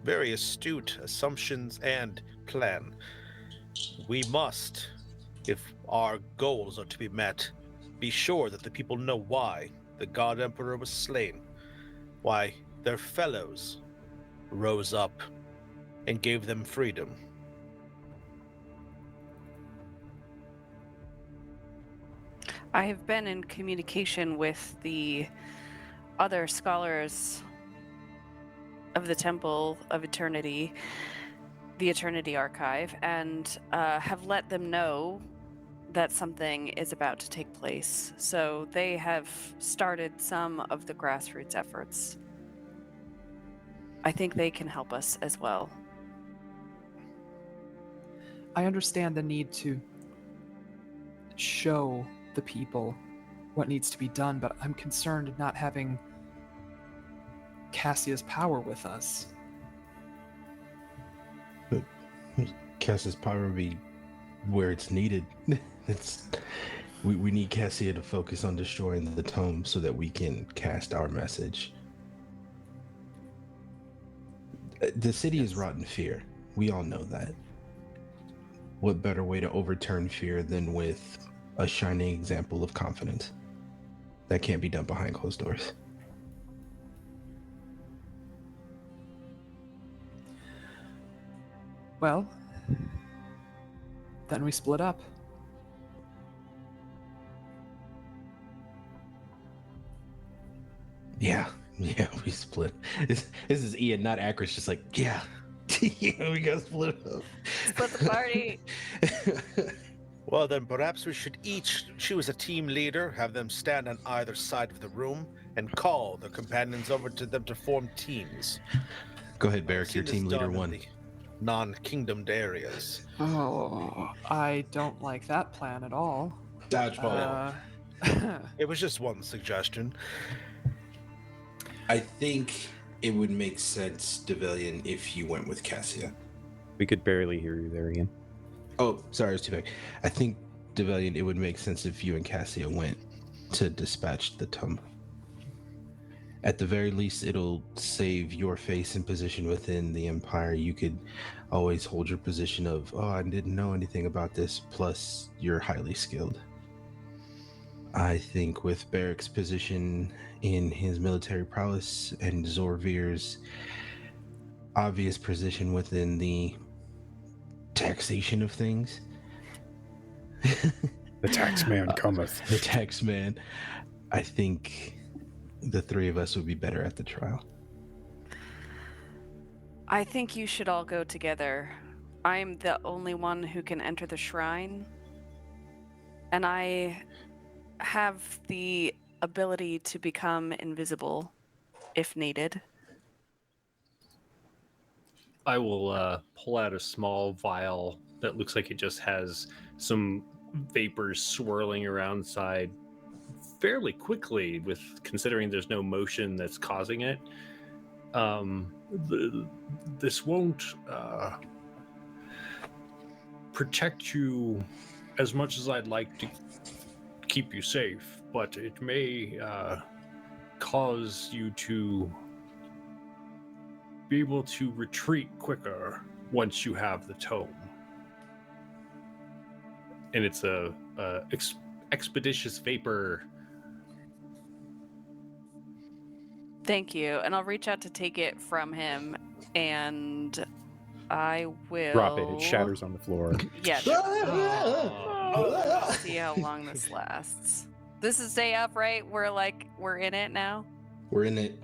[SPEAKER 3] very astute assumptions and plan. We must, if our goals are to be met, be sure that the people know why the God Emperor was slain, why their fellows rose up and gave them freedom.
[SPEAKER 4] I have been in communication with the other scholars of the Temple of Eternity, the Eternity Archive, and have let them know that something is about to take place. So they have started some of the grassroots efforts. I think they can help us as well.
[SPEAKER 6] I understand the need to show the people what needs to be done, but I'm concerned not having Cassia's power with us.
[SPEAKER 5] But Cassia's power will be where it's needed. We need Cassia to focus on destroying the tome so that we can cast our message. The city is wrought in fear. We all know that. What better way to overturn fear than with a shining example of confidence? That can't be done behind closed doors.
[SPEAKER 6] Well, then we split up.
[SPEAKER 5] Yeah, we split. This is Ian, not Akris, just like, yeah, we got split up.
[SPEAKER 4] Split the party.
[SPEAKER 3] Well, then perhaps we should each choose a team leader, have them stand on either side of the room, and call their companions over to them to form teams.
[SPEAKER 5] Go ahead, Barrick, your
[SPEAKER 3] I've seen
[SPEAKER 5] team
[SPEAKER 3] this
[SPEAKER 5] leader
[SPEAKER 3] done in
[SPEAKER 5] one.
[SPEAKER 3] the non-kingdomed areas.
[SPEAKER 6] Oh, I don't like that plan at all.
[SPEAKER 5] Dodgeball.
[SPEAKER 3] It was just one suggestion.
[SPEAKER 5] I think it would make sense, Devillion, if you went with Cassia.
[SPEAKER 1] We could barely hear you there, Ian.
[SPEAKER 5] Oh, sorry, it was too big. I think, Devillion, it would make sense if you and Cassia went to dispatch the tome. At the very least, it'll save your face and position within the Empire. You could always hold your position of, oh, I didn't know anything about this, plus you're highly skilled. I think with Barrick's position in his military prowess and Zorvir's obvious position within the taxation of things.
[SPEAKER 1] The tax man cometh.
[SPEAKER 5] The tax man. I think the three of us would be better at the trial.
[SPEAKER 4] I think you should all go together. I'm the only one who can enter the shrine, and I have the ability to become invisible if needed.
[SPEAKER 2] I will pull out a small vial that looks like it just has some vapors swirling around inside fairly quickly, with considering there's no motion that's causing it. This won't protect you as much as I'd like to keep you safe, but it may cause you to be able to retreat quicker once you have the tome. And it's a expeditious vapor
[SPEAKER 4] Thank you. And I'll reach out to take it from him, and I will
[SPEAKER 1] Drop it. It shatters on the floor.
[SPEAKER 4] Yeah.
[SPEAKER 2] Oh.
[SPEAKER 4] See how long this lasts. This is day up, right? We're in it now.
[SPEAKER 5] We're in it.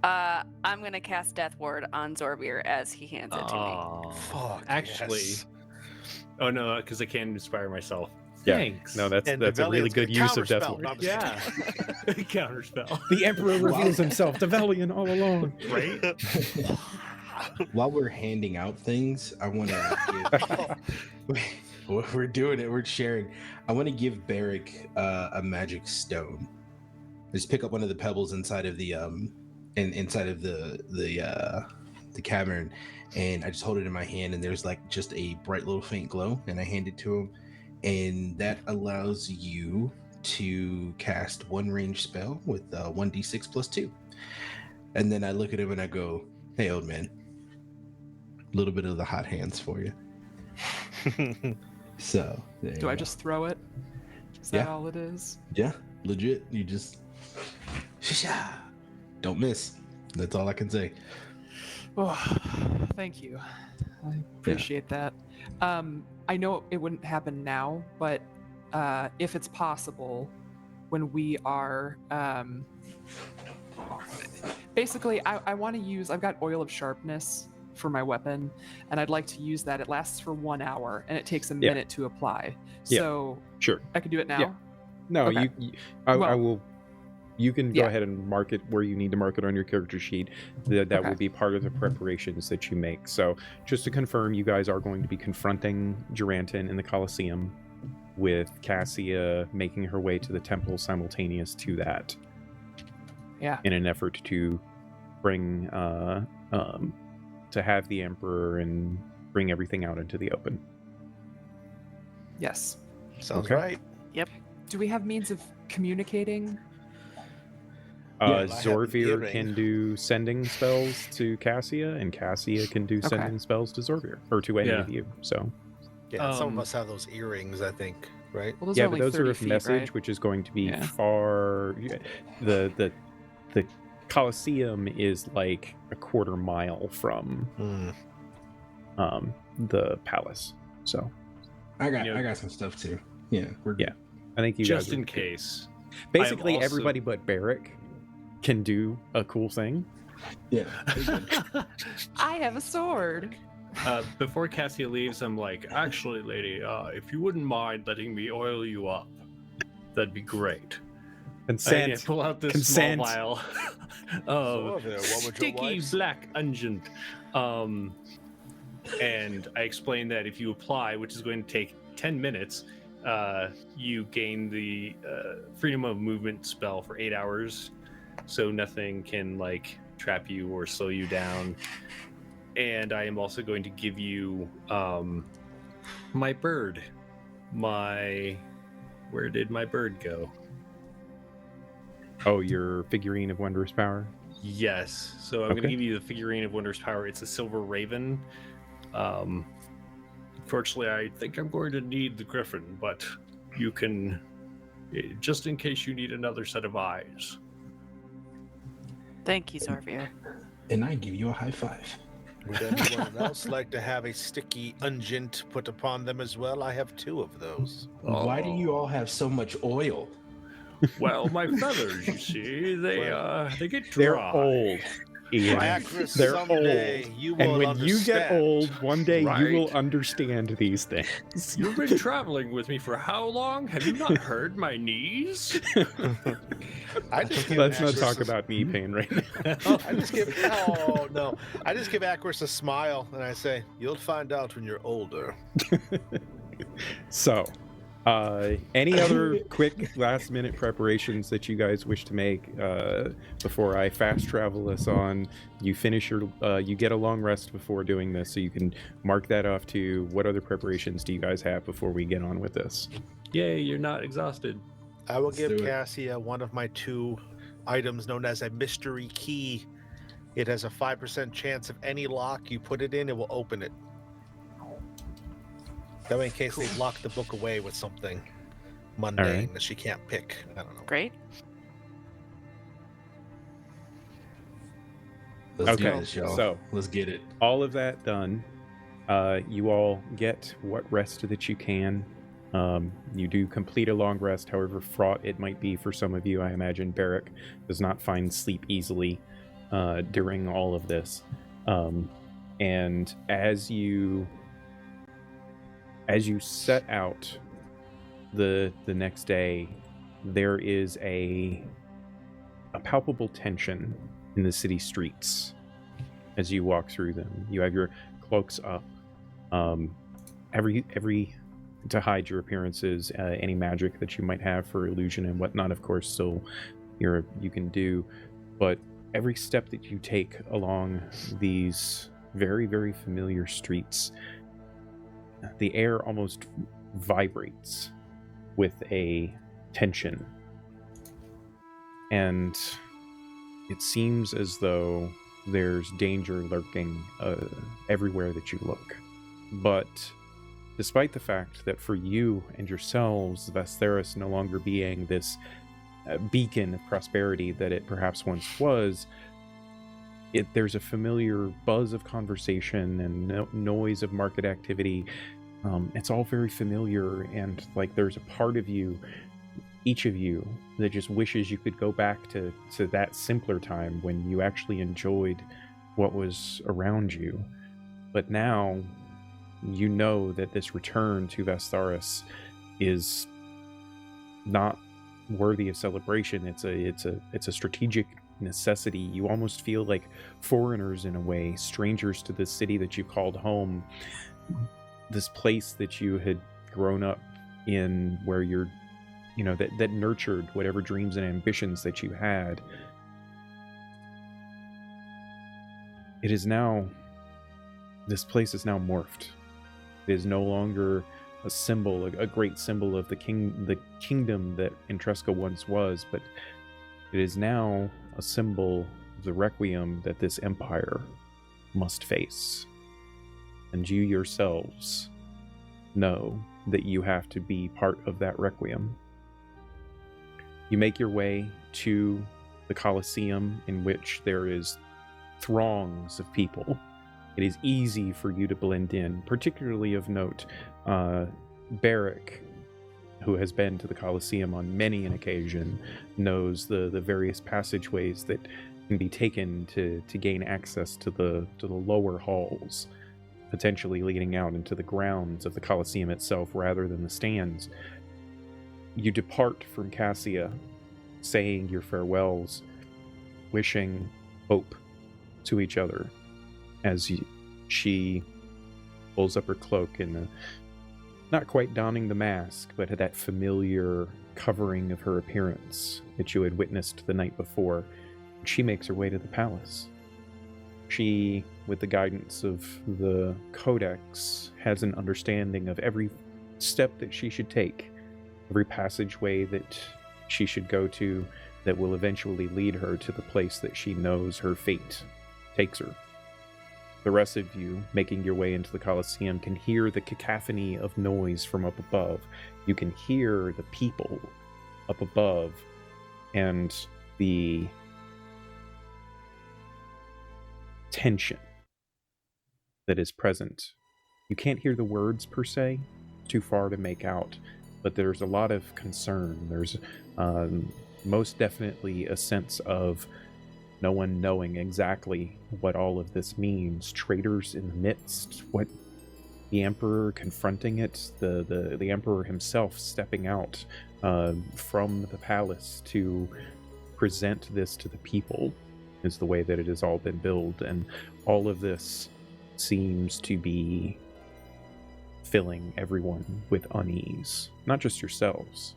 [SPEAKER 4] I'm gonna cast Death Ward on Zorbir as he hands it to me.
[SPEAKER 2] Aw.
[SPEAKER 3] Fuck.
[SPEAKER 2] Actually,
[SPEAKER 3] yes.
[SPEAKER 2] oh no, because I can't inspire myself.
[SPEAKER 1] Yeah.
[SPEAKER 2] Thanks.
[SPEAKER 1] No, that's
[SPEAKER 3] And
[SPEAKER 1] a
[SPEAKER 3] Develion's
[SPEAKER 1] really good
[SPEAKER 3] gonna
[SPEAKER 1] use of Death
[SPEAKER 3] counterspell.
[SPEAKER 1] Ward.
[SPEAKER 3] No, I'm just
[SPEAKER 2] Yeah.
[SPEAKER 3] kidding.
[SPEAKER 2] Counterspell.
[SPEAKER 1] The Emperor reveals himself, Develian all along.
[SPEAKER 2] Right?
[SPEAKER 5] While we're handing out things, I want to give. We're doing it. We're sharing. I want to give Barrick a magic stone. Just pick up one of the pebbles inside of the inside of the cavern, and I just hold it in my hand, and there's like just a bright little faint glow, and I hand it to him, and that allows you to cast one range spell with 1d6 plus 2. And then I look at him and I go, "Hey, old man, a little bit of the hot hands for you." So there you
[SPEAKER 6] Do I
[SPEAKER 5] go.
[SPEAKER 6] just throw it? Is that
[SPEAKER 5] Yeah.
[SPEAKER 6] all it is?
[SPEAKER 5] Yeah, legit. You just don't miss. That's all I can say.
[SPEAKER 6] Oh, thank you. I appreciate that. I know it wouldn't happen now, but if it's possible, when we are basically, I want to use. I've got oil of sharpness for my weapon, and I'd like to use that. It lasts for 1 hour, and it takes a
[SPEAKER 1] Yeah.
[SPEAKER 6] minute to apply.
[SPEAKER 1] Yeah.
[SPEAKER 6] So
[SPEAKER 1] Sure.
[SPEAKER 6] I can do it now.
[SPEAKER 1] Yeah. No,
[SPEAKER 6] Okay.
[SPEAKER 1] I
[SPEAKER 6] Well-
[SPEAKER 1] will. You can go
[SPEAKER 6] Yeah.
[SPEAKER 1] ahead and mark it where you need to mark it on your character sheet. That
[SPEAKER 6] Okay.
[SPEAKER 1] will be part of the preparations that you make. So, just to confirm, you guys are going to be confronting Durantin in the Colosseum, with Cassia making her way to the temple simultaneous to that.
[SPEAKER 6] Yeah.
[SPEAKER 1] In an effort to bring, to have the Emperor and bring everything out into the open.
[SPEAKER 6] Yes.
[SPEAKER 3] Sounds
[SPEAKER 1] Okay.
[SPEAKER 3] right.
[SPEAKER 6] Do we have means of communicating?
[SPEAKER 5] Yeah,
[SPEAKER 3] I have
[SPEAKER 1] Zorvir
[SPEAKER 3] earring.
[SPEAKER 1] can do sending spells to Cassia, and Cassia can do sending spells to Zorvir, or to any
[SPEAKER 2] Yeah.
[SPEAKER 1] of you. So,
[SPEAKER 3] Yeah, some
[SPEAKER 2] Um,
[SPEAKER 3] of us have those earrings, I think, right?
[SPEAKER 6] Well, those
[SPEAKER 1] yeah,
[SPEAKER 6] are
[SPEAKER 1] but
[SPEAKER 6] only
[SPEAKER 1] those are
[SPEAKER 6] 30
[SPEAKER 1] a
[SPEAKER 6] feet,
[SPEAKER 1] message,
[SPEAKER 6] right?
[SPEAKER 1] which is going to be
[SPEAKER 6] Yeah.
[SPEAKER 1] far. The Colosseum is like a quarter mile from
[SPEAKER 3] Hmm.
[SPEAKER 1] the palace. So,
[SPEAKER 5] I got
[SPEAKER 2] Yeah.
[SPEAKER 5] some stuff too. Yeah, we're
[SPEAKER 1] Yeah. I think you
[SPEAKER 2] Just
[SPEAKER 1] guys are
[SPEAKER 2] in
[SPEAKER 1] good.
[SPEAKER 2] case.
[SPEAKER 1] Basically,
[SPEAKER 2] also-
[SPEAKER 1] everybody but Barrick can do a cool thing.
[SPEAKER 5] Yeah.
[SPEAKER 6] I have a sword.
[SPEAKER 2] Before Cassia leaves, I'm like, actually, lady, if you wouldn't mind letting me oil you up, that'd be great. And I
[SPEAKER 1] Consent.
[SPEAKER 2] pull out this
[SPEAKER 1] Consent.
[SPEAKER 2] small vial
[SPEAKER 3] So
[SPEAKER 2] of
[SPEAKER 3] there, what would your
[SPEAKER 2] sticky
[SPEAKER 3] wife say?
[SPEAKER 2] black unguent. And I explain that if you apply, which is going to take 10 minutes, you gain the freedom of movement spell for 8 hours, so nothing can like trap you or slow you down. And I am also going to give you my bird. Where did my bird go?
[SPEAKER 1] Oh, your figurine of wondrous power.
[SPEAKER 2] Yes. So I'm going to
[SPEAKER 1] Okay.
[SPEAKER 2] give you the figurine of wondrous power. It's a silver raven. Unfortunately, I think I'm going to need the griffin, but you can, just in case you need another set of eyes.
[SPEAKER 4] Thank you, Zorbir.
[SPEAKER 5] And I give you a high five.
[SPEAKER 3] Would anyone else like to have a sticky unguent put upon them as well? I have 2 of those.
[SPEAKER 5] Why do you all have so much oil?
[SPEAKER 2] Well, my feathers, you see, they get dry.
[SPEAKER 1] They're old, Ian.
[SPEAKER 3] Actress,
[SPEAKER 1] They're
[SPEAKER 3] someday
[SPEAKER 1] old.
[SPEAKER 3] you
[SPEAKER 1] And
[SPEAKER 3] will
[SPEAKER 1] when you get
[SPEAKER 3] understand.
[SPEAKER 1] old, one day you will
[SPEAKER 2] Right.
[SPEAKER 1] understand these things.
[SPEAKER 2] You've been traveling with me for how long? Have you not heard my knees?
[SPEAKER 3] I just give
[SPEAKER 1] Let's not
[SPEAKER 3] Actress
[SPEAKER 1] talk
[SPEAKER 3] a-
[SPEAKER 1] about knee pain right now.
[SPEAKER 3] I just give oh no! I just give Actress a smile and I say, "You'll find out when you're older."
[SPEAKER 1] So, any other quick last minute preparations that you guys wish to make before I fast travel us on? You finish your, you get a long rest before doing this, so you can mark that off to what other preparations do you guys have before we get on with this?
[SPEAKER 2] Yay, you're not exhausted.
[SPEAKER 3] I will
[SPEAKER 5] Let's
[SPEAKER 3] give
[SPEAKER 5] do it.
[SPEAKER 3] Cassia one of my 2 items known as a mystery key. It has a 5% chance of any lock you put it in, it will open it. That way, in case they lock the book away with something mundane that she can't pick. I don't know.
[SPEAKER 4] Great.
[SPEAKER 5] Let's do
[SPEAKER 1] Okay,
[SPEAKER 5] this, y'all.
[SPEAKER 1] so
[SPEAKER 5] Let's get it.
[SPEAKER 1] all of that done. You all get what rest that you can. You do complete a long rest, however fraught it might be for some of you. I imagine Barrick does not find sleep easily during all of this. And as you set out the next day, there is a palpable tension in the city streets as you walk through them. You have your cloaks up, every to hide your appearances, any magic that you might have for illusion and whatnot, of course, still you can do. But every step that you take along these very, very familiar streets, the air almost vibrates with a tension. And it seems as though there's danger lurking everywhere that you look. But despite the fact that for you and yourselves, Ysterra no longer being this beacon of prosperity that it perhaps once was, there's a familiar buzz of conversation and noise of market activity. It's all very familiar, and like there's a part of you, each of you, that just wishes you could go back to that simpler time when you actually enjoyed what was around you. But now you know that this return to Ysterra is not worthy of celebration. It's a strategic necessity. You almost feel like foreigners in a way, strangers to this city that you called home, this place that you had grown up in, where you're, that nurtured whatever dreams and ambitions that you had. This place is now morphed. It is no longer a symbol, a great symbol of the kingdom that Intresca once was, but it is now a symbol of the Requiem that this empire must face. And you yourselves know that you have to be part of that Requiem. You make your way to the Colosseum, in which there is throngs of people. It is easy for you to blend in, particularly of note, Barrick, who has been to the Colosseum on many an occasion, knows the various passageways that can be taken to gain access to the lower halls, potentially leading out into the grounds of the Colosseum itself rather than the stands. You depart from Cassia, saying your farewells, wishing hope to each other, as she pulls up her cloak and not quite donning the mask, but that familiar covering of her appearance that you had witnessed the night before. She makes her way to the palace. She, with the guidance of the Codex, has an understanding of every step that she should take, every passageway that she should go to that will eventually lead her to the place that she knows her fate takes her. The rest of you, making your way into the Colosseum, can hear the cacophony of noise from up above. You can hear the people up above and the tension that is present. You can't hear the words per se, too far to make out, but there's a lot of concern. There's most definitely a sense of no one knowing exactly what all of this means. Traitors in the midst, what the Emperor confronting it, the Emperor himself stepping out from the palace to present this to the people is the way that it has all been billed, and all of this seems to be filling everyone with unease. Not just yourselves.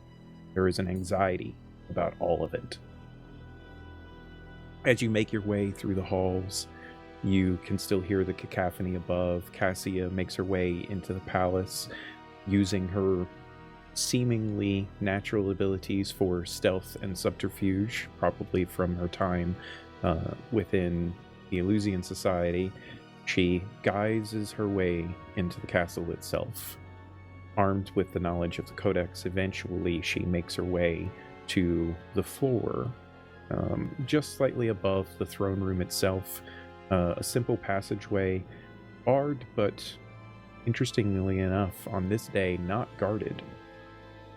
[SPEAKER 1] There is an anxiety about all of it. As you make your way through the halls, you can still hear the cacophony above. Cassia makes her way into the palace, using her seemingly natural abilities for stealth and subterfuge, probably from her time within the Eleusinian Society. She guises her way into the castle itself. Armed with the knowledge of the Codex, eventually she makes her way to the floor, just slightly above the throne room itself, A simple passageway, barred, but interestingly enough, on this day, not guarded.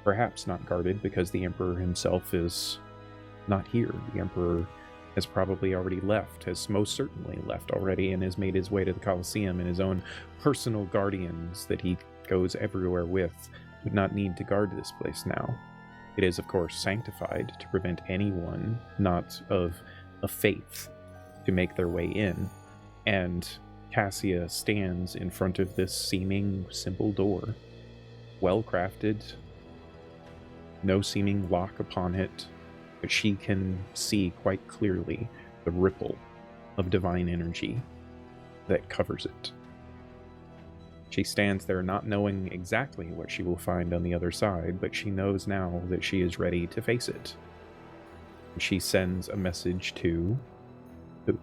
[SPEAKER 1] Perhaps not guarded because the Emperor himself is not here. The Emperor has probably already left, has most certainly left already, and has made his way to the Colosseum, and his own personal guardians that he goes everywhere with would not need to guard this place now. It is, of course, sanctified to prevent anyone not of a faith to make their way in, and Cassia stands in front of this seeming simple door, well crafted, no seeming lock upon it, but she can see quite clearly the ripple of divine energy that covers it. She stands there not knowing exactly what she will find on the other side, but she knows now that she is ready to face it. She sends a message to who?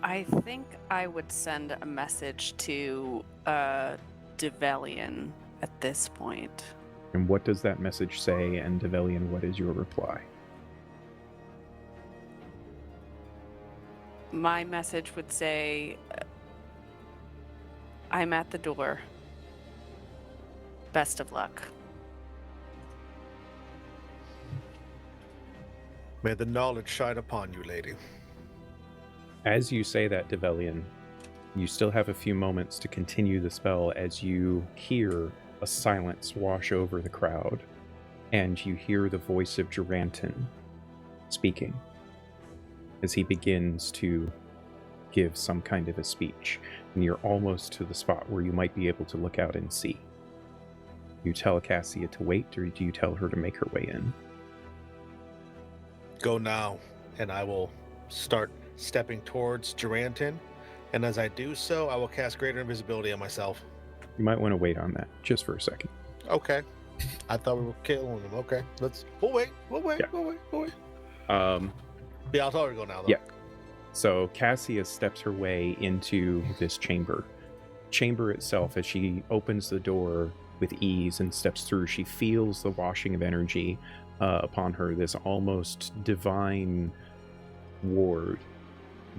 [SPEAKER 4] I think I would send a message to Develian at this point.
[SPEAKER 1] And what does that message say? And Develian, what is your reply?
[SPEAKER 4] My message would say, I'm at the door. Best of luck.
[SPEAKER 3] May the knowledge shine upon you, lady.
[SPEAKER 1] As you say that, Develian, you still have a few moments to continue the spell as you hear a silence wash over the crowd, and you hear the voice of Duranton speaking as he begins to give some kind of a speech, and you're almost to the spot where you might be able to look out and see. You tell Cassia to wait, or do you tell her to make her way in?
[SPEAKER 3] Go now, and I will start stepping towards Duranton, and as I do so, I will cast Greater Invisibility on myself.
[SPEAKER 1] You might want to wait on that just for a second.
[SPEAKER 3] Okay. I thought we were killing him. Okay. We'll wait. Yeah, I'll tell her to go now, though.
[SPEAKER 1] Yeah. So Cassia steps her way into this chamber. Chamber itself, as she opens the door with ease and steps through, she feels the washing of energy upon her, this almost divine ward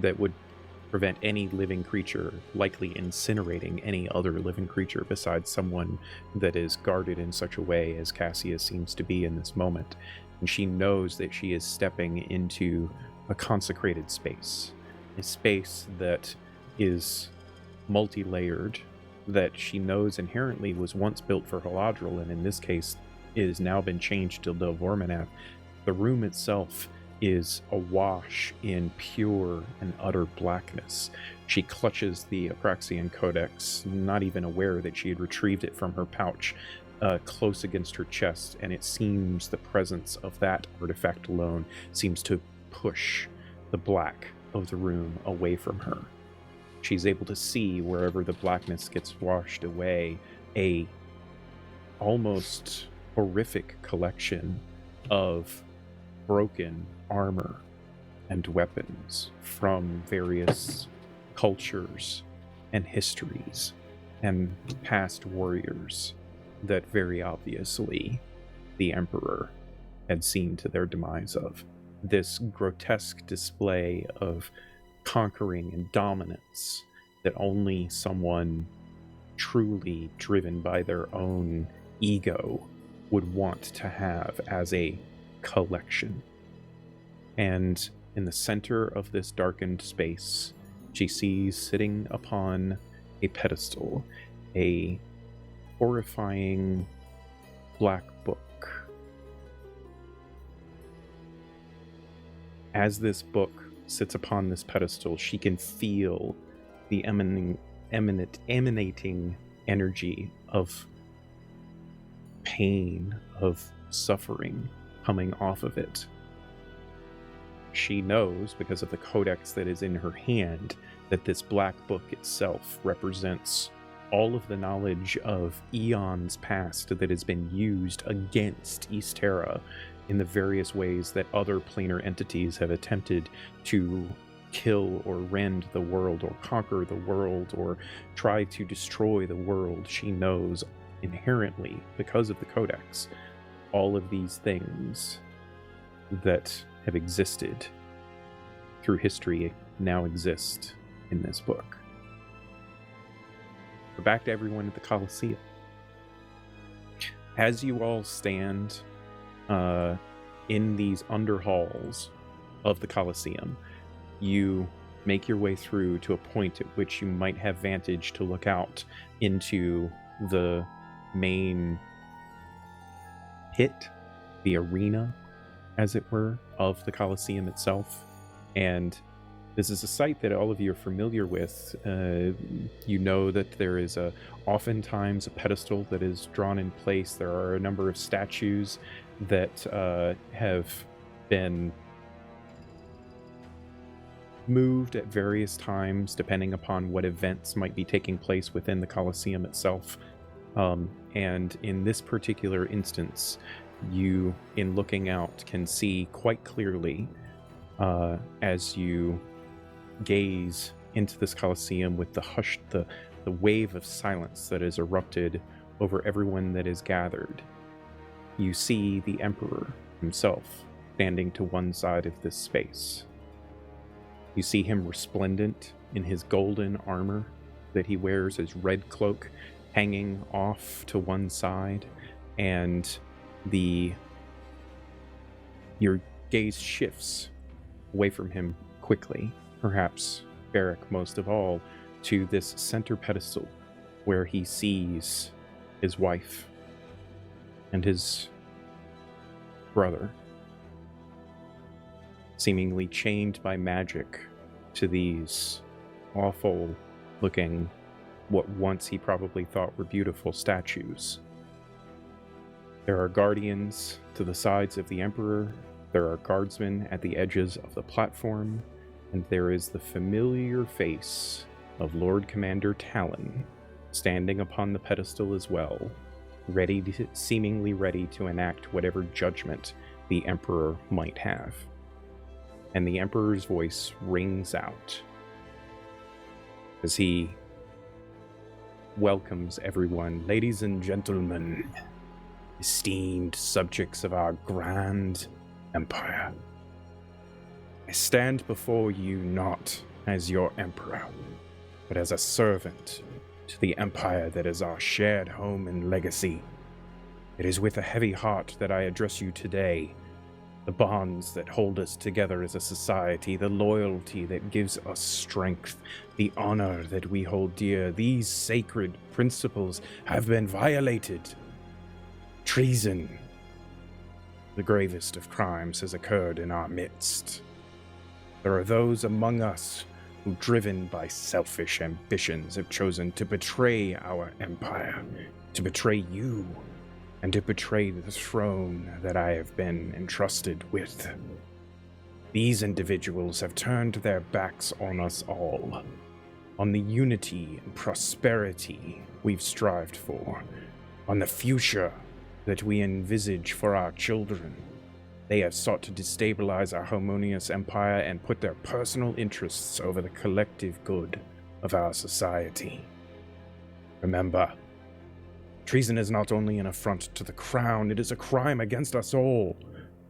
[SPEAKER 1] that would prevent any living creature, likely incinerating any other living creature besides someone that is guarded in such a way as Cassia seems to be in this moment. And she knows that she is stepping into a consecrated space, a space that is multi-layered, that she knows inherently was once built for Haladril, and in this case it has now been changed to Dil Vormanath. The room itself is awash in pure and utter blackness. She clutches the Apraxian Codex, not even aware that she had retrieved it from her pouch, close against her chest, and it seems the presence of that artifact alone seems to push the black of the room away from her. She's able to see, wherever the blackness gets washed away, a almost horrific collection of broken armor and weapons from various cultures and histories and past warriors that very obviously the Emperor had seen to their demise of. This grotesque display of conquering and dominance that only someone truly driven by their own ego would want to have as a collection. And in the center of this darkened space, she sees sitting upon a pedestal a horrifying black book. As this book sits upon this pedestal, she can feel the emanating energy of pain, of suffering coming off of it. She knows, because of the codex that is in her hand, that this black book itself represents all of the knowledge of eons past that has been used against Ysterra in the various ways that other planar entities have attempted to kill or rend the world or conquer the world or try to destroy the world. She knows inherently, because of the codex, all of these things that have existed through history now exist in this book. But back to everyone at the Colosseum. As you all stand in these underhalls of the Colosseum, you make your way through to a point at which you might have vantage to look out into the main pit, the arena, as it were, of the Colosseum itself. And this is a site that all of you are familiar with. You know that there is oftentimes a pedestal that is drawn in place. There are a number of statues that have been moved at various times depending upon what events might be taking place within the Colosseum itself. And in this particular instance, you, in looking out, can see quite clearly as you gaze into this Colosseum with the wave of silence that has erupted over everyone that is gathered. You see the Emperor himself standing to one side of this space. You see him resplendent in his golden armor that he wears, his red cloak hanging off to one side, and your gaze shifts away from him quickly, perhaps Barrick most of all, to this center pedestal where he sees his wife and his brother, seemingly chained by magic to these awful-looking, what once he probably thought were beautiful statues. There are guardians to the sides of the Emperor, there are guardsmen at the edges of the platform, and there is the familiar face of Commander Talon standing upon the pedestal as well, seemingly ready to enact whatever judgment the Emperor might have. And the Emperor's voice rings out as he welcomes everyone. Ladies and gentlemen, esteemed subjects of our grand empire, I stand before you not as your emperor, but as a servant to the empire that is our shared home and legacy. It is with a heavy heart that I address you today. The bonds that hold us together as a society, the loyalty that gives us strength, the honor that we hold dear, these sacred principles have been violated. Treason, the gravest of crimes, has occurred in our midst. There are those among us who, driven by selfish ambitions, have chosen to betray our empire, to betray you, and to betray the throne that I have been entrusted with. These individuals have turned their backs on us all, on the unity and prosperity we've strived for, on the future that we envisage for our children. They have sought to destabilize our harmonious empire and put their personal interests over the collective good of our society. Remember, treason is not only an affront to the crown, it is a crime against us all,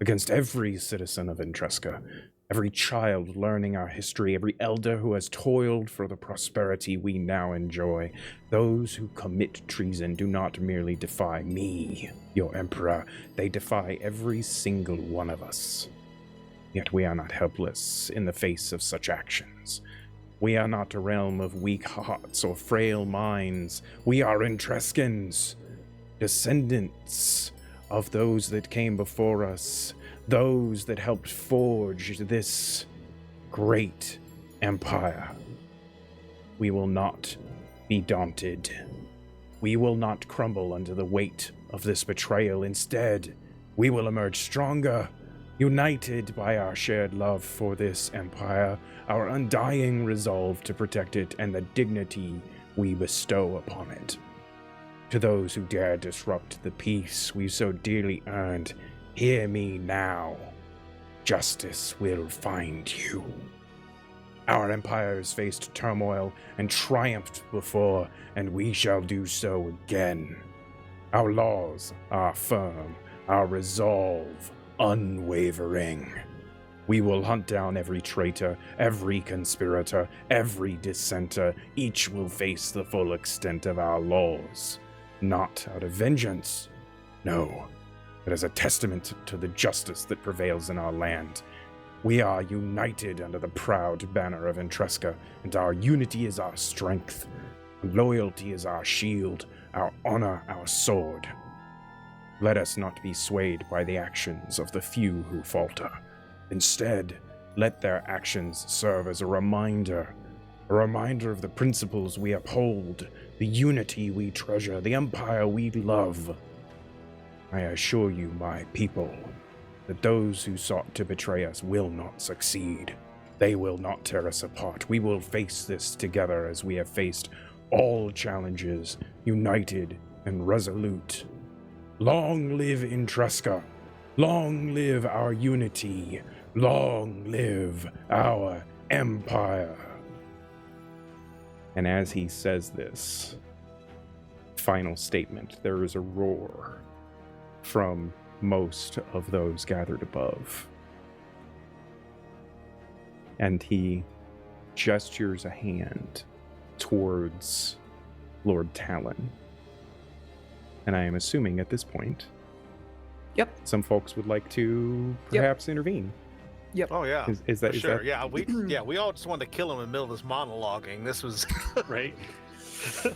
[SPEAKER 1] against every citizen of Intresca, every child learning our history, every elder who has toiled for the prosperity we now enjoy. Those who commit treason do not merely defy me, your emperor, they defy every single one of us. Yet we are not helpless in the face of such actions. We are not a realm of weak hearts or frail minds. We are Intrescans, descendants of those that came before us, those that helped forge this great empire. We will not be daunted. We will not crumble under the weight of this betrayal. Instead, we will emerge stronger, united by our shared love for this empire, our undying resolve to protect it, and the dignity we bestow upon it. To those who dare disrupt the peace we so dearly earned, hear me now. Justice will find you. Our empire has faced turmoil and triumphed before, and we shall do so again. Our laws are firm, our resolve unwavering. We will hunt down every traitor, every conspirator, every dissenter. Each will face the full extent of our laws. Not out of vengeance, no, but as a testament to the justice that prevails in our land. We are united under the proud banner of Intresca, and our unity is our strength. Loyalty is our shield, our honor our sword. Let us not be swayed by the actions of the few who falter. Instead, let their actions serve as a reminder of the principles we uphold, the unity we treasure, the empire we love. I assure you, my people, that those who sought to betray us will not succeed. They will not tear us apart. We will face this together as we have faced all challenges, united and resolute. Long live Intresca. Long live our unity. Long live our empire. And as he says this final statement, there is a roar from most of those gathered above. And he gestures a hand towards Lord Talon. And I am assuming at this point,
[SPEAKER 6] Yep.
[SPEAKER 1] some folks would like to perhaps intervene.
[SPEAKER 3] Oh yeah.
[SPEAKER 1] Is that
[SPEAKER 3] sure?
[SPEAKER 1] that?
[SPEAKER 3] Yeah, we all just wanted to kill him in the middle of this monologuing. This was
[SPEAKER 2] Right?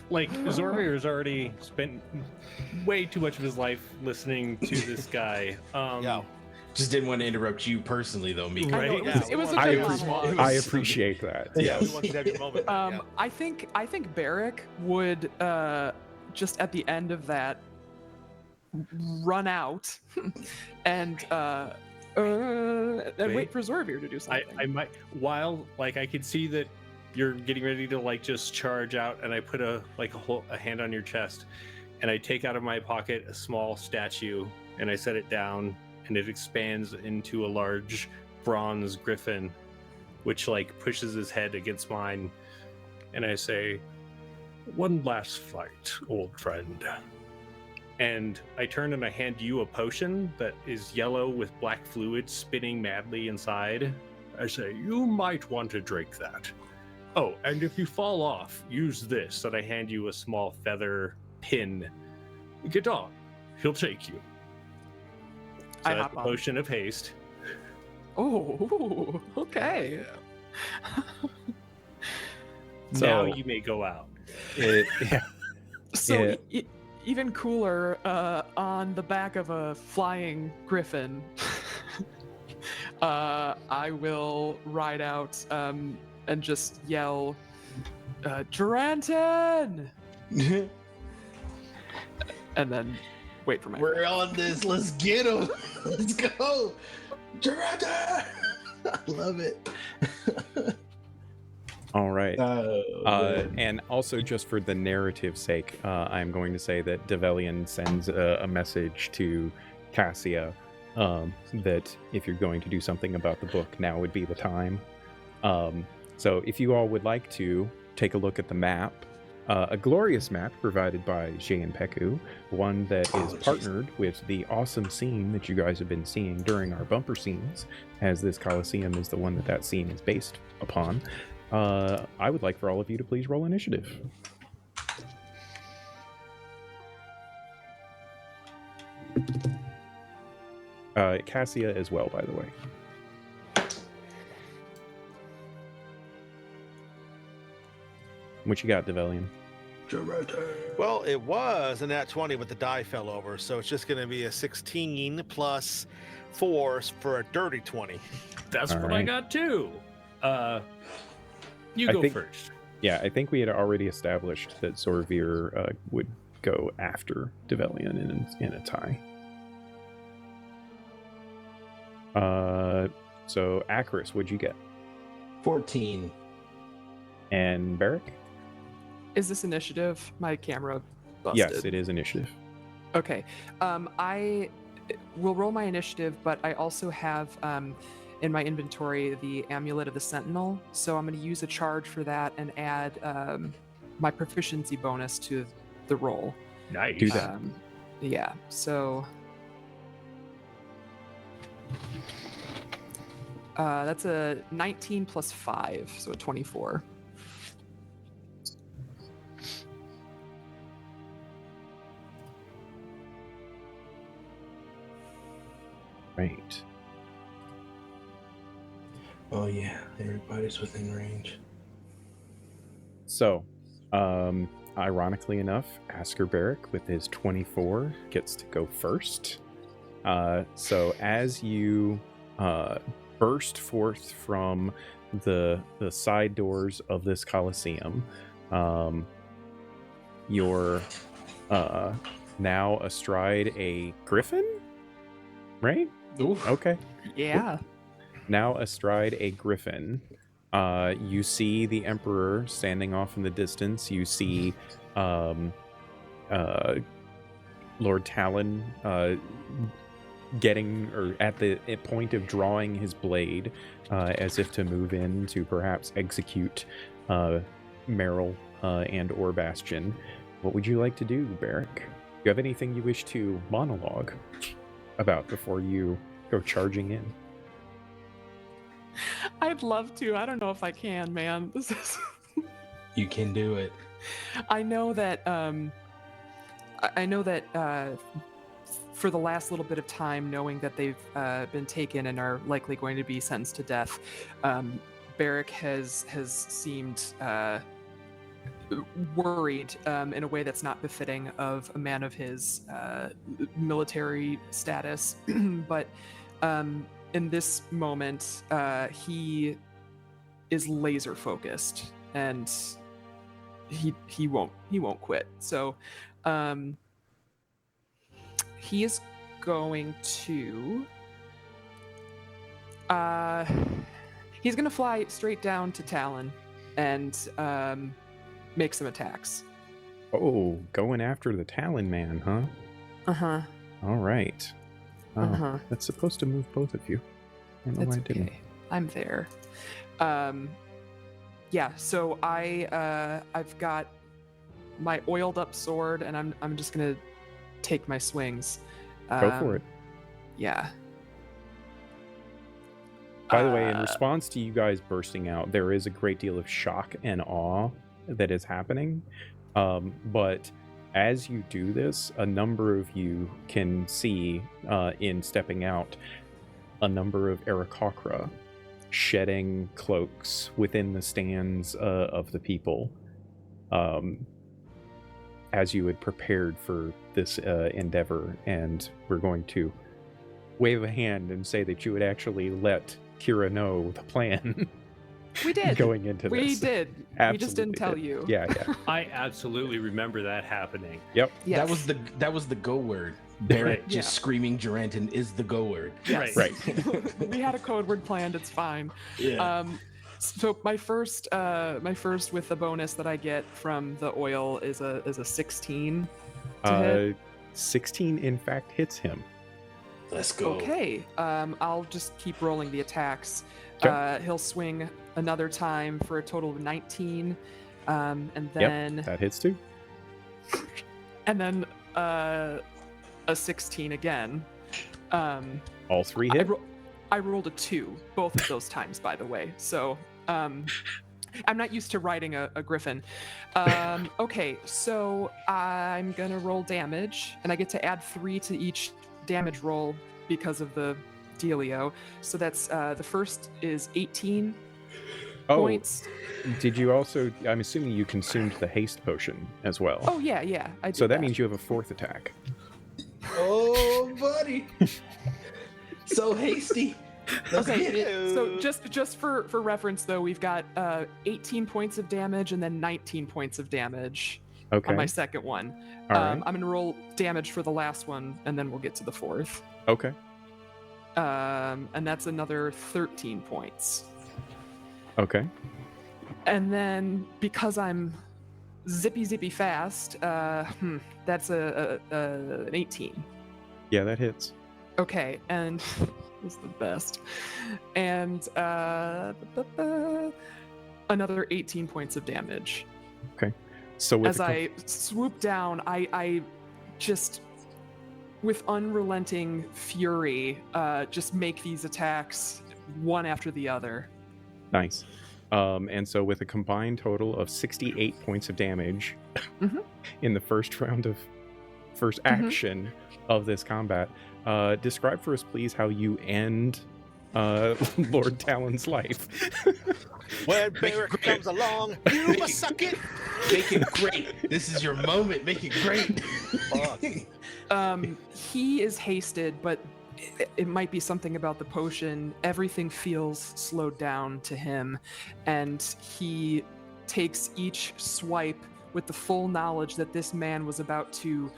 [SPEAKER 2] Like, Zorvir's already spent way too much of his life listening to this guy.
[SPEAKER 3] yeah.
[SPEAKER 5] Just didn't want to interrupt you personally, though, Miko.
[SPEAKER 2] Right.
[SPEAKER 6] It was a
[SPEAKER 1] I,
[SPEAKER 6] good
[SPEAKER 1] appre-
[SPEAKER 6] monologue.
[SPEAKER 1] I appreciate that.
[SPEAKER 3] Yeah, we wanted to have your moment. Yeah.
[SPEAKER 6] I think Barrick would just at the end of that run out and wait for Zorvir to do something.
[SPEAKER 2] I might, while like I could see that you're getting ready to like just charge out, and I put a hand on your chest, and I take out of my pocket a small statue, and I set it down, and it expands into a large bronze griffin, which like pushes his head against mine, and I say, "One last fight, old friend." And I turn and I hand you a potion that is yellow with black fluid spinning madly inside. I say, "You might want to drink that. Oh, and if you fall off, use this." And I hand you a small feather pin. Get on. He'll take you. So
[SPEAKER 6] I
[SPEAKER 2] that's
[SPEAKER 6] hop
[SPEAKER 2] a
[SPEAKER 6] on.
[SPEAKER 2] potion of haste.
[SPEAKER 6] Oh, okay.
[SPEAKER 2] Now
[SPEAKER 1] So-
[SPEAKER 2] you may go out.
[SPEAKER 1] Yeah.
[SPEAKER 6] So even cooler, on the back of a flying griffin, I will ride out and just yell, "Duranton!" and then wait for my.
[SPEAKER 5] We're on this. Let's get him. Let's go. Director! I love it.
[SPEAKER 1] All right.
[SPEAKER 5] Man.
[SPEAKER 1] And also, just for the narrative's sake, I'm going to say that Develian sends a message to Cassia that if you're going to do something about the book, now would be the time. So if you all would like to take a look at the map, a glorious map provided by Jay and Peku, one that is partnered with the awesome scene that you guys have been seeing during our bumper scenes, as this Coliseum is the one that scene is based upon. I would like for all of you to please roll initiative. Cassia as well, by the way. What you got, Develian?
[SPEAKER 3] Well, it was a nat 20, but the die fell over, so it's just going to be a 16 plus 4 for a dirty 20.
[SPEAKER 2] That's
[SPEAKER 1] All
[SPEAKER 2] what I
[SPEAKER 1] right.
[SPEAKER 2] got too. You
[SPEAKER 1] I
[SPEAKER 2] go
[SPEAKER 1] think-
[SPEAKER 2] first.
[SPEAKER 1] Yeah, I think we had already established that Zorvir would go after Develian in a tie. So Acris, what'd you get?
[SPEAKER 5] 14.
[SPEAKER 1] And Barrick?
[SPEAKER 6] Is this initiative? My camera busted.
[SPEAKER 1] Yes, it is initiative.
[SPEAKER 6] Okay. I will roll my initiative, but I also have in my inventory the Amulet of the Sentinel. So I'm going to use a charge for that and add my proficiency bonus to the roll.
[SPEAKER 2] Nice.
[SPEAKER 1] Do that.
[SPEAKER 6] Yeah. So That's a 19 plus 5, so a 24.
[SPEAKER 1] Right.
[SPEAKER 5] Oh yeah, everybody's within range.
[SPEAKER 1] So, ironically enough, Asker Barrick with his 24 gets to go first. So as you burst forth from the side doors of this Colosseum, you're now astride a griffin, right?
[SPEAKER 5] Oof.
[SPEAKER 1] Okay.
[SPEAKER 6] Yeah.
[SPEAKER 1] Now astride a griffin. You see the Emperor standing off in the distance. You see Lord Talon getting, or at the point of drawing his blade, as if to move in to perhaps execute Meryl and or Bastion. What would you like to do, Barrick? Do you have anything you wish to monologue about before you go charging in?
[SPEAKER 6] I'd love to. I don't know if I can, man. This is.
[SPEAKER 5] You can do it.
[SPEAKER 6] I know that. For the last little bit of time, knowing that they've been taken and are likely going to be sentenced to death, Barrick has seemed worried in a way that's not befitting of a man of his military status. But in this moment, he is laser focused, and he won't quit. So he is going to he's going to fly straight down to Talon and make some attacks.
[SPEAKER 1] Oh, going after the Talon man, huh?
[SPEAKER 6] Uh-huh.
[SPEAKER 1] All right. Oh,
[SPEAKER 6] Uh-huh.
[SPEAKER 1] that's supposed to move both of you. I don't know
[SPEAKER 6] It's
[SPEAKER 1] why I didn't.
[SPEAKER 6] okay. I'm there. Yeah, so I've got my oiled up sword, and I'm just gonna take my swings.
[SPEAKER 1] Go for it.
[SPEAKER 6] Yeah.
[SPEAKER 1] By the way, in response to you guys bursting out, there is a great deal of shock and awe that is happening. But as you do this, a number of you can see, in stepping out, a number of Aarakocra shedding cloaks within the stands of the people, as you had prepared for this endeavor. And we're going to wave a hand and say that you would actually let Kira know the plan.
[SPEAKER 6] We did.
[SPEAKER 1] Going into
[SPEAKER 6] We
[SPEAKER 1] this.
[SPEAKER 6] did.
[SPEAKER 1] Absolutely
[SPEAKER 6] We just didn't tell
[SPEAKER 1] did.
[SPEAKER 6] you.
[SPEAKER 1] Yeah, yeah.
[SPEAKER 2] I absolutely remember that happening.
[SPEAKER 1] Yep.
[SPEAKER 6] Yes.
[SPEAKER 5] That was the go word. Barrett
[SPEAKER 2] Right.
[SPEAKER 5] just screaming Duranton is the go word.
[SPEAKER 6] Yes.
[SPEAKER 1] Right.
[SPEAKER 6] We had a code word planned. It's fine.
[SPEAKER 5] Yeah.
[SPEAKER 6] So my first with the bonus that I get from the oil is a 16 to hit.
[SPEAKER 1] 16 in fact hits him.
[SPEAKER 5] Let's go.
[SPEAKER 6] Okay. I'll just keep rolling the attacks.
[SPEAKER 1] Okay.
[SPEAKER 6] He'll swing another time for a total of 19, and then
[SPEAKER 1] Yep, that hits too.
[SPEAKER 6] a 16 again.
[SPEAKER 1] All three hit.
[SPEAKER 6] I rolled a 2 both of those times, by the way. So I'm not used to riding a griffin. Okay, so I'm gonna roll damage, and I get to add 3 to each damage roll because of the dealio. So that's the first is 18 points.
[SPEAKER 1] Did you also, I'm assuming you consumed the haste potion as well.
[SPEAKER 6] Oh yeah, I did
[SPEAKER 1] So that means you have a fourth attack.
[SPEAKER 5] Oh, buddy. So hasty. Let's
[SPEAKER 6] Okay,
[SPEAKER 5] get it.
[SPEAKER 6] so just for reference though, we've got 18 points of damage and then 19 points of damage
[SPEAKER 1] Okay.
[SPEAKER 6] on my second one.
[SPEAKER 1] All right.
[SPEAKER 6] I'm gonna roll damage for the last one, and then we'll get to the fourth.
[SPEAKER 1] Okay.
[SPEAKER 6] And that's another 13 points.
[SPEAKER 1] Okay.
[SPEAKER 6] And then because I'm zippy fast, that's an 18.
[SPEAKER 1] Yeah, that hits.
[SPEAKER 6] Okay, and this is the best. And another 18 points of damage.
[SPEAKER 1] So with
[SPEAKER 6] As I swoop down, I just, with unrelenting fury, just make these attacks one after the other.
[SPEAKER 1] Nice. And so with a combined total of 68 points of damage
[SPEAKER 6] Mhm.
[SPEAKER 1] in the first round of first
[SPEAKER 6] Mhm.
[SPEAKER 1] action of this combat, describe for us, please, how you end Lord Talon's life.
[SPEAKER 3] When Barrick comes along, you must suck it.
[SPEAKER 5] Make it great. This is your moment. Make it great.
[SPEAKER 3] Fuck.
[SPEAKER 6] He is hasted, but it might be something about the potion. Everything feels slowed down to him, and he takes each swipe with the full knowledge that this man was about to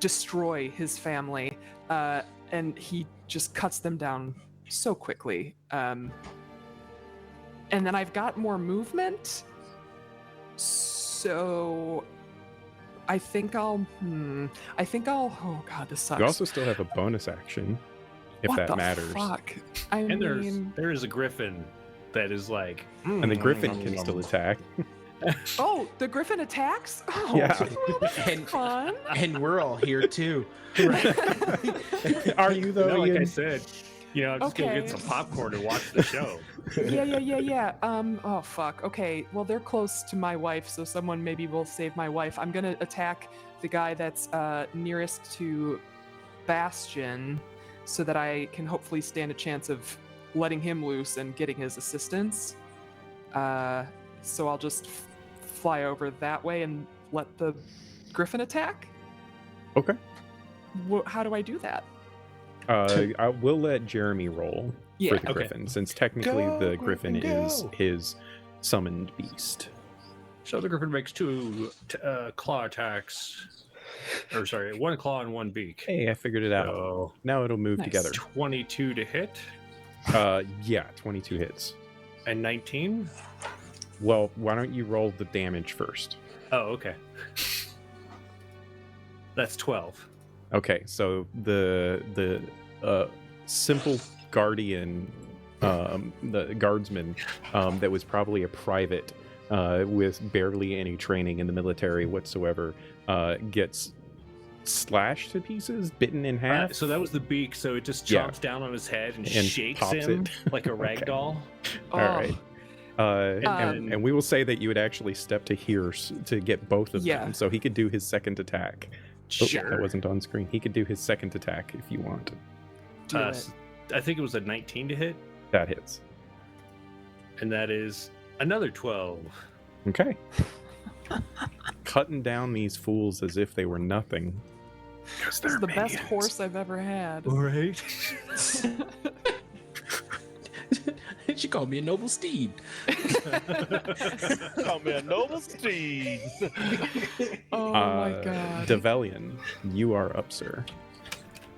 [SPEAKER 6] destroy his family, and he just cuts them down so quickly. And then I've got more movement, so I think I'll. Oh god, this sucks.
[SPEAKER 1] You also still have a bonus action, if
[SPEAKER 6] What
[SPEAKER 1] that
[SPEAKER 6] the
[SPEAKER 1] matters.
[SPEAKER 6] Fuck? I
[SPEAKER 2] And
[SPEAKER 6] mean,
[SPEAKER 2] there is a griffin that is like,
[SPEAKER 1] And the griffin can still attack.
[SPEAKER 6] oh, the griffin attacks. Oh,
[SPEAKER 1] Yeah.
[SPEAKER 6] well, that's
[SPEAKER 5] And-
[SPEAKER 6] fun.
[SPEAKER 5] And we're all here too.
[SPEAKER 1] Are you though?
[SPEAKER 2] no, like I
[SPEAKER 1] Ian?
[SPEAKER 2] said, I'm just gonna
[SPEAKER 6] Okay.
[SPEAKER 2] get some popcorn and watch the show.
[SPEAKER 6] Yeah. Oh fuck. Okay. Well, they're close to my wife, so someone maybe will save my wife. I'm gonna attack the guy that's nearest to Bastion, so that I can hopefully stand a chance of letting him loose and getting his assistance. So I'll just fly over that way and let the griffin attack.
[SPEAKER 1] Okay.
[SPEAKER 6] How do I do that?
[SPEAKER 1] I will let Jeremy roll
[SPEAKER 6] Yeah.
[SPEAKER 1] for the
[SPEAKER 2] Okay.
[SPEAKER 1] griffin, since technically
[SPEAKER 3] Go,
[SPEAKER 1] the griffin
[SPEAKER 3] Griffin,
[SPEAKER 1] is
[SPEAKER 3] go.
[SPEAKER 1] his summoned beast.
[SPEAKER 2] So the griffin makes 2 claw attacks. Or sorry, 1 claw and 1 beak.
[SPEAKER 1] Hey, I figured it out.
[SPEAKER 2] So
[SPEAKER 1] Now it'll move
[SPEAKER 6] Nice.
[SPEAKER 1] together.
[SPEAKER 2] 22 to hit
[SPEAKER 1] Yeah, 22 hits.
[SPEAKER 2] and 19.
[SPEAKER 1] Well, why don't you roll the damage first?
[SPEAKER 2] Oh, okay. That's 12.
[SPEAKER 1] Okay, so the simple guardian, the guardsman, that was probably a private with barely any training in the military whatsoever, gets slashed to pieces, bitten in half.
[SPEAKER 2] So that was the beak. So it just
[SPEAKER 1] Yeah.
[SPEAKER 2] chomps down on his head and
[SPEAKER 1] And
[SPEAKER 2] shakes
[SPEAKER 1] pops
[SPEAKER 2] him
[SPEAKER 1] it.
[SPEAKER 2] like a rag
[SPEAKER 1] Okay.
[SPEAKER 2] doll.
[SPEAKER 1] All right.
[SPEAKER 2] then-
[SPEAKER 1] And we will say that you would actually step to here to get both of
[SPEAKER 6] Yeah.
[SPEAKER 1] them, so he could do his second attack. Oh,
[SPEAKER 2] Sure.
[SPEAKER 1] that wasn't on screen. He could do his second attack if you want.
[SPEAKER 6] Do it.
[SPEAKER 2] I think it was a 19 to hit,
[SPEAKER 1] That hits.
[SPEAKER 2] and that is another 12.
[SPEAKER 1] Okay. Cutting down these fools as if they were nothing.
[SPEAKER 6] This is the best horse I've ever had.
[SPEAKER 2] All right.
[SPEAKER 5] She called me a noble steed.
[SPEAKER 3] Call me a noble steed.
[SPEAKER 6] Oh my god.
[SPEAKER 1] Develian, you are up, sir.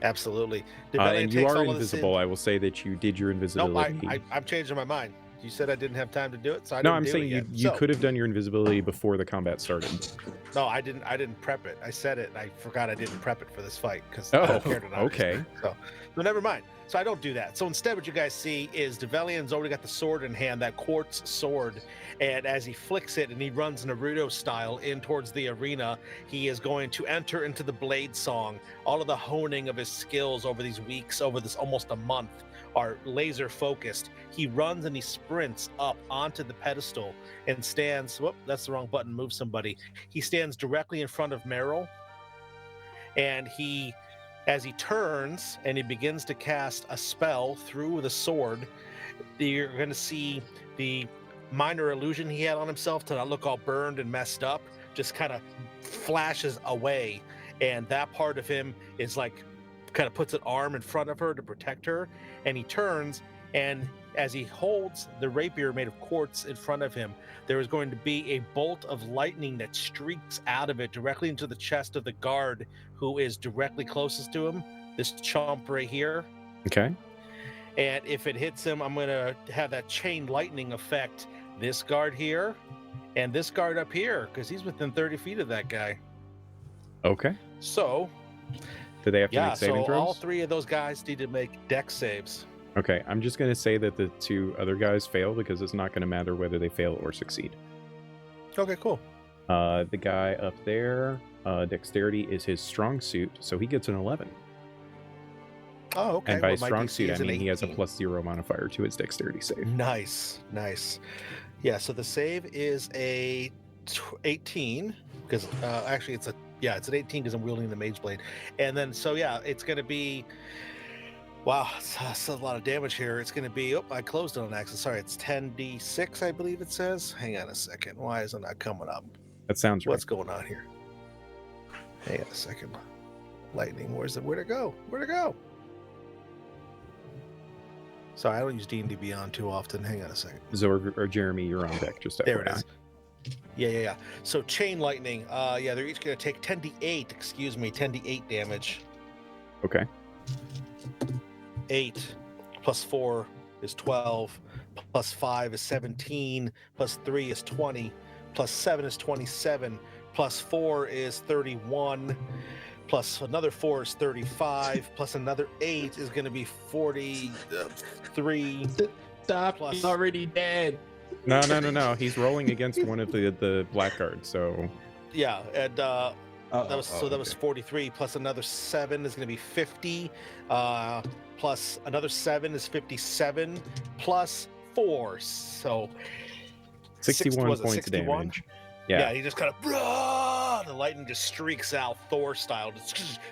[SPEAKER 3] Absolutely.
[SPEAKER 1] And you are invisible. I will say that you did your
[SPEAKER 3] No,
[SPEAKER 1] invisibility.
[SPEAKER 3] I'm changing my mind. You said I didn't have time to do it, so I
[SPEAKER 1] No,
[SPEAKER 3] didn't
[SPEAKER 1] I'm
[SPEAKER 3] do
[SPEAKER 1] saying
[SPEAKER 3] it
[SPEAKER 1] you,
[SPEAKER 3] yet.
[SPEAKER 1] you
[SPEAKER 3] So-
[SPEAKER 1] could have done your invisibility before the combat started.
[SPEAKER 3] No, I didn't prep it. I said it, and I forgot I didn't prep it for this fight because
[SPEAKER 1] Oh,
[SPEAKER 3] I don't care tonight.
[SPEAKER 1] okay.
[SPEAKER 3] So never mind. So I don't do that. So instead, what you guys see is Develian's already got the sword in hand, that quartz sword, and as he flicks it and he runs Naruto style in towards the arena, he is going to enter into the blade song. All of the honing of his skills over these weeks, over this almost a month, are laser focused. He runs and he sprints up onto the pedestal and stands. Whoop, that's the wrong button. Move somebody. He stands directly in front of Meryl, and as he turns and he begins to cast a spell through the sword, you're going to see the minor illusion he had on himself to not look all burned and messed up just kind of flashes away, and that part of him is like kind of puts an arm in front of her to protect her, and he turns, and as he holds the rapier made of quartz in front of him, there is going to be a bolt of lightning that streaks out of it directly into the chest of the guard who is directly closest to him, this chump right here.
[SPEAKER 1] Okay.
[SPEAKER 3] And if it hits him, I'm going to have that chain lightning affect this guard here and this guard up here because he's within 30 feet of that guy.
[SPEAKER 1] Okay.
[SPEAKER 3] So,
[SPEAKER 1] Do they have to
[SPEAKER 3] yeah,
[SPEAKER 1] make saving
[SPEAKER 3] so
[SPEAKER 1] throws?
[SPEAKER 3] all three of those guys need to make dex saves.
[SPEAKER 1] Okay, I'm just going to say that the two other guys fail because it's not going to matter whether they fail or succeed.
[SPEAKER 3] Okay, cool.
[SPEAKER 1] The guy up there, dexterity is his strong suit, so he gets an 11.
[SPEAKER 3] Oh, okay.
[SPEAKER 1] And by
[SPEAKER 3] well, my
[SPEAKER 1] strong
[SPEAKER 3] DC
[SPEAKER 1] suit, I
[SPEAKER 3] is an
[SPEAKER 1] mean he has a
[SPEAKER 3] 18.
[SPEAKER 1] +0 modifier to his dexterity save.
[SPEAKER 3] Nice. Yeah, so the save is a 18 because actually it's an 18 because I'm wielding the mage blade, and then so yeah, it's going to be. Wow, it's a lot of damage here. It's going to be. Oh, I closed on an axis. Sorry, it's 10d6, I believe it says. Hang on a second. Why isn't that coming up?
[SPEAKER 1] That sounds right.
[SPEAKER 3] What's going on here? Hang on a second. Lightning. Where'd it go? Where'd it go? Sorry, I don't use D&D Beyond too often. Hang on a second.
[SPEAKER 1] Zorg or Jeremy, you're on deck. Just
[SPEAKER 3] There it
[SPEAKER 1] FYI.
[SPEAKER 3] is. Yeah. So chain lightning. Yeah, they're each going to take 10d8 damage.
[SPEAKER 1] Okay.
[SPEAKER 3] 8 plus 4 is 12, plus 5 is 17, plus 3 is 20, plus 7 is 27, plus 4 is 31, plus another 4 is 35, plus another 8 is going to be 43.
[SPEAKER 5] Stop!
[SPEAKER 3] Plus-
[SPEAKER 5] He's already dead.
[SPEAKER 1] No. He's rolling against one of the blackguards. So
[SPEAKER 3] Yeah, and that was
[SPEAKER 5] okay.
[SPEAKER 3] 43, plus another 7 is going to be 50, plus another 7 is 57, plus 4, so
[SPEAKER 1] 61
[SPEAKER 3] was it
[SPEAKER 1] points of
[SPEAKER 3] 61?
[SPEAKER 1] damage.
[SPEAKER 3] Yeah,
[SPEAKER 1] Yeah.
[SPEAKER 3] he just kind of the lightning just streaks out Thor style,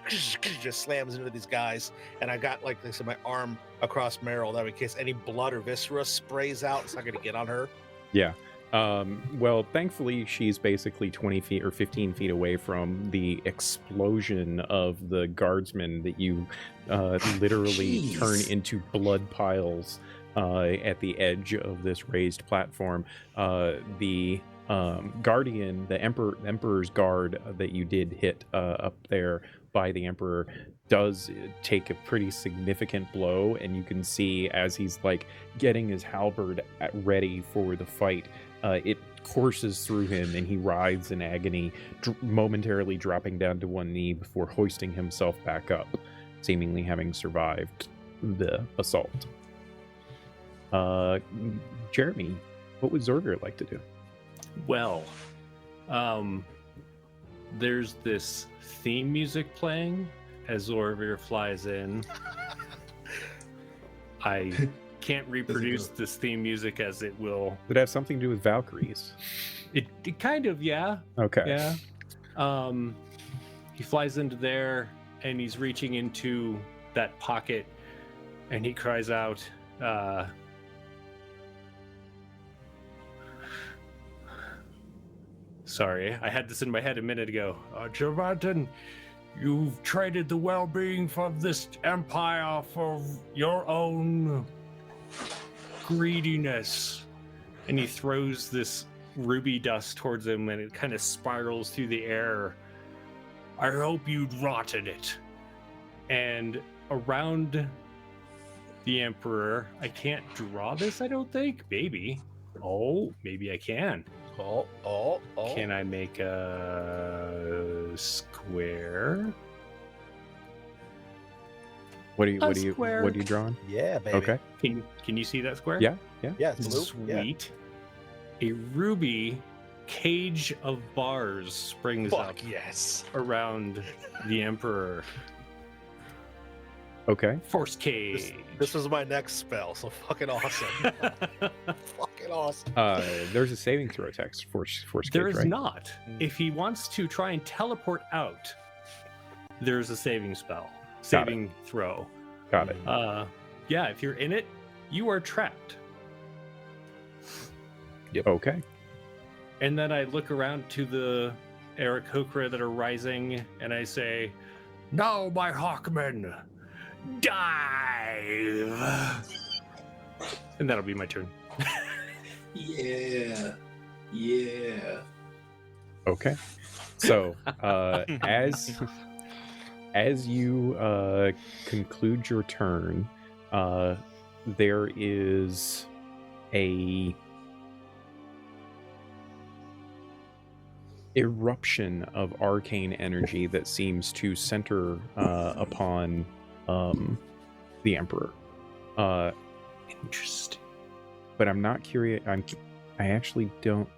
[SPEAKER 3] just slams into these guys. And I got, like I said, my arm across Meryl, that in case any blood or viscera sprays out, it's not going to get on her.
[SPEAKER 1] Yeah. Well, thankfully, she's basically 20 feet or 15 feet away from the explosion of the guardsmen that you literally
[SPEAKER 5] Jeez.
[SPEAKER 1] turn into blood piles at the edge of this raised platform. The guardian, the emperor's guard that you did hit up there by the emperor does take a pretty significant blow, and you can see as he's like getting his halberd ready for the fight, it courses through him and he writhes in agony, momentarily dropping down to one knee before hoisting himself back up, seemingly having survived the assault. Jeremy, what would Zorger like to do?
[SPEAKER 2] Well, there's this theme music playing as Zorvir flies in. I can't reproduce this theme music as it will.
[SPEAKER 1] Would it have something to do with Valkyries?
[SPEAKER 2] It kind of, yeah.
[SPEAKER 1] Okay.
[SPEAKER 2] Yeah. He flies into there and he's reaching into that pocket and he cries out, sorry, I had this in my head a minute ago. Javatin, you've traded the well-being of this empire for your own greediness. And he throws this ruby dust towards him and it kind of spirals through the air. I hope you'd rot in it. And around the emperor, I can't draw this, I don't think. Maybe. Oh, maybe I can.
[SPEAKER 3] Oh.
[SPEAKER 2] Can I make a square?
[SPEAKER 1] What are you drawing?
[SPEAKER 3] Yeah, baby.
[SPEAKER 1] Okay.
[SPEAKER 2] Can you see that square?
[SPEAKER 1] Yeah.
[SPEAKER 3] Yeah, it's blue. Yeah.
[SPEAKER 2] Sweet. A ruby cage of bars springs up
[SPEAKER 3] Fuck yes.
[SPEAKER 2] around the emperor.
[SPEAKER 1] Okay.
[SPEAKER 2] Force cage.
[SPEAKER 3] This was my next spell, so fucking awesome. Fucking awesome.
[SPEAKER 1] There's a saving throw text for Force
[SPEAKER 2] There
[SPEAKER 1] Cage,
[SPEAKER 2] is
[SPEAKER 1] right?
[SPEAKER 2] not. If he wants to try and teleport out, there's a saving throw.
[SPEAKER 1] Got it.
[SPEAKER 2] Yeah, if you're in it, you are trapped.
[SPEAKER 1] Okay.
[SPEAKER 2] And then I look around to the Eric Hokra that are rising, and I say, "Now, my Hawkmen, dive!" And that'll be my turn.
[SPEAKER 5] Yeah.
[SPEAKER 1] Okay. So, as you conclude your turn, there is a eruption of arcane energy that seems to center upon the Emperor.
[SPEAKER 2] Interesting.
[SPEAKER 1] But I'm not curious. I actually don't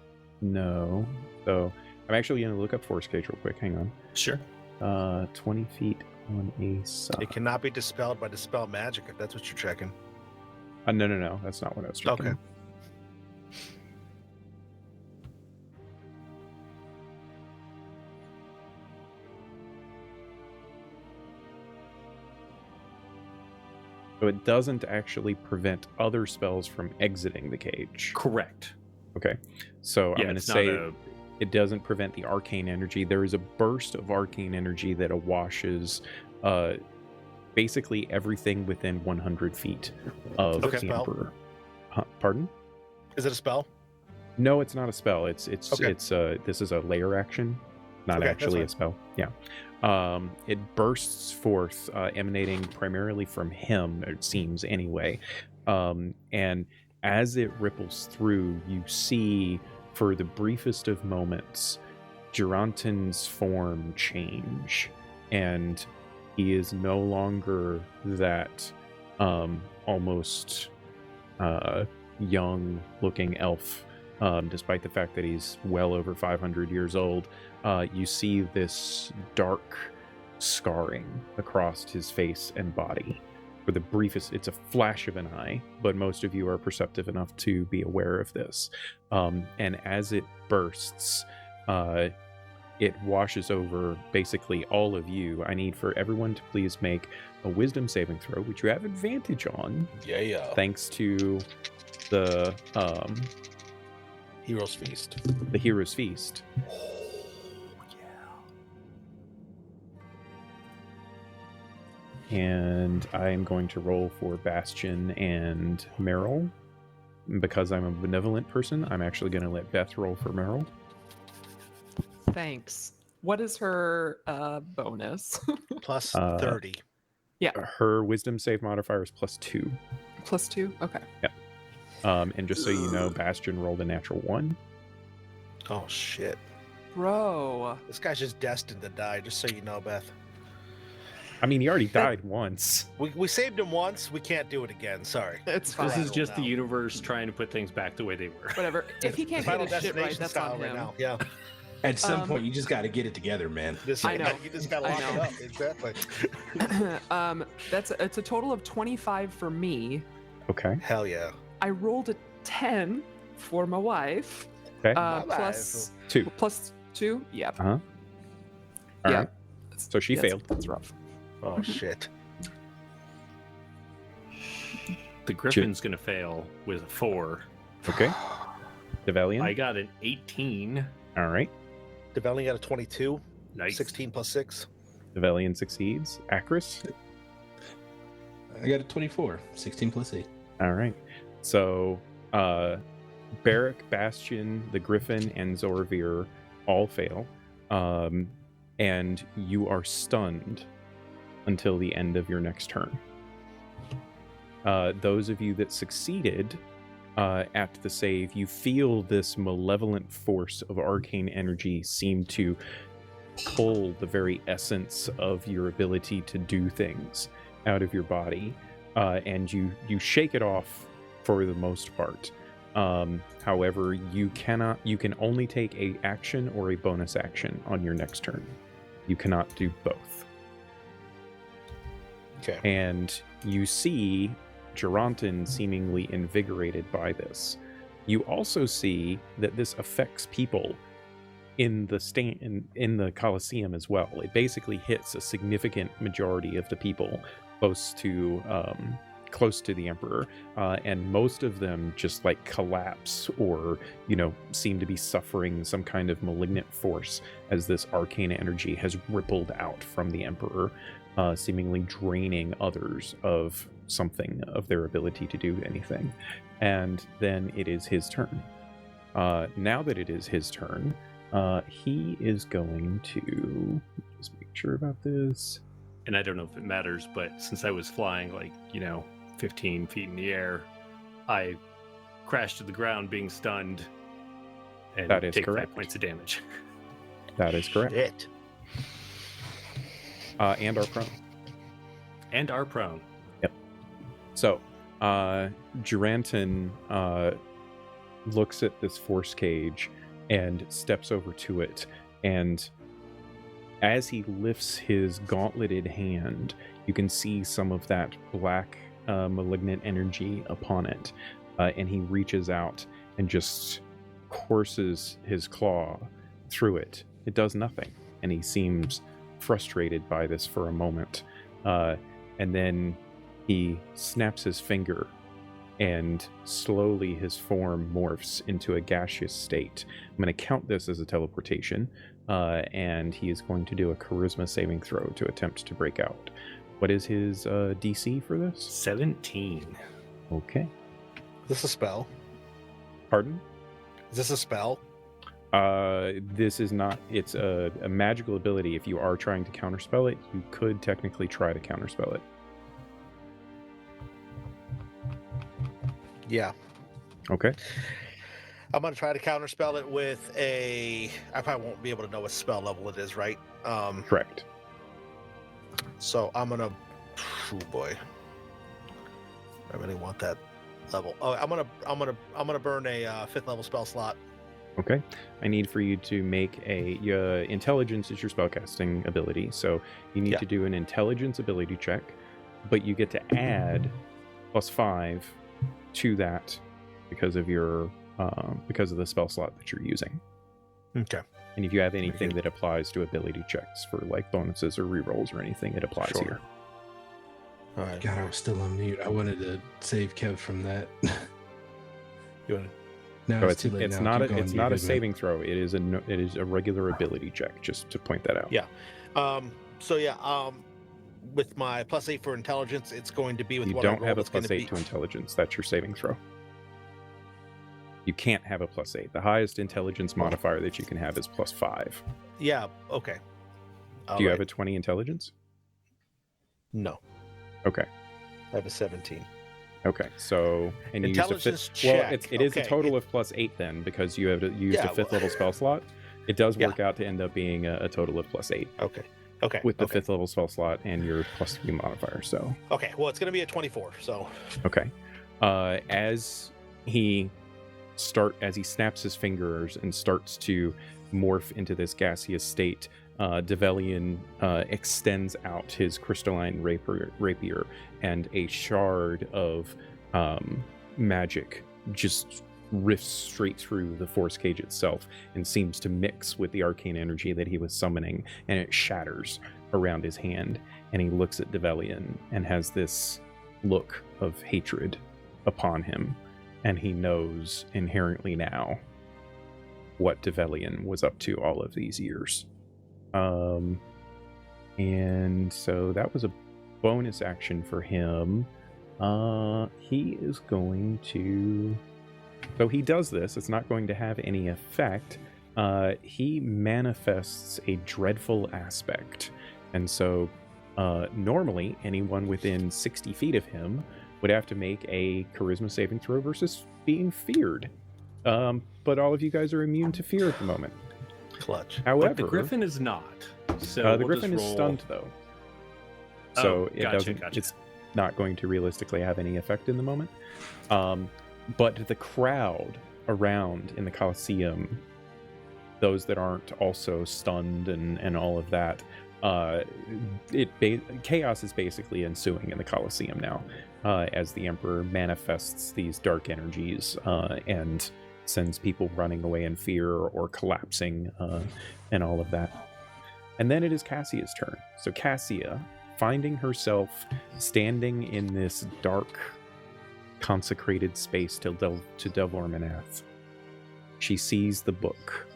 [SPEAKER 1] know. So I'm actually going to look up Force Cage real quick. Hang on.
[SPEAKER 2] Sure.
[SPEAKER 1] 20 feet on a side.
[SPEAKER 3] It cannot be dispelled by dispel magic if that's what you're checking.
[SPEAKER 1] No. That's not what I was checking.
[SPEAKER 3] Okay.
[SPEAKER 1] So it doesn't actually prevent other spells from exiting the cage.
[SPEAKER 2] Correct.
[SPEAKER 1] Okay. So I'm going to
[SPEAKER 2] it's
[SPEAKER 1] say
[SPEAKER 2] not
[SPEAKER 1] it doesn't prevent the arcane energy. There is a burst of arcane energy that awashes basically everything within 100 feet of
[SPEAKER 3] Okay.
[SPEAKER 1] the
[SPEAKER 3] Spell?
[SPEAKER 1] Emperor. Pardon?
[SPEAKER 3] Is it a spell?
[SPEAKER 1] No, it's not a spell. It's
[SPEAKER 3] Okay.
[SPEAKER 1] This is a layer action, not
[SPEAKER 3] Okay,
[SPEAKER 1] actually a
[SPEAKER 3] that's
[SPEAKER 1] spell. Yeah. It bursts forth, emanating primarily from him, it seems anyway. And as it ripples through, you see, for the briefest of moments, Duranton's form change, and he is no longer that almost young-looking elf. Despite the fact that he's well over 500 years old, you see this dark scarring across his face and body. For the briefest, it's a flash of an eye, but most of you are perceptive enough to be aware of this. And as it bursts, it washes over basically all of you. I need for everyone to please make a wisdom saving throw, which you have advantage on,
[SPEAKER 3] Yeah.
[SPEAKER 1] thanks to the
[SPEAKER 3] Hero's Feast.
[SPEAKER 1] the Hero's Feast. And I am going to roll for Bastion and Meryl. Because I'm a benevolent person, I'm actually going to let Beth roll for Meryl.
[SPEAKER 6] Thanks. What is her bonus?
[SPEAKER 3] Plus
[SPEAKER 1] Uh,
[SPEAKER 3] 30.
[SPEAKER 1] Her wisdom save modifier is +2.
[SPEAKER 6] +2? Okay.
[SPEAKER 1] And just so you know, Bastion rolled a natural 1.
[SPEAKER 3] Oh, shit.
[SPEAKER 6] Bro.
[SPEAKER 3] This guy's just destined to die, just so you know, Beth.
[SPEAKER 1] I mean, he already died once.
[SPEAKER 3] We saved him once. We can't do it again. Sorry.
[SPEAKER 6] It's fine.
[SPEAKER 2] This is just the
[SPEAKER 3] now.
[SPEAKER 2] universe trying to put things back the way they were.
[SPEAKER 6] Whatever. If he can't
[SPEAKER 3] Final
[SPEAKER 6] get his shit right,
[SPEAKER 3] Destination
[SPEAKER 6] that's
[SPEAKER 3] style
[SPEAKER 6] on
[SPEAKER 3] right
[SPEAKER 6] him.
[SPEAKER 3] now. Yeah.
[SPEAKER 5] At some
[SPEAKER 6] Um,
[SPEAKER 5] point, you just got to get it together, man.
[SPEAKER 6] I know.
[SPEAKER 3] You just gotta
[SPEAKER 6] I
[SPEAKER 3] lock it
[SPEAKER 6] know.
[SPEAKER 3] up. Exactly.
[SPEAKER 6] It's a total of 25 for me.
[SPEAKER 1] Okay.
[SPEAKER 3] Hell yeah.
[SPEAKER 6] I rolled a 10 for my wife.
[SPEAKER 1] Okay.
[SPEAKER 6] Plus
[SPEAKER 1] 2.
[SPEAKER 6] plus 2. Yep.
[SPEAKER 1] All
[SPEAKER 6] yeah.
[SPEAKER 1] right. So she failed.
[SPEAKER 6] That's rough.
[SPEAKER 3] Oh shit.
[SPEAKER 2] The Griffin's going to fail with a 4.
[SPEAKER 1] Okay. Develian.
[SPEAKER 2] I got an 18.
[SPEAKER 1] All right.
[SPEAKER 3] Developing got a 22.
[SPEAKER 2] Nice.
[SPEAKER 3] 16 plus 6.
[SPEAKER 1] Develian succeeds. Acris.
[SPEAKER 5] I got a 24, 16 plus 8.
[SPEAKER 1] All right. So, Barrack, Bastion, the Griffin, and Zorvir all fail. And you are stunned until the end of your next turn. Those of you that succeeded at the save, you feel this malevolent force of arcane energy seem to pull the very essence of your ability to do things out of your body, and you shake it off for the most part. However, you can only take a action or a bonus action on your next turn. You cannot do both.
[SPEAKER 3] Okay.
[SPEAKER 1] And you see Duranton seemingly invigorated by this. You also see that this affects people in the Colosseum as well. It basically hits a significant majority of the people close to the Emperor, and most of them just like collapse or seem to be suffering some kind of malignant force as this arcane energy has rippled out from the Emperor, seemingly draining others of something, of their ability to do anything. And then it is his turn. Now that it is his turn, he is going to just make sure about this.
[SPEAKER 2] And I don't know if it matters, but since I was flying 15 feet in the air, I crashed to the ground being stunned and
[SPEAKER 1] That is
[SPEAKER 2] take
[SPEAKER 1] correct.
[SPEAKER 2] 5 points of damage.
[SPEAKER 1] That is correct.
[SPEAKER 3] Shit.
[SPEAKER 1] And are prone.
[SPEAKER 2] And are prone.
[SPEAKER 1] So, Duranton looks at this force cage and steps over to it, and as he lifts his gauntleted hand, you can see some of that black malignant energy upon it, and he reaches out and just courses his claw through it. It does nothing, and he seems frustrated by this for a moment, and then he snaps his finger, and slowly his form morphs into a gaseous state. I'm going to count this as a teleportation, and he is going to do a charisma saving throw to attempt to break out. What is his DC for this?
[SPEAKER 2] 17.
[SPEAKER 1] Okay.
[SPEAKER 3] Is this a spell?
[SPEAKER 1] Pardon?
[SPEAKER 3] Is this a spell?
[SPEAKER 1] This is not. It's a magical ability. If you are trying to counterspell it, you could technically try to counterspell it.
[SPEAKER 3] Yeah.
[SPEAKER 1] Okay.
[SPEAKER 3] I'm going to try to counterspell it with a... I probably won't be able to know what spell level it is, right?
[SPEAKER 1] Correct.
[SPEAKER 3] So I'm going to... Oh boy. I really want that level. Oh, I'm gonna burn a 5th level spell slot.
[SPEAKER 1] Okay. I need for you to make a... intelligence is your spellcasting ability, so you need to do an intelligence ability check, but you get to add +5 to that because of your because of the spell slot that you're using.
[SPEAKER 3] Okay.
[SPEAKER 1] And if you have anything that applies to ability checks for like bonuses or rerolls or anything, it applies here.
[SPEAKER 3] All right.
[SPEAKER 5] God, I was still on mute. I wanted to save Kev from that.
[SPEAKER 3] You want
[SPEAKER 5] No,
[SPEAKER 1] So
[SPEAKER 5] it's too late
[SPEAKER 1] it's
[SPEAKER 5] now.
[SPEAKER 1] not
[SPEAKER 5] Keep going,
[SPEAKER 1] it's
[SPEAKER 5] you're
[SPEAKER 1] not a
[SPEAKER 5] good, man.
[SPEAKER 1] saving throw. It is a regular ability check. Just to point that out.
[SPEAKER 3] Yeah. So yeah. With my +8 for intelligence, it's going to be with
[SPEAKER 1] You
[SPEAKER 3] what
[SPEAKER 1] don't
[SPEAKER 3] I roll.
[SPEAKER 1] have a
[SPEAKER 3] It's going
[SPEAKER 1] +8 to intelligence. That's your saving throw. You can't have a +8. The highest intelligence modifier that you can have is +5.
[SPEAKER 3] Yeah. Okay.
[SPEAKER 1] Do you have a 20 intelligence?
[SPEAKER 3] No.
[SPEAKER 1] Okay.
[SPEAKER 3] I have a 17.
[SPEAKER 1] Okay. So and you used a
[SPEAKER 3] Intelligence
[SPEAKER 1] fifth. Well,
[SPEAKER 3] check.
[SPEAKER 1] it is a
[SPEAKER 3] Okay.
[SPEAKER 1] total of +8 then, because you have used
[SPEAKER 3] Yeah,
[SPEAKER 1] a 5th level spell slot. It does
[SPEAKER 3] Yeah.
[SPEAKER 1] work out to end up being a total of +8
[SPEAKER 3] Okay. Okay.
[SPEAKER 1] with the
[SPEAKER 3] okay.
[SPEAKER 1] 5th level spell slot and your +3 modifier. So
[SPEAKER 3] Okay. Well, it's going to be a 24. So.
[SPEAKER 1] okay. As he snaps his fingers and starts to morph into this gaseous state, Develian extends out his crystalline rapier, and a shard of magic just rifts straight through the force cage itself and seems to mix with the arcane energy that he was summoning, and it shatters around his hand. And he looks at Develian and has this look of hatred upon him, and he knows inherently now what Develian was up to all of these years. And so that was a bonus action for him. He is going to... So he does this. It's not going to have any effect. He manifests a dreadful aspect. And so normally anyone within 60 feet of him would have to make a charisma saving throw versus being feared. But all of you guys are immune to fear at the moment.
[SPEAKER 3] Clutch.
[SPEAKER 1] However,
[SPEAKER 2] But the griffin is not. So
[SPEAKER 1] the
[SPEAKER 2] we'll
[SPEAKER 1] griffin
[SPEAKER 2] just
[SPEAKER 1] is
[SPEAKER 2] roll-
[SPEAKER 1] stunned though, so it
[SPEAKER 2] gotcha,
[SPEAKER 1] doesn't.
[SPEAKER 2] gotcha.
[SPEAKER 1] It's not going to realistically have any effect in the moment. But the crowd around in the Colosseum, those that aren't also stunned and all of that, chaos is basically ensuing in the Colosseum now, as the Emperor manifests these dark energies and sends people running away in fear or collapsing and all of that. And then it is Cassia's turn. So Cassia, finding herself standing in this dark, consecrated space to Delvormanath, she sees the book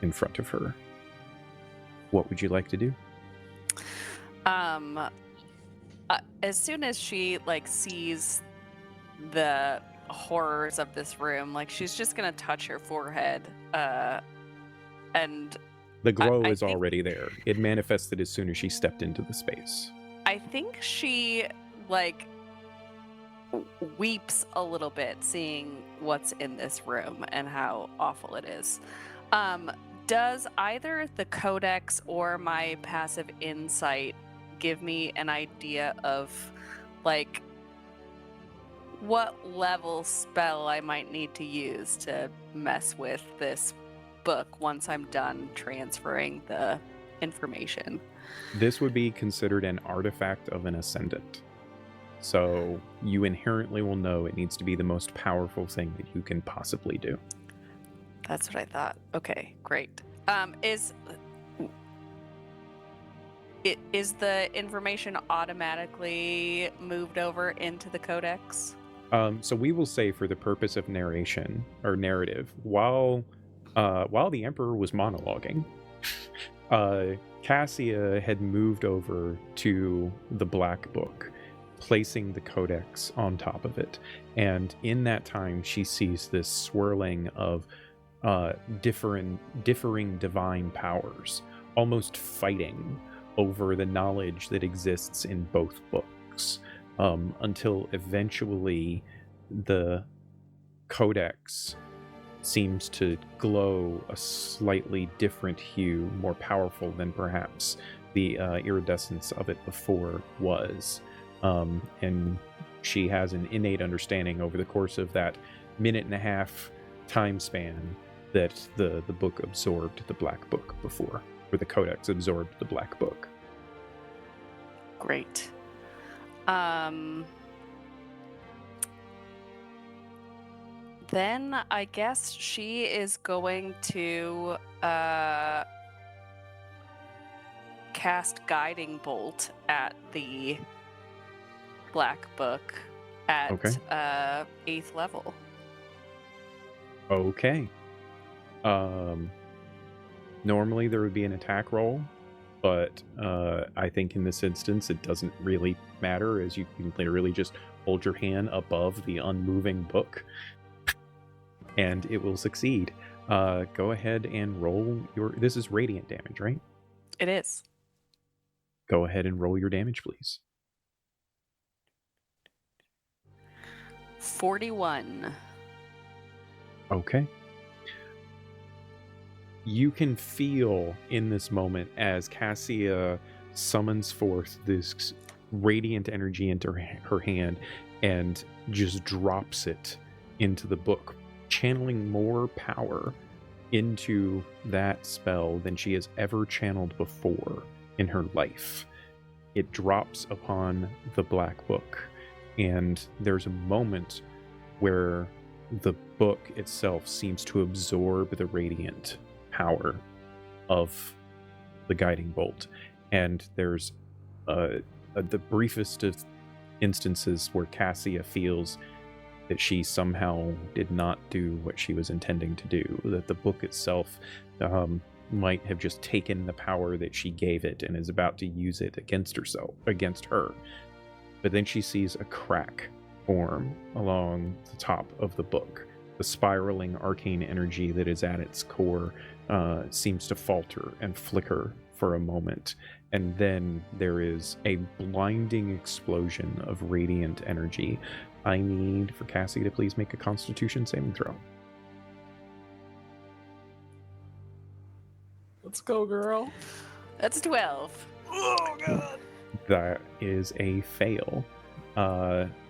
[SPEAKER 1] in front of her. What would you like to do?
[SPEAKER 4] As soon as she sees the horrors of this room, she's just gonna touch her forehead, and
[SPEAKER 1] The glow
[SPEAKER 4] I
[SPEAKER 1] is
[SPEAKER 4] think-
[SPEAKER 1] already there. It manifested as soon as she stepped into the space.
[SPEAKER 4] I think she weeps a little bit seeing what's in this room and how awful it is. Does either the codex or my passive insight give me an idea of what level spell I might need to use to mess with this book once I'm done transferring the information?
[SPEAKER 1] This would be considered an artifact of an ascendant. So you inherently will know it needs to be the most powerful thing that you can possibly do.
[SPEAKER 4] That's what I thought. Okay, great. Is the information automatically moved over into the codex?
[SPEAKER 1] So we will say, for the purpose of narration or narrative, while the Emperor was monologuing, Cassia had moved over to the Black Book, placing the codex on top of it. And in that time, she sees this swirling of differing divine powers, almost fighting over the knowledge that exists in both books, until eventually the codex seems to glow a slightly different hue, more powerful than perhaps the iridescence of it before was. And she has an innate understanding over the course of that 1.5-minute time span that the book absorbed the Black Book before, or the codex absorbed the Black Book.
[SPEAKER 4] Great. Then I guess she is going to cast Guiding Bolt at the Black Book at 8th level.
[SPEAKER 1] Okay. Normally there would be an attack roll, but I think in this instance it doesn't really matter, as you can literally just hold your hand above the unmoving book and it will succeed. Go ahead and roll your... This is radiant damage, right?
[SPEAKER 4] It is.
[SPEAKER 1] Go ahead and roll your damage, please.
[SPEAKER 4] 41.
[SPEAKER 1] Okay. You can feel in this moment as Cassia summons forth this radiant energy into her hand and just drops it into the book, channeling more power into that spell than she has ever channeled before in her life. It drops upon the Black Book, and there's a moment where the book itself seems to absorb the radiant power of the Guiding Bolt. And there's the briefest of instances where Cassia feels that she somehow did not do what she was intending to do, that the book itself might have just taken the power that she gave it and is about to use it against her. But then she sees a crack form along the top of the book. The spiraling arcane energy that is at its core seems to falter and flicker for a moment, and then there is a blinding explosion of radiant energy. I need for Cassie to please make a Constitution saving throw.
[SPEAKER 6] Let's go, girl.
[SPEAKER 4] That's 12.
[SPEAKER 6] Oh, God.
[SPEAKER 1] That is a fail.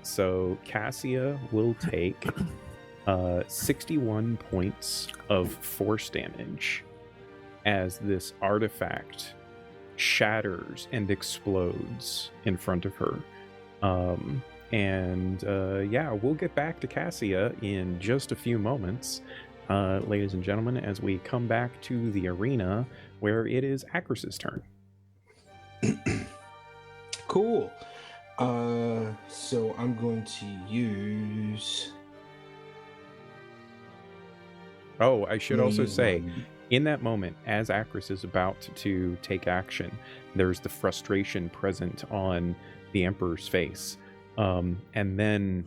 [SPEAKER 1] So Cassia will take 61 points of force damage as this artifact shatters and explodes in front of her. We'll get back to Cassia in just a few moments, ladies and gentlemen, as we come back to the arena where it is Acris's turn.
[SPEAKER 5] Cool. So I'm going to use...
[SPEAKER 1] Oh, I should also say, in that moment, as Acris is about to take action, there's the frustration present on the Emperor's face. And then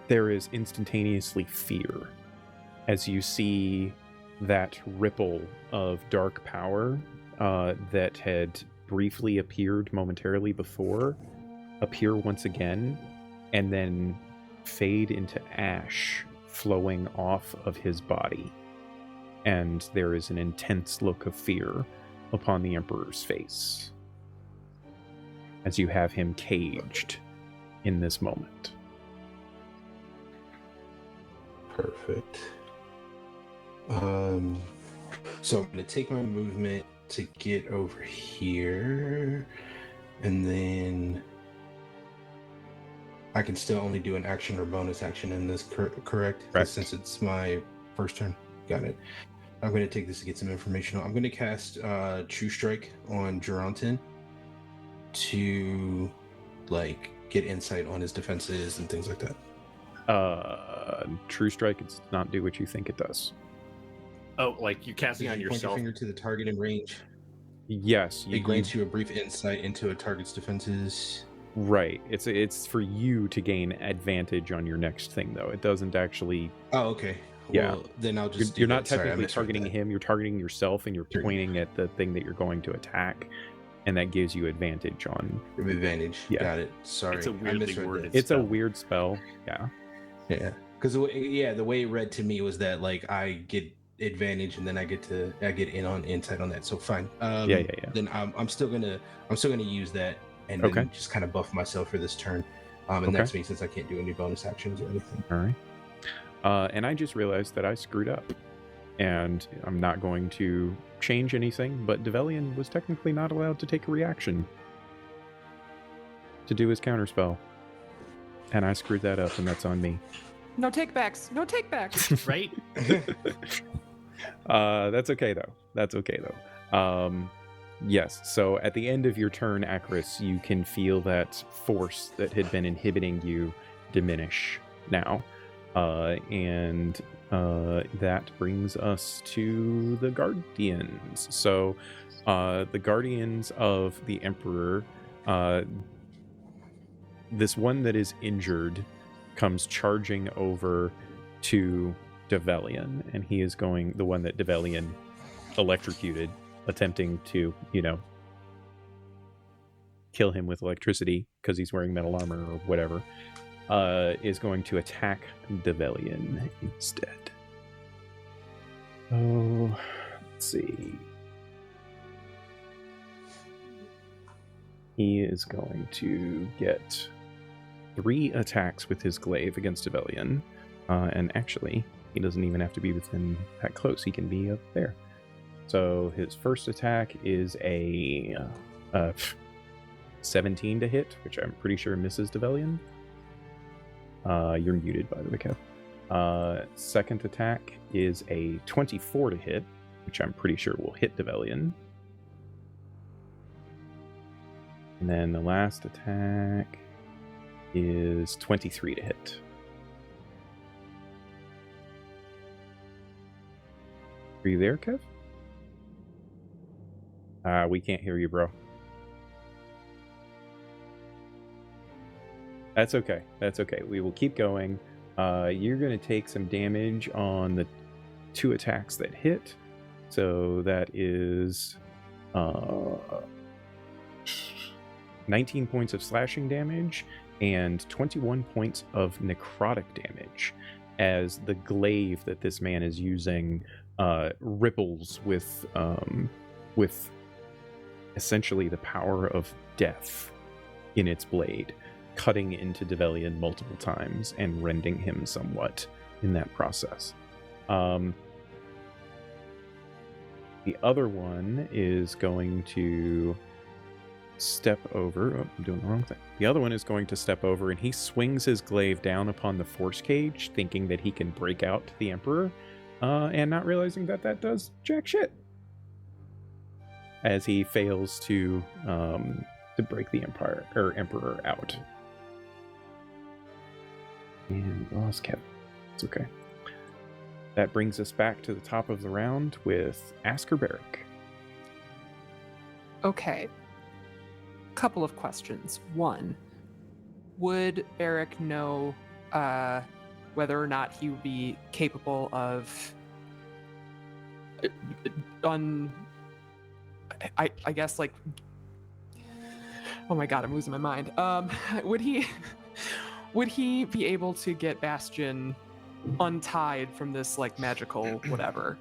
[SPEAKER 1] there is instantaneously fear as you see that ripple of dark power that had briefly appeared momentarily before appear once again and then fade into ash flowing off of his body. And there is an intense look of fear upon the Emperor's face as you have him caged in this moment.
[SPEAKER 5] Perfect. So I'm going to take my movement to get over here, and then I can still only do an action or bonus action in this, correct?
[SPEAKER 1] Correct.
[SPEAKER 5] Since it's my first turn. Got it. I'm going to take this to get some information. I'm going to cast True Strike on Gerontin to like get insight on his defenses and things like that.
[SPEAKER 1] True Strike does not do what you think it does.
[SPEAKER 2] Oh, like you're casting on
[SPEAKER 5] Point your
[SPEAKER 2] yourself.
[SPEAKER 5] finger to the target in range.
[SPEAKER 1] Yes,
[SPEAKER 5] It grants you a brief insight into a target's defenses.
[SPEAKER 1] Right. It's for you to gain advantage on your next thing, though. It doesn't actually.
[SPEAKER 5] Oh, okay.
[SPEAKER 1] Yeah.
[SPEAKER 5] Well, then I'll just.
[SPEAKER 1] You're not
[SPEAKER 5] that. Sorry, I
[SPEAKER 1] technically
[SPEAKER 5] misread
[SPEAKER 1] targeting
[SPEAKER 5] that.
[SPEAKER 1] him. You're targeting yourself, and you're
[SPEAKER 5] Sure.
[SPEAKER 1] pointing at the thing that you're going to attack, and that gives you advantage on.
[SPEAKER 5] Advantage.
[SPEAKER 1] Yeah.
[SPEAKER 5] Got it. Sorry.
[SPEAKER 2] It's a
[SPEAKER 5] I
[SPEAKER 2] weirdly
[SPEAKER 5] misread
[SPEAKER 2] worded
[SPEAKER 5] that.
[SPEAKER 1] It's a
[SPEAKER 2] spell.
[SPEAKER 1] weird spell. Yeah.
[SPEAKER 5] Yeah. Because the way it read to me was that like I get advantage and then I get in on insight on that. So fine.
[SPEAKER 1] Yeah.
[SPEAKER 5] Then I'm still gonna use that and then
[SPEAKER 1] Okay.
[SPEAKER 5] just kind of buff myself for this turn. And
[SPEAKER 1] Okay.
[SPEAKER 5] that's me since I can't do any bonus actions or anything.
[SPEAKER 1] All right. And I just realized that I screwed up, and I'm not going to change anything. But Develian was technically not allowed to take a reaction to do his counterspell, and I screwed that up, and that's on me.
[SPEAKER 6] No takebacks. No takebacks.
[SPEAKER 2] Right?
[SPEAKER 1] That's okay though. Yes. So at the end of your turn, Acris, you can feel that force that had been inhibiting you diminish now, and that brings us to the Guardians. So, the Guardians of the Emperor, this one that is injured, comes charging over to Develian, and he is the one that Develian electrocuted, attempting to, kill him with electricity because he's wearing metal armor or whatever, is going to attack Develian instead. Oh, let's see. He is going to get 3 attacks with his glaive against Develian. And actually, he doesn't even have to be within that close. He can be up there. So his first attack is a 17 to hit, which I'm pretty sure misses Develian. You're muted, by the way, Kev. Second attack is a 24 to hit, which I'm pretty sure will hit Develian. And then the last attack is 23 to hit. Are you there, Kev? We can't hear you, bro. That's okay. That's okay. We will keep going. You're going to take some damage on the 2 attacks that hit. So that is 19 points of slashing damage and 21 points of necrotic damage, as the glaive that this man is using ripples with essentially the power of death in its blade, cutting into Develian multiple times and rending him somewhat in that process. The other one is going to step over. Oh, I'm doing the wrong thing. The other one is going to step over, and he swings his glaive down upon the force cage, thinking that he can break out the Emperor, and not realizing that that does jack shit, as he fails to break the Emperor out. And lost Kevin. It's okay. That brings us back to the top of the round with Asker Barrick.
[SPEAKER 6] Okay. Couple of questions. One, would Eric know whether or not he would be capable of I guess, like, oh my god, I'm losing my mind. Would he be able to get Bastion untied from this, like, magical whatever?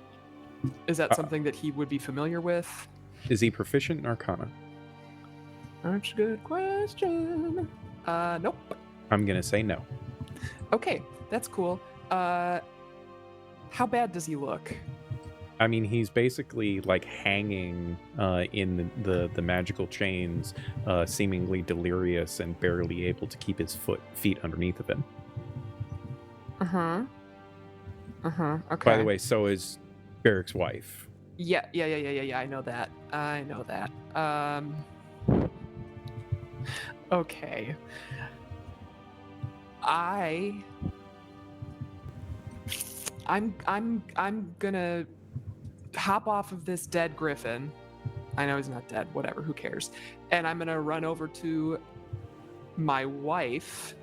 [SPEAKER 6] Is that something that he would be familiar with?
[SPEAKER 1] Is he proficient in Arcana?
[SPEAKER 6] That's a good question. Nope.
[SPEAKER 1] I'm gonna say no.
[SPEAKER 6] Okay, that's cool. How bad does he look?
[SPEAKER 1] I mean, he's basically like hanging in the magical chains, seemingly delirious and barely able to keep his feet underneath of him.
[SPEAKER 6] Okay.
[SPEAKER 1] By the way, so is Barrick's wife.
[SPEAKER 6] Yeah. I know that. Okay. I'm gonna hop off of this dead griffin. I know he's not dead, whatever, who cares? And I'm gonna run over to my wife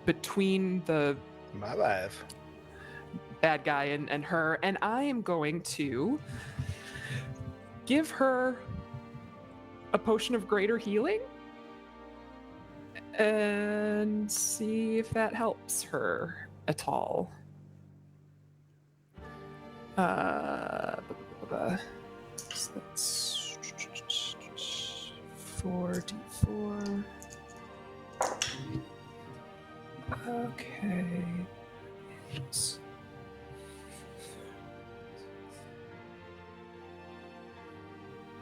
[SPEAKER 6] between the
[SPEAKER 3] My wife.
[SPEAKER 6] bad guy and her, and I am going to give her a potion of greater healing and see if that helps her at all. So that's 4d4. Okay.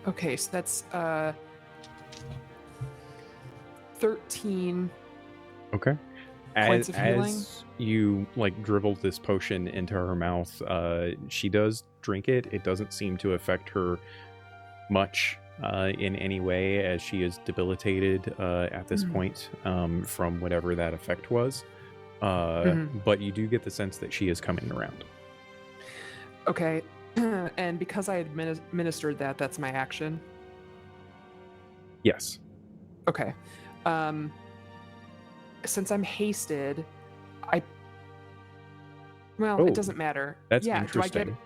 [SPEAKER 6] Okay, so that's 13
[SPEAKER 1] Okay.
[SPEAKER 6] points of healing.
[SPEAKER 1] As you like dribble this potion into her mouth, she does drink it. It doesn't seem to affect her much in any way, as she is debilitated at this point from whatever that effect was. But you do get the sense that she is coming around.
[SPEAKER 6] Okay, and because I administered that, that's my action.
[SPEAKER 1] Yes.
[SPEAKER 6] Okay. Since I'm hasted, it doesn't matter.
[SPEAKER 1] That's
[SPEAKER 6] yeah,
[SPEAKER 1] interesting.
[SPEAKER 6] do I get?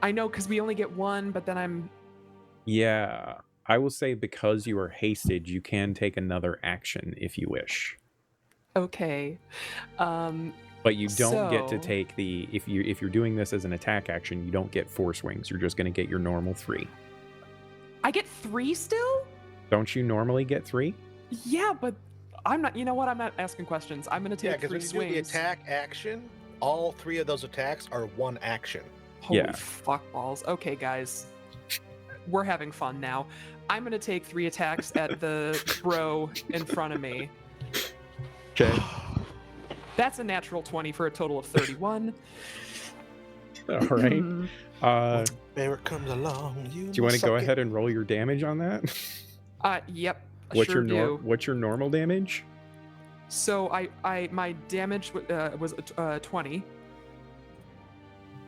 [SPEAKER 6] I know, because we only get one, but then I'm.
[SPEAKER 1] Yeah, I will say because you are hasted, you can take another action if you wish.
[SPEAKER 6] Okay.
[SPEAKER 1] But you don't get to take if you're doing this as an attack action, you don't get force wings. You're just going to get your normal 3.
[SPEAKER 6] I get 3 still?
[SPEAKER 1] Don't you normally get 3?
[SPEAKER 6] Yeah, but I'm not. You know what? I'm not asking questions. I'm going to take 3
[SPEAKER 3] because when
[SPEAKER 6] swings.
[SPEAKER 3] you do the attack action, all 3 of those attacks are one action.
[SPEAKER 6] Holy fuck balls. Okay, guys. We're having fun now. I'm going to take 3 attacks at the bro in front of me.
[SPEAKER 1] Okay.
[SPEAKER 6] That's a natural 20 for a total of 31.
[SPEAKER 1] All right.
[SPEAKER 3] Barrick comes along.
[SPEAKER 1] Do you want to go ahead and roll your damage on that?
[SPEAKER 6] Yep.
[SPEAKER 1] What's
[SPEAKER 6] sure
[SPEAKER 1] your
[SPEAKER 6] do.
[SPEAKER 1] What's your normal damage?
[SPEAKER 6] So my damage was 20.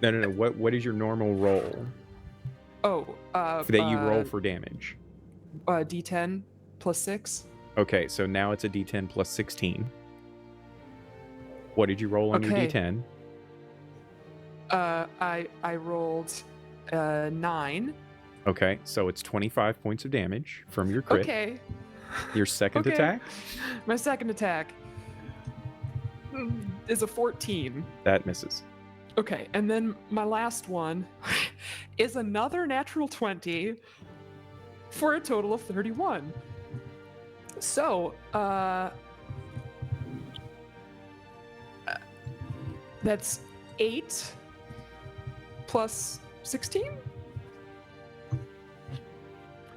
[SPEAKER 1] No. What is your normal roll?
[SPEAKER 6] Oh,
[SPEAKER 1] That you roll for damage.
[SPEAKER 6] D10 plus 6.
[SPEAKER 1] Okay, so now it's a D10 plus 16. What did you roll on your D10?
[SPEAKER 6] I rolled 9.
[SPEAKER 1] Okay, so it's 25 points of damage from your crit.
[SPEAKER 6] Okay.
[SPEAKER 1] Your second attack?
[SPEAKER 6] My second attack is a 14.
[SPEAKER 1] That misses.
[SPEAKER 6] Okay, and then my last one is another natural 20 for a total of 31. So, that's 8 plus 16?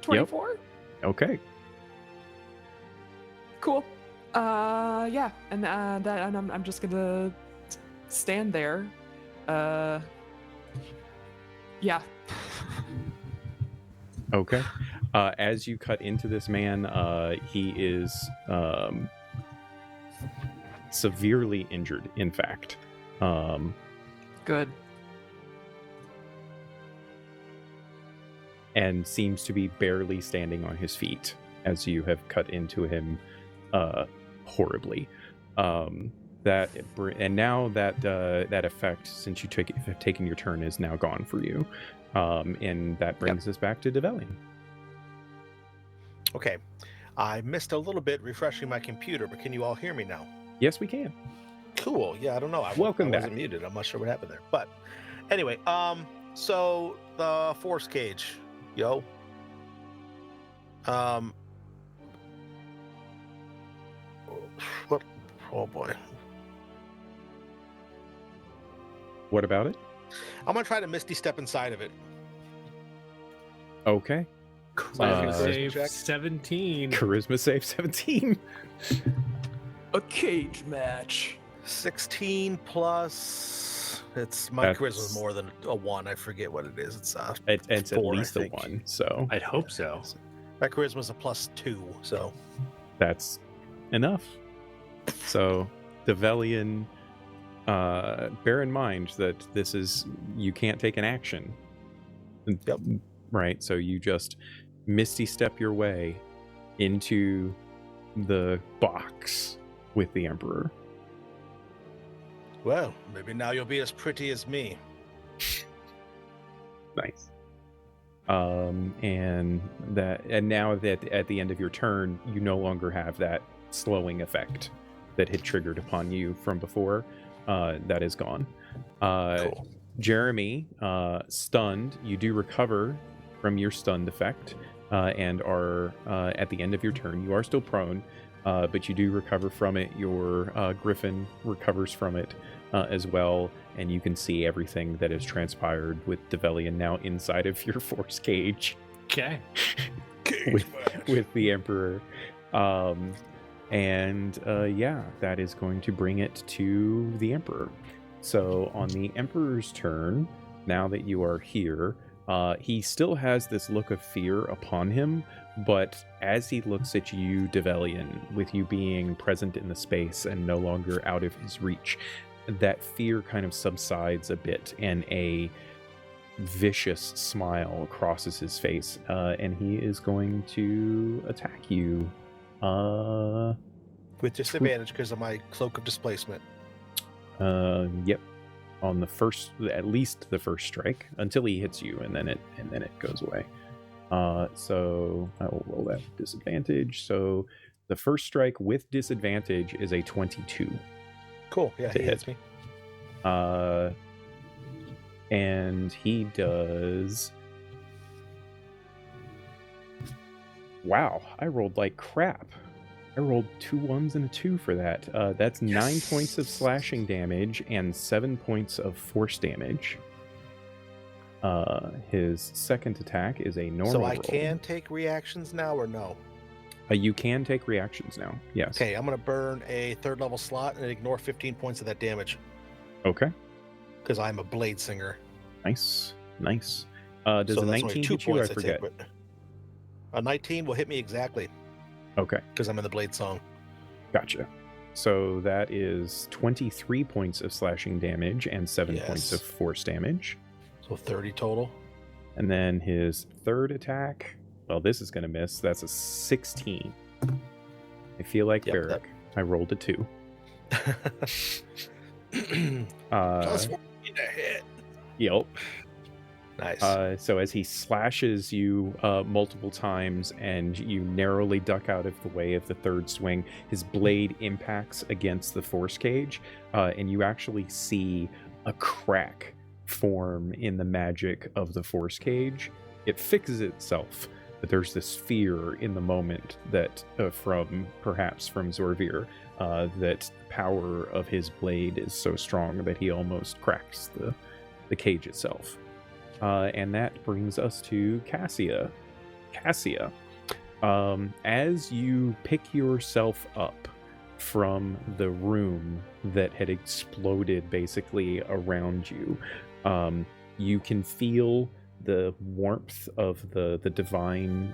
[SPEAKER 6] 24?
[SPEAKER 1] Yep. Okay.
[SPEAKER 6] Cool. Yeah, and I'm just gonna stand there. Yeah.
[SPEAKER 1] Okay. As you cut into this man, he is severely injured, in fact.
[SPEAKER 6] Good.
[SPEAKER 1] And seems to be barely standing on his feet as you have cut into him horribly. And now that effect, since you have taken your turn, is now gone for you. And that brings us back to Develian.
[SPEAKER 3] Okay. I missed a little bit refreshing my computer, but can you all hear me now?
[SPEAKER 1] Yes, we can.
[SPEAKER 3] Cool. Yeah, I don't know. I
[SPEAKER 1] Welcome back.
[SPEAKER 3] wasn't muted. I'm not sure what happened there. But anyway, so the force cage, yo.
[SPEAKER 1] What about it?
[SPEAKER 3] I'm gonna try to Misty Step inside of it.
[SPEAKER 1] Okay.
[SPEAKER 2] Charisma save
[SPEAKER 3] check.
[SPEAKER 2] 17.
[SPEAKER 1] Charisma save 17.
[SPEAKER 6] A cage match.
[SPEAKER 3] 16 plus. It's my
[SPEAKER 1] That's-
[SPEAKER 3] charisma is more than a 1. I forget what it is. It's
[SPEAKER 1] It's at
[SPEAKER 3] 4, I
[SPEAKER 1] least a
[SPEAKER 3] think.
[SPEAKER 1] 1, so
[SPEAKER 2] I'd hope so.
[SPEAKER 3] My charisma is a +2. So
[SPEAKER 1] that's enough. So, Develian, bear in mind that this is, you can't take an action.
[SPEAKER 3] Yep.
[SPEAKER 1] Right, so you just Misty Step your way into the box with the Emperor.
[SPEAKER 3] well, maybe now you'll be as pretty as me.
[SPEAKER 1] Nice. And now that at the end of your turn, you no longer have that slowing effect that had triggered upon you from before. That is gone.
[SPEAKER 3] Cool.
[SPEAKER 1] Jeremy, stunned. You do recover from your stunned effect, and are at the end of your turn. You are still prone, but you do recover from it. Your Griffin recovers from it as well, and you can see everything that has transpired with Develian now inside of your force cage
[SPEAKER 2] Okay.
[SPEAKER 1] with the Emperor. Yeah, that is going to bring it to the Emperor. So on the Emperor's turn, now that you are here, he still has this look of fear upon him, but as he looks at you, Develian, with you being present in the space and no longer out of his reach, that fear kind of subsides a bit, and a vicious smile crosses his face, and he is going to attack you.
[SPEAKER 3] With disadvantage because of my cloak of displacement.
[SPEAKER 1] Yep. On the first, at least the first strike, until he hits you, and then it goes away. So I will roll that with disadvantage. So the first strike with disadvantage is a 22.
[SPEAKER 3] Cool. Yeah,
[SPEAKER 1] To
[SPEAKER 3] he
[SPEAKER 1] hit.
[SPEAKER 3] hits me.
[SPEAKER 1] And he does. Wow, I rolled like crap. I rolled 2 1s and a 2 for that. That's 9 points of slashing damage and 7 points of force damage. His second attack is a normal
[SPEAKER 3] So I
[SPEAKER 1] roll.
[SPEAKER 3] can take reactions now or no?
[SPEAKER 1] You can take reactions now. Yes.
[SPEAKER 3] Okay, I'm gonna burn a 3rd level slot and ignore 15 points of that damage
[SPEAKER 1] Okay.
[SPEAKER 3] because I'm a blade singer.
[SPEAKER 1] Nice. Does
[SPEAKER 3] So
[SPEAKER 1] a
[SPEAKER 3] that's only
[SPEAKER 1] 19
[SPEAKER 3] 2
[SPEAKER 1] hit you? I
[SPEAKER 3] points
[SPEAKER 1] forget.
[SPEAKER 3] take, but a 19 will hit me exactly
[SPEAKER 1] Okay.
[SPEAKER 3] because I'm in the blade song.
[SPEAKER 1] Gotcha. So that is 23 points of slashing damage and 7 points of
[SPEAKER 3] Yes.
[SPEAKER 1] force damage.
[SPEAKER 3] So 30 total.
[SPEAKER 1] And then his third attack, well, this is going to miss. That's a 16. I feel like
[SPEAKER 3] Yep,
[SPEAKER 1] Varric. I rolled a 2.
[SPEAKER 3] Plus 14 to hit.
[SPEAKER 1] Yep.
[SPEAKER 3] Nice.
[SPEAKER 1] So as he slashes you multiple times and you narrowly duck out of the way of the third swing, his blade impacts against the force cage, and you actually see a crack form in the magic of the force cage. It fixes itself, but there's this fear in the moment that from Zorvir, that the power of his blade is so strong that he almost cracks the cage itself. And that brings us to Cassia. Cassia, as you pick yourself up from the room that had exploded basically around you, you can feel the warmth of the divine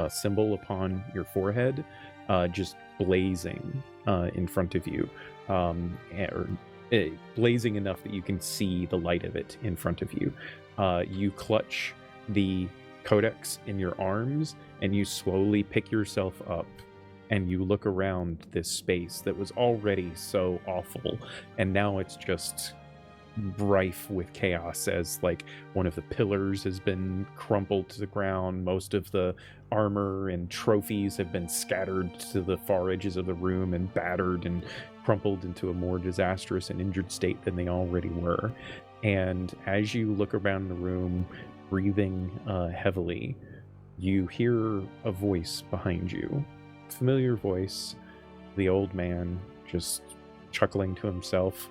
[SPEAKER 1] symbol upon your forehead just blazing in front of you, blazing enough that you can see the light of it in front of you. You clutch the codex in your arms and you slowly pick yourself up, and you look around this space that was already so awful, and now it's just rife with chaos, as like one of the pillars has been crumpled to the ground, most of the armor and trophies have been scattered to the far edges of the room and battered and crumpled into a more disastrous and injured state than they already were. And as you look around the room, breathing heavily, you hear a voice behind you. Familiar voice, the old man just chuckling to himself.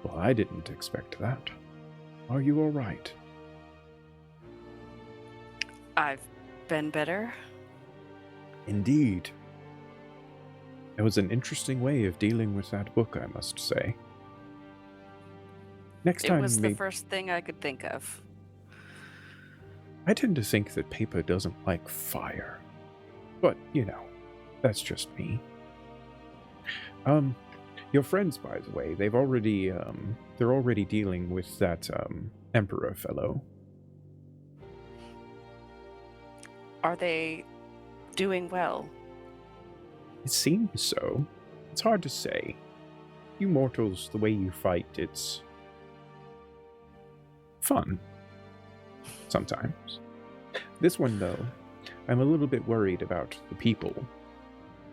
[SPEAKER 1] Well, I didn't expect that. Are you all right?
[SPEAKER 4] I've been better.
[SPEAKER 1] Indeed. It was an interesting way of dealing with that book, I must say. Next
[SPEAKER 4] It
[SPEAKER 1] time,
[SPEAKER 4] was the first thing I could think of.
[SPEAKER 1] I tend to think that paper doesn't like fire. But, that's just me. Your friends, by the way, they're already dealing with that, Emperor fellow.
[SPEAKER 4] Are they doing well?
[SPEAKER 1] It seems so. It's hard to say. You mortals, the way you fight, it's fun. Sometimes. This one, though, I'm a little bit worried about the people,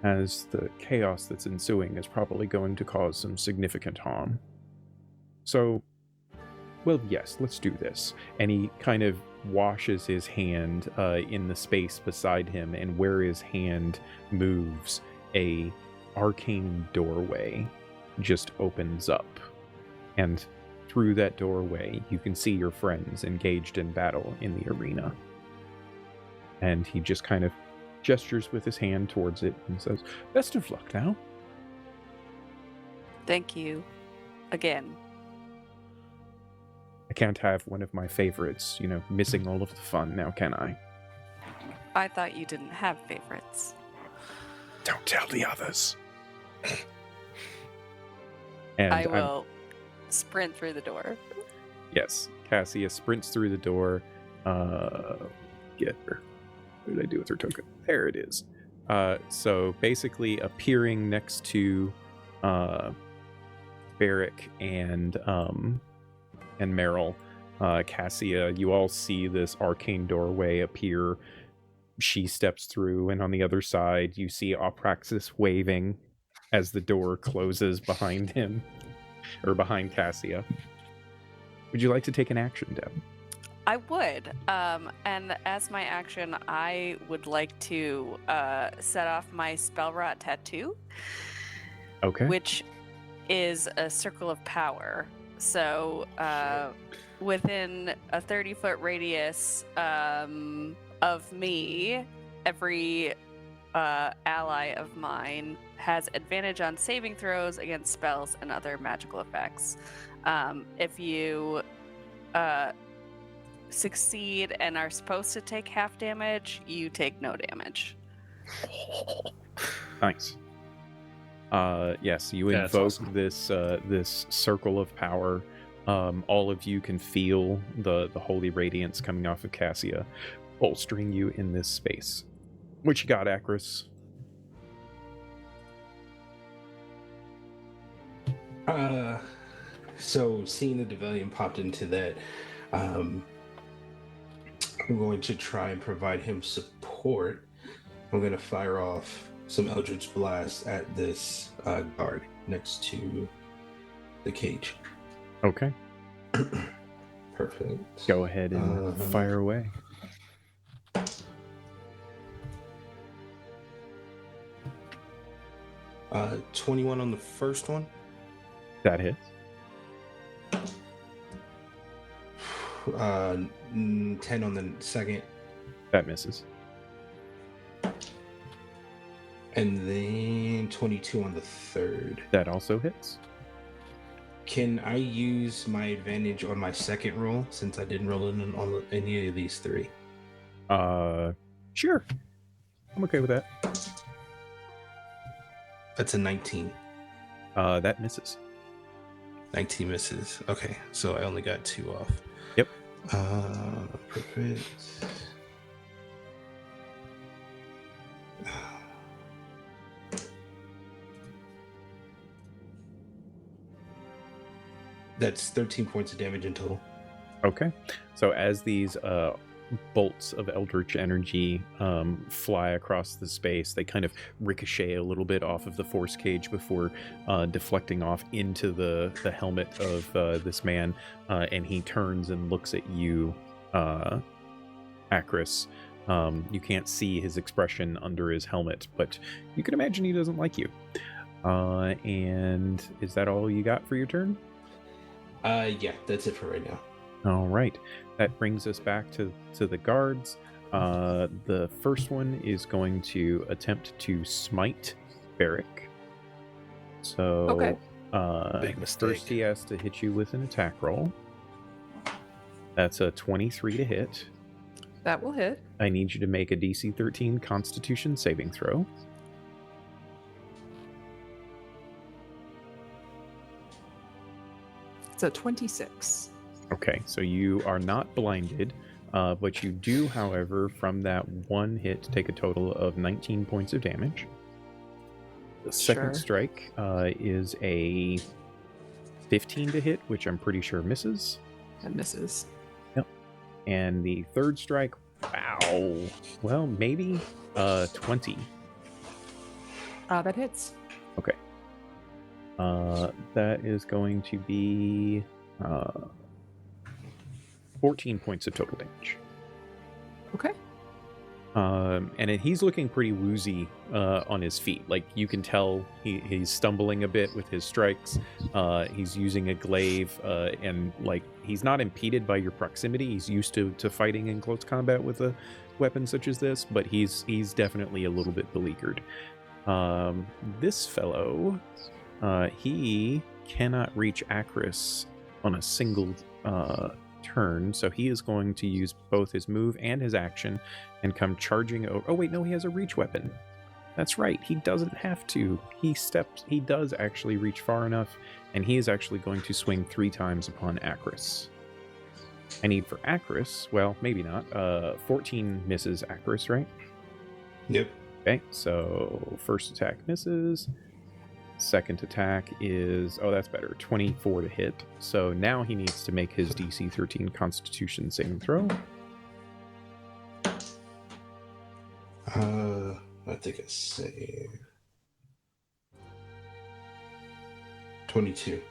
[SPEAKER 1] as the chaos that's ensuing is probably going to cause some significant harm. So, well, yes, let's do this. And he kind of washes his hand in the space beside him, and where his hand moves, a arcane doorway just opens up. And through that doorway, you can see your friends engaged in battle in the arena. And he just kind of gestures with his hand towards it and says, "Best of luck now."
[SPEAKER 4] Thank you. Again.
[SPEAKER 1] I can't have one of my favorites, missing all of the fun now, can I?
[SPEAKER 4] I thought you didn't have favorites.
[SPEAKER 1] Don't tell the others. And
[SPEAKER 4] I will sprint through the door.
[SPEAKER 1] Yes, Cassia sprints through the door. Get her. What did I do with her token? There it is. So basically appearing next to Barrick and Meryl, Cassia, you all see this arcane doorway appear. She steps through, and on the other side, you see Apraxis waving as the door closes behind him, or behind Cassia. Would you like to take an action, Deb?
[SPEAKER 4] I would. And as my action, I would like to set off my spell rot tattoo.
[SPEAKER 1] Okay.
[SPEAKER 4] Which is a circle of power. So within a 30-foot radius of me, every ally of mine has advantage on saving throws against spells and other magical effects. If you succeed and are supposed to take half damage, you take no damage.
[SPEAKER 1] Nice. Yes, you
[SPEAKER 2] That's
[SPEAKER 1] invoke
[SPEAKER 2] awesome.
[SPEAKER 1] this circle of power. All of you can feel the holy radiance coming off of Cassia, bolstering you in this space. What you got, Akris?
[SPEAKER 5] So seeing the Devilian popped into that, I'm going to try and provide him support. I'm going to fire off some Eldritch Blasts at this guard next to the cage.
[SPEAKER 1] Okay.
[SPEAKER 5] Perfect.
[SPEAKER 1] Go ahead and fire away.
[SPEAKER 5] Uh, 21 on the first one.
[SPEAKER 1] That hits.
[SPEAKER 5] 10 on the second.
[SPEAKER 1] That misses.
[SPEAKER 5] And then 22 on the third.
[SPEAKER 1] That also hits.
[SPEAKER 5] Can I use my advantage on my second roll since I didn't roll in on any of these three?
[SPEAKER 1] Sure. I'm okay with that.
[SPEAKER 5] That's a 19.
[SPEAKER 1] That misses.
[SPEAKER 5] 19 misses. Okay, so I only got 2 off.
[SPEAKER 1] Yep.
[SPEAKER 5] Perfect. That's 13 points of damage in total.
[SPEAKER 1] Okay. So as these bolts of eldritch energy fly across the space, they kind of ricochet a little bit off of the force cage before deflecting off into the helmet of this man, and he turns and looks at you, Akris. You can't see his expression under his helmet, but you can imagine he doesn't like you. And is that all you got for your turn?
[SPEAKER 5] Yeah, that's it for right now.
[SPEAKER 1] All right. That brings us back to the guards. The first one is going to attempt to smite Barrick. So,
[SPEAKER 6] Okay.
[SPEAKER 3] Big mistake.
[SPEAKER 1] first he has to hit you with an attack roll. That's a 23 to hit.
[SPEAKER 6] That will hit.
[SPEAKER 1] I need you to make a DC 13 Constitution saving throw.
[SPEAKER 6] It's a 26.
[SPEAKER 1] Okay, so you are not blinded, but you do, however, from that one hit, take a total of 19 points of damage. The second
[SPEAKER 6] Sure.
[SPEAKER 1] strike is a 15 to hit, which I'm pretty sure misses.
[SPEAKER 6] That misses.
[SPEAKER 1] And the third strike, wow, well, maybe 20.
[SPEAKER 6] That hits.
[SPEAKER 1] Okay. That is going to be 14 points of total damage.
[SPEAKER 6] Okay.
[SPEAKER 1] And he's looking pretty woozy on his feet. Like, you can tell he's stumbling a bit with his strikes. He's using a glaive, and like, he's not impeded by your proximity. He's used to fighting in close combat with a weapon such as this, but he's definitely a little bit beleaguered. This fellow, he cannot reach Acris on a single turn, so he is going to use both his move and his action and come charging over. Oh wait, no, he has a reach weapon. That's right, he doesn't have to. He does actually reach far enough, and he is actually going to swing 3 times upon Acris. I need for Acris, well, maybe not. 14 misses Acris, right?
[SPEAKER 5] Yep.
[SPEAKER 1] Okay, so first attack misses. Second attack is, oh, that's better, 24 to hit. So now he needs to make his DC 13 Constitution saving throw.
[SPEAKER 5] I think I say 22.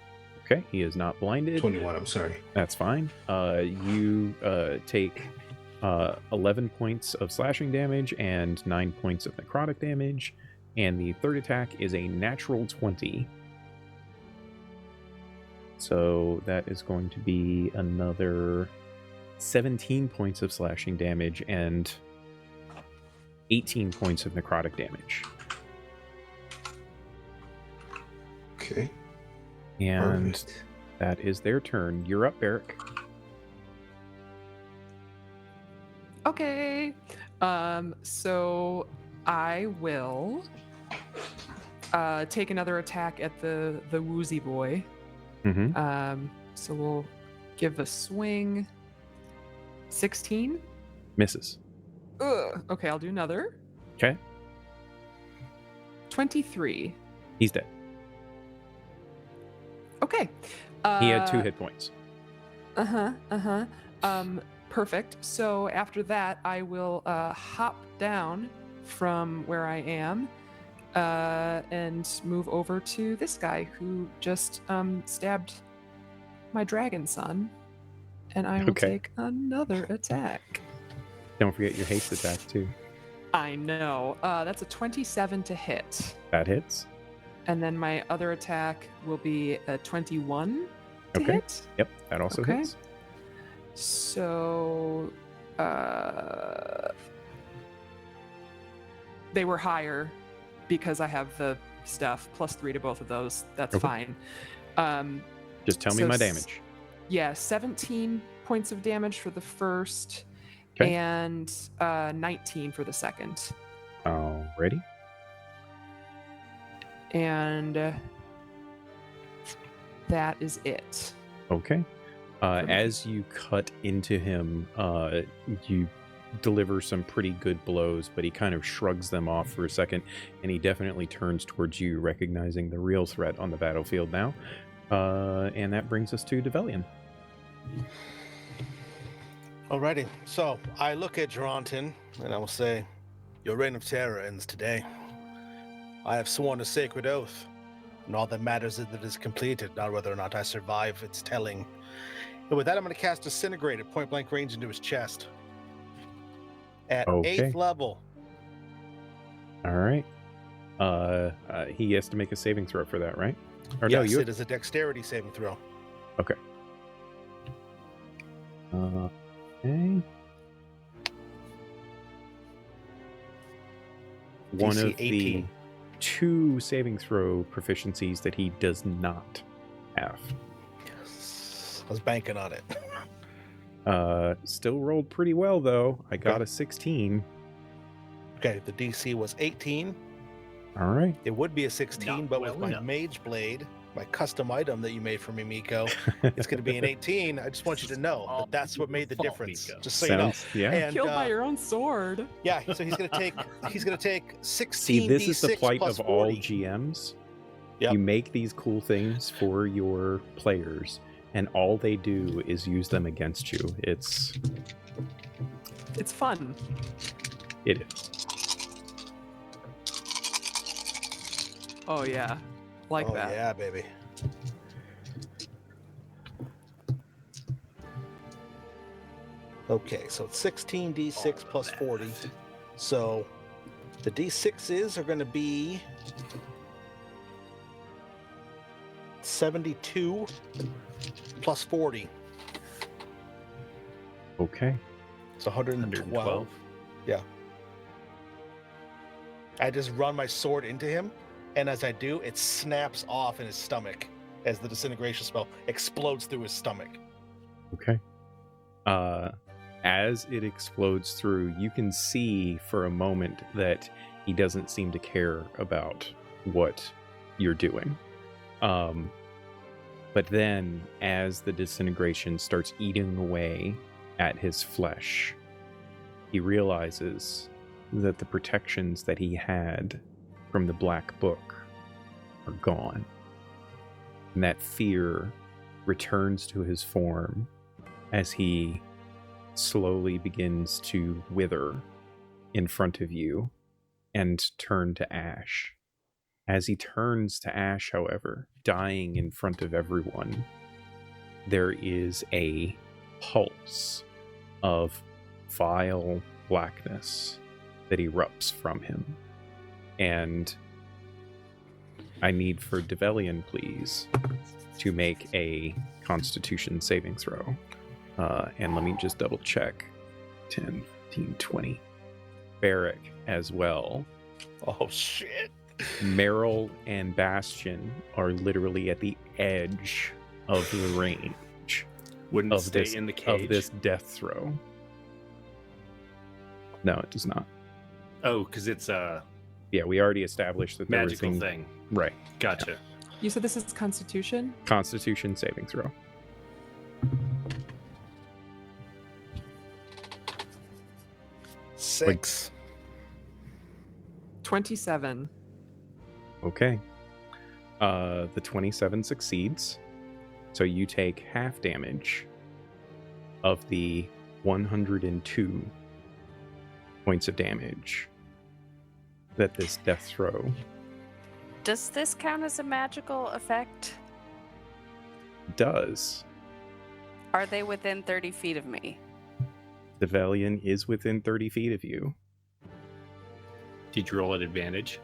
[SPEAKER 1] Okay, he is not blinded.
[SPEAKER 5] 21, I'm sorry.
[SPEAKER 1] That's fine. You take 11 points of slashing damage and 9 points of necrotic damage. And the third attack is a natural 20. So that is going to be another 17 points of slashing damage and 18 points of necrotic damage.
[SPEAKER 5] Okay.
[SPEAKER 1] And
[SPEAKER 5] Perfect.
[SPEAKER 1] that is their turn. You're up, Barrick.
[SPEAKER 6] Okay. So I will take another attack at the woozy boy.
[SPEAKER 1] Mm-hmm.
[SPEAKER 6] So we'll give a swing. 16.
[SPEAKER 1] Misses.
[SPEAKER 6] Ugh. Okay, I'll do another.
[SPEAKER 1] Okay.
[SPEAKER 6] 23.
[SPEAKER 1] He's dead.
[SPEAKER 6] Okay.
[SPEAKER 1] He had 2 hit points.
[SPEAKER 6] Perfect. So after that, I will hop down from where I am and move over to this guy who just stabbed my dragon son, and I will take another attack.
[SPEAKER 1] Don't forget your haste attack, too.
[SPEAKER 6] I know. That's a 27 to hit.
[SPEAKER 1] That hits.
[SPEAKER 6] And then my other attack will be a 21 to hit.
[SPEAKER 1] Yep, that also hits.
[SPEAKER 6] So they were higher because I have the stuff, +3 to both of those. That's fine.
[SPEAKER 1] Just tell me my damage.
[SPEAKER 6] Yeah, 17 points of damage for the first, and 19 for the second.
[SPEAKER 1] Alrighty.
[SPEAKER 6] And that is it.
[SPEAKER 1] Okay. As you cut into him, you deliver some pretty good blows, but he kind of shrugs them off for a second, and he definitely turns towards you, recognizing the real threat on the battlefield now. And that brings us to Develian.
[SPEAKER 3] Alrighty, so I look at Gerontin, and I will say, your reign of terror ends today. I have sworn a sacred oath, and all that matters is that it is completed, not whether or not I survive its telling. And with that, I'm going to cast Disintegrate at point-blank range into his chest. At 8th level.
[SPEAKER 1] All right. He has to make a saving throw for that, right? Or
[SPEAKER 3] yes,
[SPEAKER 1] no,
[SPEAKER 3] it is a dexterity saving throw.
[SPEAKER 1] Okay. Okay. One
[SPEAKER 3] DC
[SPEAKER 1] of the
[SPEAKER 3] 18.
[SPEAKER 1] 2 saving throw proficiencies that he does not have.
[SPEAKER 3] Yes. I was banking on it.
[SPEAKER 1] Still rolled pretty well though. I got a 16.
[SPEAKER 3] Okay, the DC was 18.
[SPEAKER 1] All right.
[SPEAKER 3] It would be a 16,
[SPEAKER 2] Not
[SPEAKER 3] but
[SPEAKER 2] well
[SPEAKER 3] with my
[SPEAKER 2] enough.
[SPEAKER 3] Mage Blade, my custom item that you made for me, Miko, it's going to be an 18. I just want you to know
[SPEAKER 2] All
[SPEAKER 3] that that's what made the
[SPEAKER 2] fault,
[SPEAKER 3] difference.
[SPEAKER 2] Miko.
[SPEAKER 3] Just so you know.
[SPEAKER 1] Sounds, yeah.
[SPEAKER 3] And
[SPEAKER 6] Killed by your own sword.
[SPEAKER 3] yeah, so he's going to take 16
[SPEAKER 1] See, this is the
[SPEAKER 3] D6
[SPEAKER 1] plight
[SPEAKER 3] plus
[SPEAKER 1] of all
[SPEAKER 3] 40.
[SPEAKER 1] GMs.
[SPEAKER 3] Yep.
[SPEAKER 1] You make these cool things for your players, and all they do is use them against you.
[SPEAKER 6] It's fun.
[SPEAKER 1] It is.
[SPEAKER 6] Oh yeah, like
[SPEAKER 3] Oh
[SPEAKER 6] that.
[SPEAKER 3] yeah, baby. Okay, so it's 16 D6 plus 40. So the D6s are going to be 72 plus 40.
[SPEAKER 1] Okay.
[SPEAKER 3] It's 112.
[SPEAKER 2] 112.
[SPEAKER 3] I just run my sword into him, and as I do, it snaps off in his stomach as the disintegration spell explodes through his stomach.
[SPEAKER 1] Okay. As it explodes through, you can see for a moment that he doesn't seem to care about what you're doing. But then, as the disintegration starts eating away at his flesh, he realizes that the protections that he had from the Black Book are gone. And that fear returns to his form as he slowly begins to wither in front of you and turn to ash. As he turns to ash, however, dying in front of everyone, there is a pulse of vile blackness that erupts from him. And I need for Develian, please, to make a Constitution saving throw. And let me just double check. 10, 15, 20. Barrick as well.
[SPEAKER 3] Oh shit.
[SPEAKER 1] Meryl and Bastion are literally at the edge of the range
[SPEAKER 2] Wouldn't
[SPEAKER 1] of
[SPEAKER 2] stay
[SPEAKER 1] this,
[SPEAKER 2] in the cage.
[SPEAKER 1] of this death throw. No, it does not.
[SPEAKER 2] Oh, because it's a
[SPEAKER 1] Yeah, we already established that there was
[SPEAKER 2] magical thing.
[SPEAKER 1] Right.
[SPEAKER 2] Gotcha.
[SPEAKER 6] You said this is Constitution?
[SPEAKER 1] Constitution saving throw.
[SPEAKER 3] Six.
[SPEAKER 6] 27.
[SPEAKER 1] Okay. The 27 succeeds. So you take half damage of the 102 points of damage that this death throw
[SPEAKER 4] Does this count as a magical effect?
[SPEAKER 1] does.
[SPEAKER 4] Are they within 30 feet of me?
[SPEAKER 1] The Velian is within 30 feet of you.
[SPEAKER 2] Did you roll at advantage?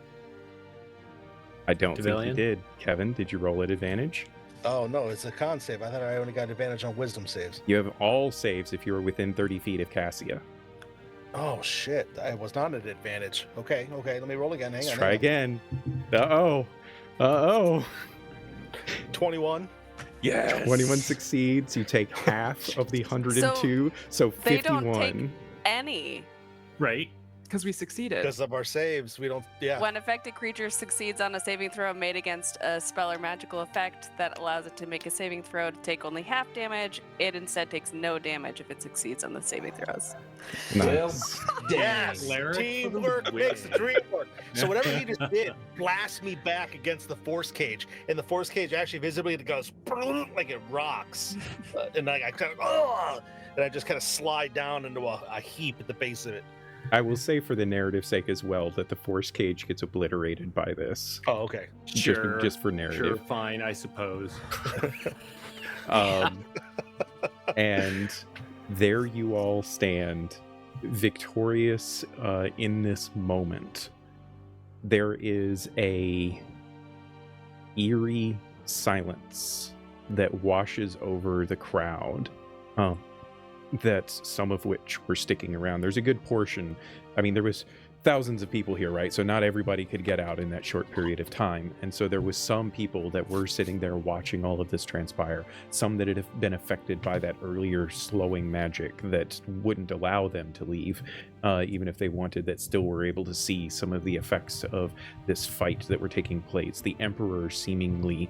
[SPEAKER 1] I don't think you
[SPEAKER 2] Develian?
[SPEAKER 1] did. Kevin, did you roll at advantage?
[SPEAKER 3] Oh no, it's a con save. I thought I only got advantage on wisdom saves.
[SPEAKER 1] You have all saves if you are within 30 feet of Cassia.
[SPEAKER 3] Oh shit, I was not at advantage. Okay, let me roll again. Hang
[SPEAKER 1] Let's
[SPEAKER 3] on.
[SPEAKER 1] try
[SPEAKER 3] hang on.
[SPEAKER 1] again. Uh-oh. Uh-oh.
[SPEAKER 3] 21.
[SPEAKER 1] Yes. 21 succeeds. You take half of the 102, so
[SPEAKER 4] They
[SPEAKER 1] 51.
[SPEAKER 4] don't take any.
[SPEAKER 2] Right.
[SPEAKER 6] Because we succeeded.
[SPEAKER 3] Because of our saves, we don't. Yeah.
[SPEAKER 4] When affected creature succeeds on a saving throw made against a spell or magical effect that allows it to make a saving throw to take only half damage, it instead takes no damage if it succeeds on the saving throws.
[SPEAKER 1] Nice.
[SPEAKER 3] Yes.
[SPEAKER 2] Cleric
[SPEAKER 3] Teamwork
[SPEAKER 2] for the
[SPEAKER 3] makes the
[SPEAKER 2] win.
[SPEAKER 3] dream work. So whatever he just did, blast me back against the force cage, and the force cage actually visibly goes like it rocks, and I kind of and I just kind of slide down into a heap at the base of it.
[SPEAKER 1] I will say for the narrative's sake as well that the force cage gets obliterated by this.
[SPEAKER 3] Oh, okay.
[SPEAKER 2] Sure.
[SPEAKER 1] Just for
[SPEAKER 2] Sure,
[SPEAKER 1] narrative.
[SPEAKER 2] fine, I suppose.
[SPEAKER 1] And there you all stand, victorious in this moment. There is a eerie silence that washes over the crowd. that some of which were sticking around. There's a good portion. I mean, there was thousands of people here, right? So not everybody could get out in that short period of time. And so there was some people that were sitting there watching all of this transpire, some that had been affected by that earlier slowing magic that wouldn't allow them to leave, even if they wanted, that still were able to see some of the effects of this fight that were taking place. The Emperor seemingly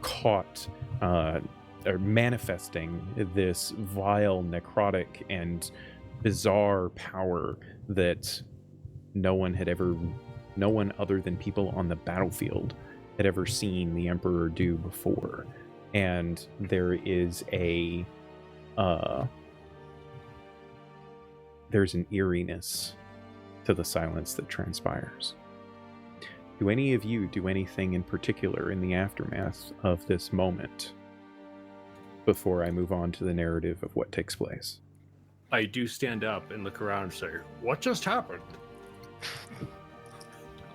[SPEAKER 1] caught or manifesting this vile, necrotic, and bizarre power that no one other than people on the battlefield had ever seen the Emperor do before. And there is there's an eeriness to the silence that transpires. Do any of you do anything in particular in the aftermath of this moment before I move on to the narrative of what takes place?
[SPEAKER 2] I do stand up and look around and say, "What just happened?"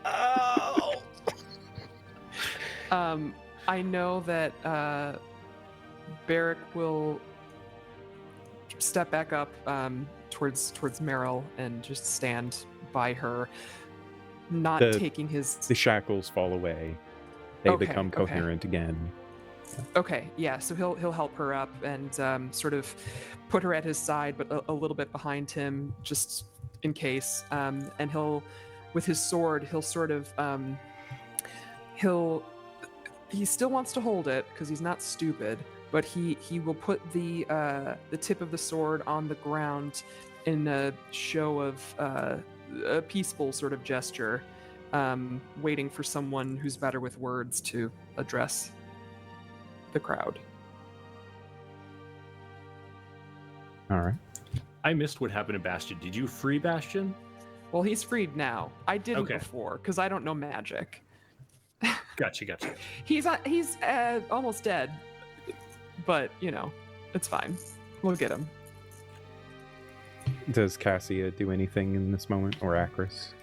[SPEAKER 3] Oh!
[SPEAKER 6] I know that Barrick will step back up towards Meryl and just stand by her, not taking his...
[SPEAKER 1] The shackles fall away. They become coherent again.
[SPEAKER 6] Okay, yeah, so he'll help her up and sort of put her at his side, but a little bit behind him, just in case. And he'll, with his sword, he'll sort of he still wants to hold it because he's not stupid, but he will put the tip of the sword on the ground in a show of a peaceful sort of gesture, waiting for someone who's better with words to address the crowd.
[SPEAKER 1] All right.
[SPEAKER 2] I missed what happened to Bastion. Did you free Bastion?
[SPEAKER 6] Well, he's freed now. I didn't
[SPEAKER 2] Okay.
[SPEAKER 6] before because I don't know magic.
[SPEAKER 2] Gotcha.
[SPEAKER 6] He's almost dead, but it's fine. We'll get him.
[SPEAKER 1] Does Cassia do anything in this moment, or Akris?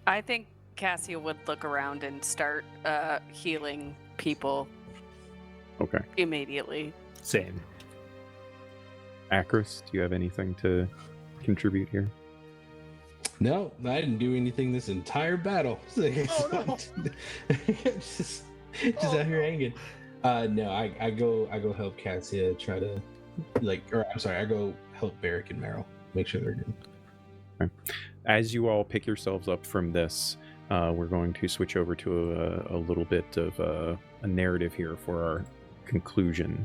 [SPEAKER 4] I think Cassia would look around and start healing people
[SPEAKER 1] Okay.
[SPEAKER 4] immediately.
[SPEAKER 2] Same.
[SPEAKER 1] Akris, do you have anything to contribute here?
[SPEAKER 5] No, I didn't do anything this entire battle.
[SPEAKER 3] Oh, no.
[SPEAKER 5] just out here hanging. No, I go help Cassia try to I go help Barrick and Meryl, make sure they're good.
[SPEAKER 1] Okay. As you all pick yourselves up from this, we're going to switch over to a little bit of a narrative here for our conclusion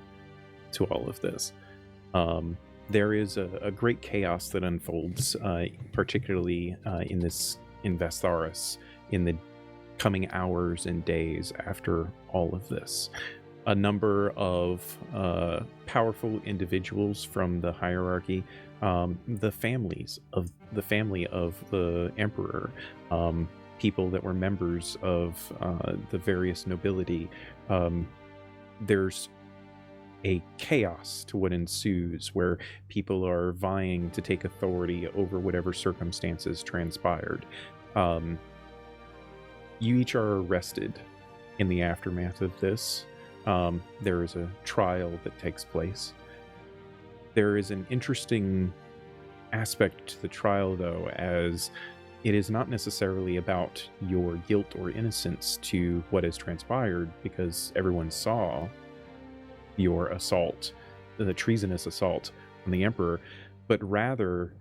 [SPEAKER 1] to all of this. There is a great chaos that unfolds, particularly in Insaris, in the coming hours and days after all of this. A number of powerful individuals from the hierarchy, the family of the Emperor, people that were members of the various nobility. There's a chaos to what ensues, where people are vying to take authority over whatever circumstances transpired. You each are arrested in the aftermath of this. There is a trial that takes place. There is an interesting aspect to the trial, though, as it is not necessarily about your guilt or innocence to what has transpired, because everyone saw your assault, the treasonous assault on the Emperor, but rather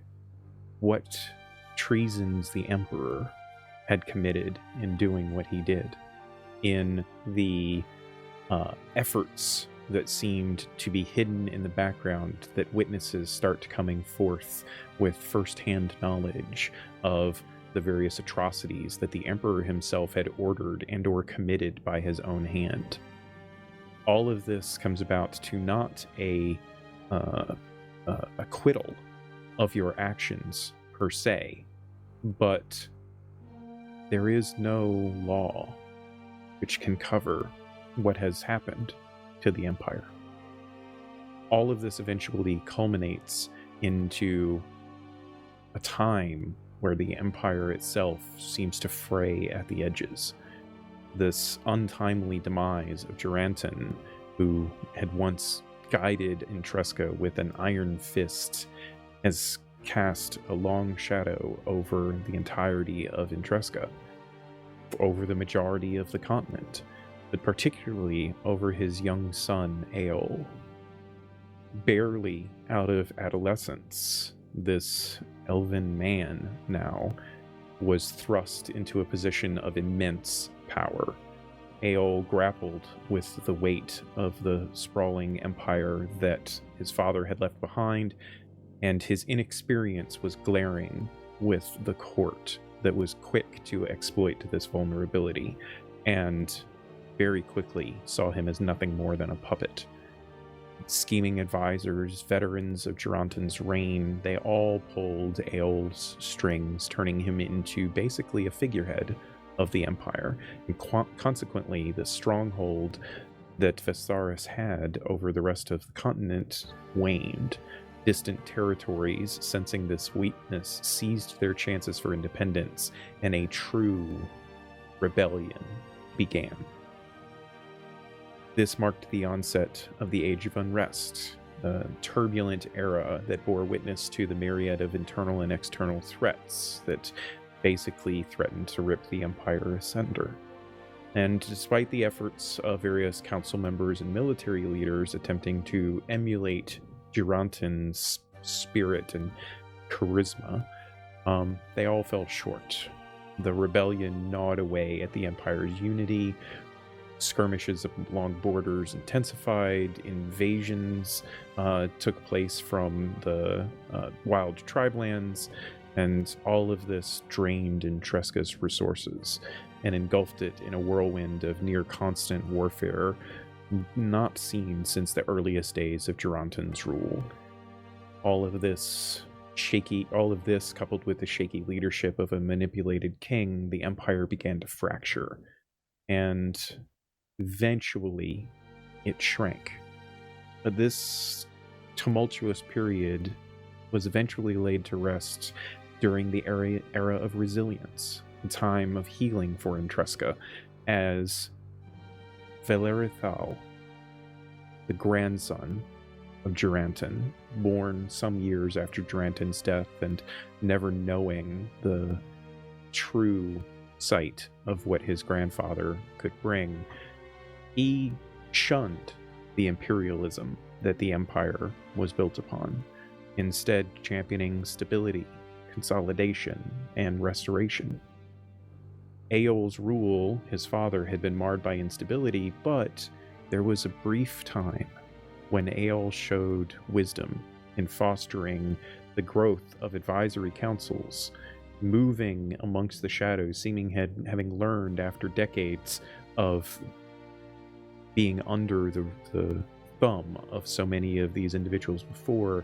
[SPEAKER 1] what treasons the Emperor had committed in doing what he did, in the efforts that seemed to be hidden in the background, that witnesses start coming forth with first-hand knowledge of the various atrocities that the Emperor himself had ordered and or committed by his own hand. All of this comes about to not a acquittal of your actions per se, but there is no law which can cover what has happened to the Empire. All of this eventually culminates into a time where the Empire itself seems to fray at the edges. This untimely demise of Duranton, who had once guided Intresca with an iron fist, has cast a long shadow over the entirety of Intresca, over the majority of the continent, but particularly over his young son, Aeol. Barely out of adolescence, this elven man now was thrust into a position of immense power. Aeol grappled with the weight of the sprawling empire that his father had left behind, and his inexperience was glaring with the court that was quick to exploit this vulnerability, and very quickly saw him as nothing more than a puppet. Scheming advisors, veterans of Durantan's reign, they all pulled Aeol's strings, turning him into basically a figurehead of the Empire, and consequently the stronghold that Insaris had over the rest of the continent waned. Distant territories, sensing this weakness, seized their chances for independence, and a true rebellion began. This marked the onset of the Age of Unrest, a turbulent era that bore witness to the myriad of internal and external threats that basically threatened to rip the Empire asunder. And despite the efforts of various council members and military leaders attempting to emulate Durantan's spirit and charisma, they all fell short. The rebellion gnawed away at the Empire's unity. Skirmishes along borders intensified, invasions took place from the wild tribelands, and all of this drained Intresca's resources and engulfed it in a whirlwind of near constant warfare not seen since the earliest days of Durantan's rule. All of this coupled with the shaky leadership of a manipulated king, the Empire began to fracture, and eventually, it shrank. But this tumultuous period was eventually laid to rest during the era of resilience, a time of healing for Intresca, as Valerithal, the grandson of Durantan, born some years after Durantan's death and never knowing the true sight of what his grandfather could bring, he shunned the imperialism that the Empire was built upon, instead championing stability, consolidation, and restoration. Aeol's rule, his father, had been marred by instability, but there was a brief time when Aeol showed wisdom in fostering the growth of advisory councils, moving amongst the shadows, having learned after decades of being under the thumb of so many of these individuals before.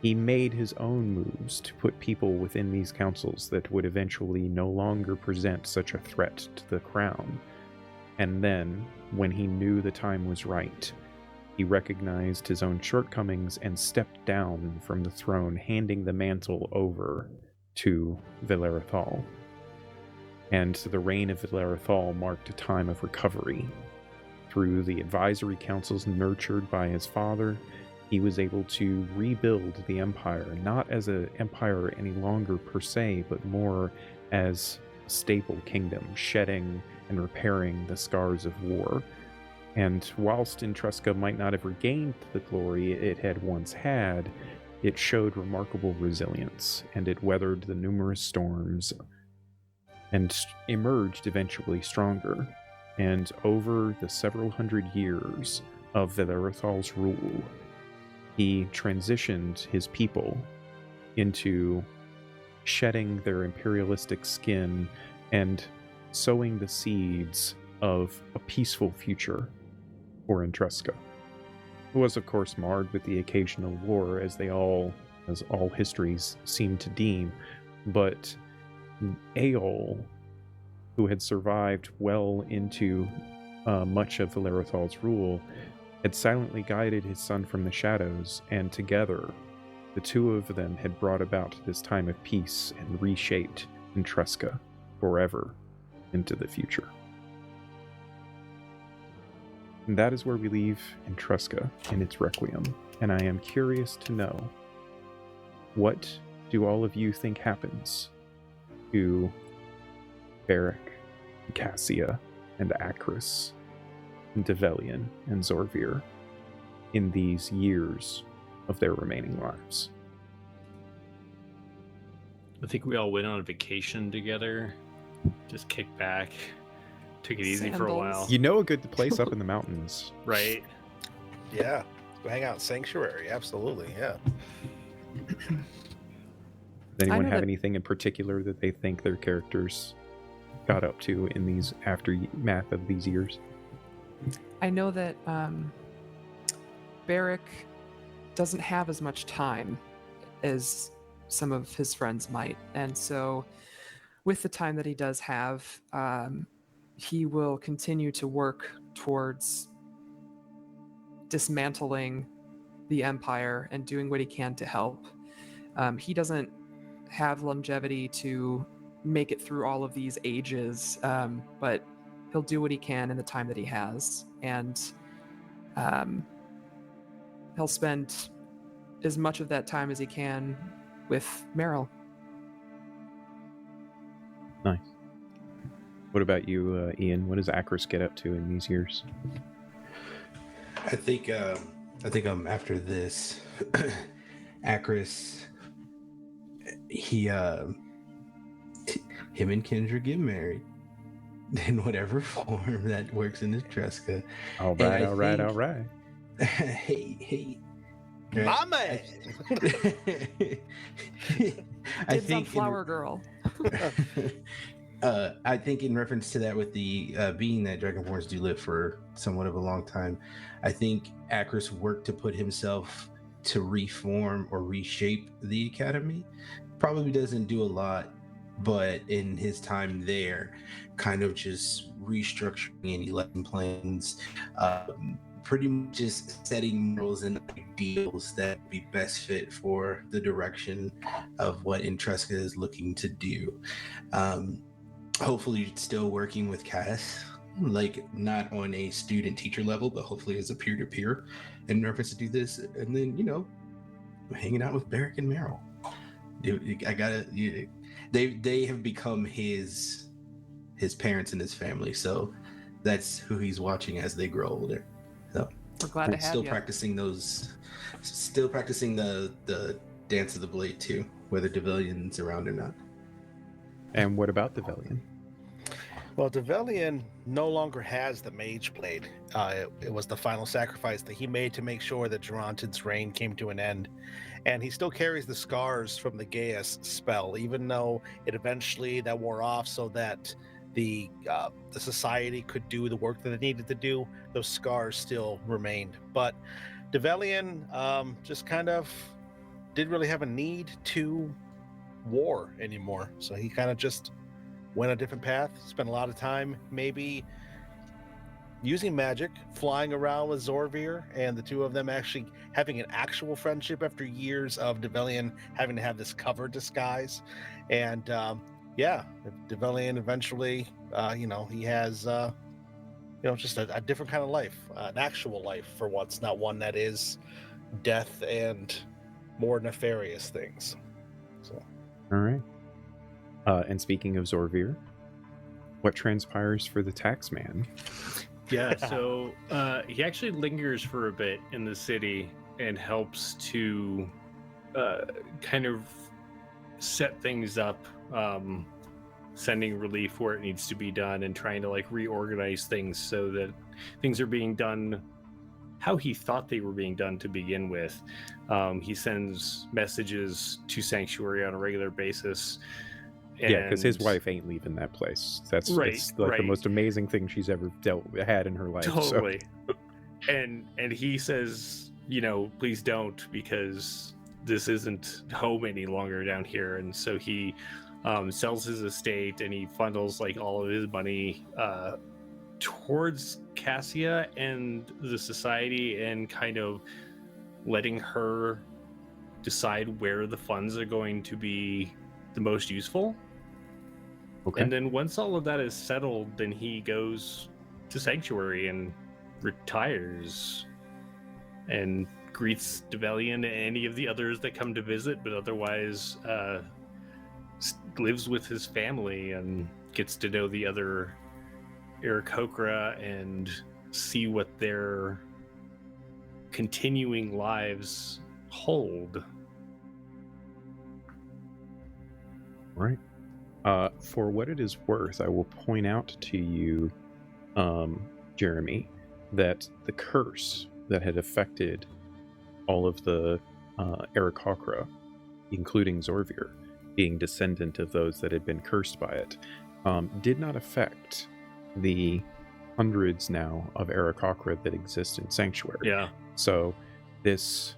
[SPEAKER 1] He made his own moves to put people within these councils that would eventually no longer present such a threat to the crown. And then, when he knew the time was right, he recognized his own shortcomings and stepped down from the throne, handing the mantle over to Valerithal. And the reign of Valerithal marked a time of recovery. Through the advisory councils nurtured by his father, he was able to rebuild the empire, not as an empire any longer per se, but more as a stable kingdom, shedding and repairing the scars of war. And whilst Intresca might not have regained the glory it had once had, it showed remarkable resilience, and it weathered the numerous storms and emerged eventually stronger. And over the several hundred years of Valerothal's rule, he transitioned his people into shedding their imperialistic skin and sowing the seeds of a peaceful future for Intresca. It was, of course, marred with the occasional war, as all histories seem to deem, but Aeol, who had survived well into much of Valerothal's rule, had silently guided his son from the shadows, and together, the two of them had brought about this time of peace and reshaped Intresca forever into the future. And that is where we leave Intresca in its Requiem. And I am curious to know, what do all of you think happens to Beric, Cassia, and Acris, and Develian, and Zorvir in these years of their remaining lives?
[SPEAKER 2] I think we all went on a vacation together, just kicked back, took it easy for a while.
[SPEAKER 6] Sandals.
[SPEAKER 1] You know a good place up in the mountains.
[SPEAKER 2] Right?
[SPEAKER 3] Yeah. Go hang out in Sanctuary. Absolutely. Yeah.
[SPEAKER 1] Does anyone
[SPEAKER 6] know
[SPEAKER 1] have
[SPEAKER 6] that-
[SPEAKER 1] anything in particular that they think their characters got up to in these aftermath of these years?
[SPEAKER 6] I know that Beric doesn't have as much time as some of his friends might. And so, with the time that he does have, he will continue to work towards dismantling the Empire and doing what he can to help. He doesn't have longevity to make it through all of these ages, but he'll do what he can in the time that he has. And he'll spend as much of that time as he can with Meryl.
[SPEAKER 1] Nice. What about you, Ian? What does Acris get up to in these years?
[SPEAKER 5] I think after this, Acris, him and Kendra get married in whatever form that works in Intresca.
[SPEAKER 1] All
[SPEAKER 5] And
[SPEAKER 1] right,
[SPEAKER 5] I
[SPEAKER 1] all right,
[SPEAKER 5] think-
[SPEAKER 1] all right.
[SPEAKER 5] hey. Right?
[SPEAKER 3] My man.
[SPEAKER 5] I
[SPEAKER 6] Kids on
[SPEAKER 5] think
[SPEAKER 6] Flower Girl.
[SPEAKER 5] I think in reference to that, with the being that Dragonborns do live for somewhat of a long time, I think Acris worked to put himself to reform or reshape the academy. Probably doesn't do a lot, but in his time there, kind of just restructuring any lesson plans, pretty much just setting rules and ideals that would be best fit for the direction of what Intresca is looking to do. Hopefully still working with Cass, like not on a student teacher level, but hopefully as a peer-to-peer in reference to do this. And then, hanging out with Beric and Meryl. They have become his parents and his family. So that's who he's watching as they grow older. So
[SPEAKER 6] We're glad to have
[SPEAKER 5] still
[SPEAKER 6] you.
[SPEAKER 5] practicing the dance of the blade too, whether Develian's around or not.
[SPEAKER 1] And what about the Develian?
[SPEAKER 3] Well, Develian no longer has the Mage Blade. It was the final sacrifice that he made to make sure that Gerontin's reign came to an end. And he still carries the scars from the Gaius spell, even though that wore off so that the society could do the work that it needed to do. Those scars still remained. But Develian just kind of didn't really have a need to war anymore. So he kind of just went a different path, spent a lot of time maybe using magic, flying around with Zorvir, and the two of them actually having an actual friendship after years of Develian having to have this cover disguise. And Develian eventually, he has, just a different kind of life, an actual life for once, not one that is death and more nefarious things. So.
[SPEAKER 1] All right. And speaking of Zorvir, what transpires for the taxman?
[SPEAKER 2] Yeah, so he actually lingers for a bit in the city and helps to kind of set things up, sending relief where it needs to be done and trying to reorganize things so that things are being done how he thought they were being done to begin with. He sends messages to Sanctuary on a regular basis.
[SPEAKER 1] Yeah, because his wife ain't leaving that place. That's
[SPEAKER 2] Right,
[SPEAKER 1] it's the
[SPEAKER 2] right.
[SPEAKER 1] most amazing thing she's ever had in her life.
[SPEAKER 2] Totally. And he says, please don't, because this isn't home any longer down here. And so he sells his estate and he funnels all of his money towards Cassia and the society, and kind of letting her decide where the funds are going to be the most useful.
[SPEAKER 1] Okay.
[SPEAKER 2] And then once all of that is settled, then he goes to Sanctuary and retires and greets Develian and any of the others that come to visit, but otherwise lives with his family and gets to know the other Aarakocra and see what their continuing lives hold.
[SPEAKER 1] Right. For what it is worth, I will point out to you, Jeremy, that the curse that had affected all of the Aarakocra, including Zorvir, being descendant of those that had been cursed by it, did not affect the hundreds now of Aarakocra that exist in Sanctuary.
[SPEAKER 2] Yeah.
[SPEAKER 1] So this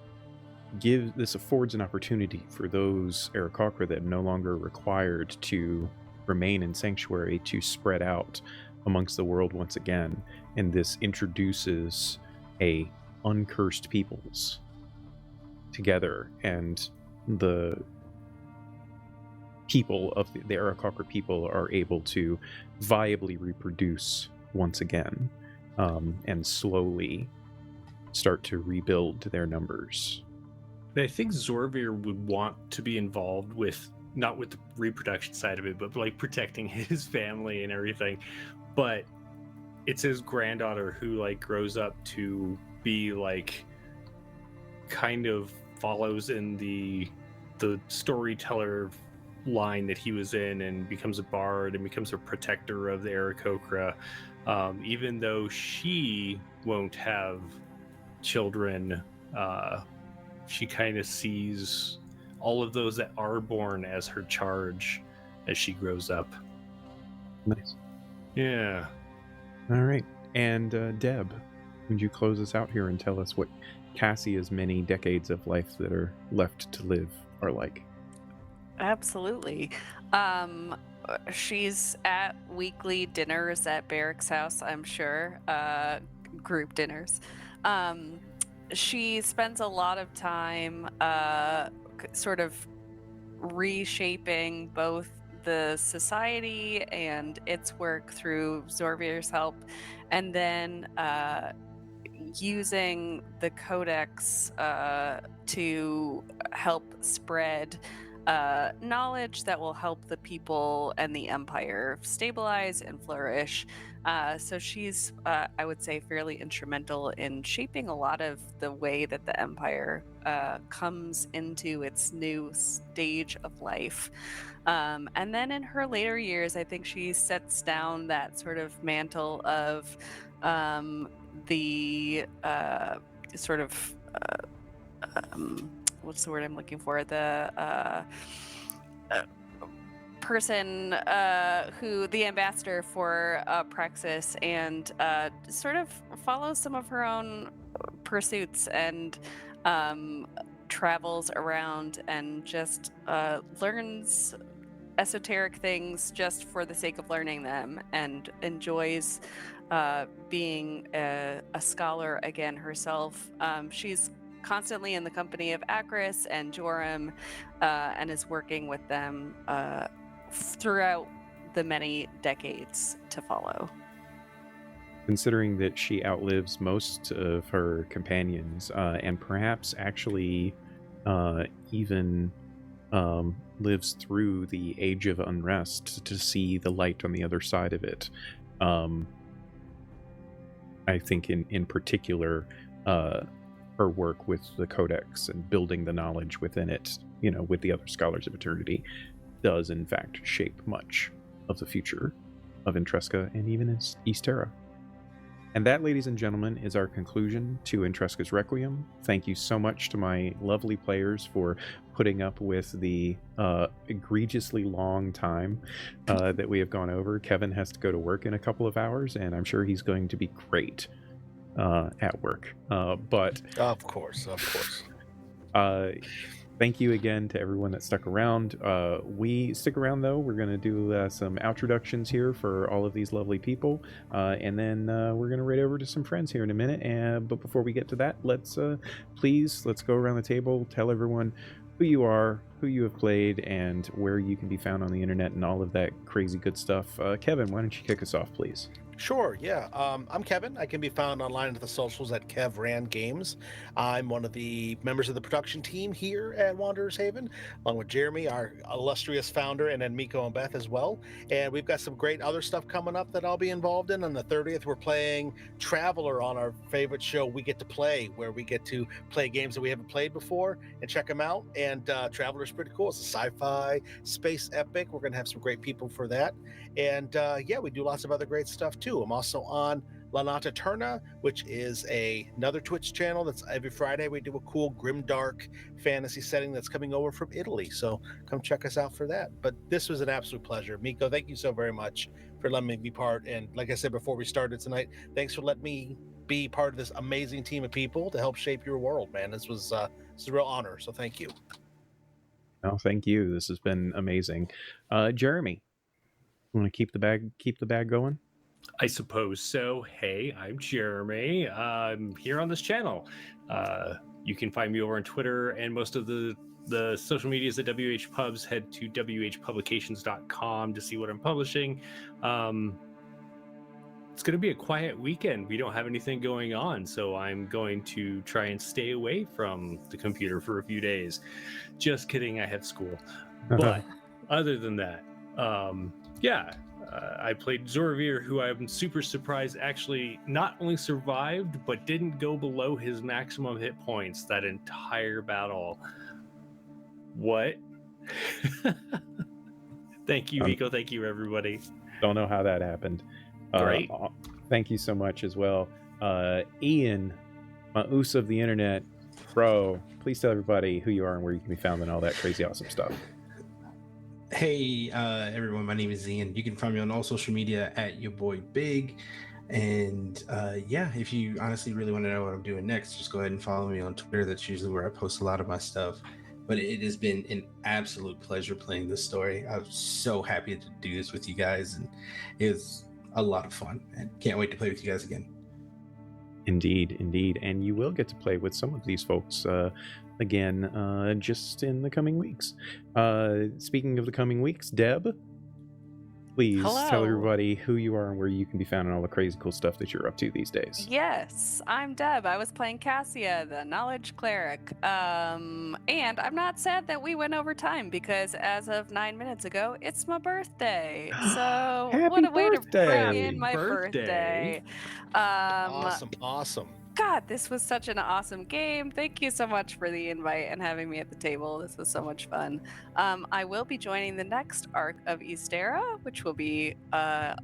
[SPEAKER 1] affords an opportunity for those Aarakocra that are no longer required to remain in Sanctuary to spread out amongst the world once again, and this introduces a uncursed peoples together, and the people of the Aarakocra people are able to viably reproduce once again, and slowly start to rebuild their numbers.
[SPEAKER 2] I think Zorvir would want to be involved with, not with the reproduction side of it, but like protecting his family and everything. But it's his granddaughter who like grows up to be like kind of follows in the storyteller line that he was in and becomes a bard and becomes a protector of the Aarakocra. Even though she won't have children, she kind of sees all of those that are born as her charge as she grows up.
[SPEAKER 1] Nice.
[SPEAKER 2] Yeah.
[SPEAKER 1] All right. And Deb, would you close us out here and tell us what Cassia's many decades of life that are left to live are like?
[SPEAKER 4] Absolutely. She's at weekly dinners at Barrick's house, I'm sure. Group dinners. She spends a lot of time sort of reshaping both the society and its work through Zorvir's help, and then using the Codex to help spread knowledge that will help the people and the Empire stabilize and flourish. So she's, I would say, fairly instrumental in shaping a lot of the way that the Empire comes into its new stage of life. And then in her later years, I think she sets down that sort of mantle of the sort of what's the word I'm looking for? The person who, the ambassador for Praxis, and sort of follows some of her own pursuits and travels around and just learns esoteric things just for the sake of learning them, and enjoys being a scholar again herself. She's constantly in the company of Akris and Joram, and is working with them throughout the many decades to follow.
[SPEAKER 1] Considering that she outlives most of her companions, and perhaps actually even lives through the Age of Unrest to see the light on the other side of it. I think in particular, her work with the Codex and building the knowledge within it, with the other Scholars of Eternity, does in fact shape much of the future of Intresca and even Ysterra. And that, ladies and gentlemen, is our conclusion to Intresca's Requiem. Thank you so much to my lovely players for putting up with the egregiously long time that we have gone over. Kevin has to go to work in a couple of hours, and I'm sure he's going to be great at work. But
[SPEAKER 3] of course.
[SPEAKER 1] Thank you again to everyone that stuck around. We stick around, though. We're going to do some introductions here for all of these lovely people. And then we're going to raid over to some friends here in a minute. But before we get to that, let's go around the table, tell everyone who you are, who you have played, and where you can be found on the internet and all of that crazy good stuff. Kevin, why don't you kick us off, please?
[SPEAKER 3] Sure, yeah. I'm Kevin. I can be found online at the socials at Kev Ran Games. I'm one of the members of the production team here at Wanderers Haven, along with Jeremy, our illustrious founder, and then Miko and Beth as well. And we've got some great other stuff coming up that I'll be involved in. On the 30th, we're playing Traveler on our favorite show, We Get to Play, where we get to play games that we haven't played before and check them out. And Traveler's pretty cool. It's a sci-fi space epic. We're going to have some great people for that. And yeah, we do lots of other great stuff too. I'm also on La Nata Turna, which is another Twitch channel that's every Friday. We do a cool grimdark fantasy setting that's coming over from Italy. So come check us out for that. But this was an absolute pleasure. Miko, thank you so very much for letting me be part. And like I said before we started tonight, thanks for letting me be part of this amazing team of people to help shape your world, man. This was a real honor. So thank you.
[SPEAKER 1] Oh, thank you. This has been amazing. Jeremy, you want to keep the bag going?
[SPEAKER 2] I suppose so. Hey, I'm Jeremy. I'm here on this channel. You can find me over on Twitter and most of the social medias at WH Pubs. Head to whpublications.com to see what I'm publishing. It's going to be a quiet weekend. We don't have anything going on, so I'm going to try and stay away from the computer for a few days. Just kidding, I have school. But other than that, I played Zoravir, who I'm super surprised actually not only survived, but didn't go below his maximum hit points that entire battle. What? Thank you, Miko. Thank you, everybody.
[SPEAKER 1] Don't know how that happened.
[SPEAKER 2] Great.
[SPEAKER 1] Thank you so much as well. Ian, my oos of the internet, bro, please tell everybody who you are and where you can be found and all that crazy awesome stuff.
[SPEAKER 5] Hey, everyone, my name is Ian. You can find me on all social media at your boy Big. And if you honestly really want to know what I'm doing next, just go ahead and follow me on Twitter. That's usually where I post a lot of my stuff. But it has been an absolute pleasure playing this story. I'm so happy to do this with you guys, and it was a lot of fun. And can't wait to play with you guys again.
[SPEAKER 1] Indeed. And you will get to play with some of these folks again just in the coming weeks. Speaking of the coming weeks, Deb, please tell everybody who you are and where you can be found and all the crazy cool stuff that you're up to these days.
[SPEAKER 4] Yes, I'm Deb. I was playing Cassia, the Knowledge Cleric. And I'm not sad that we went over time because as of 9 minutes ago, it's my birthday. So what a way to bring in my birthday.
[SPEAKER 3] Awesome.
[SPEAKER 4] God, this was such an awesome game. Thank you so much for the invite and having me at the table. This was so much fun. I will be joining the next arc of Ysterra, which will be a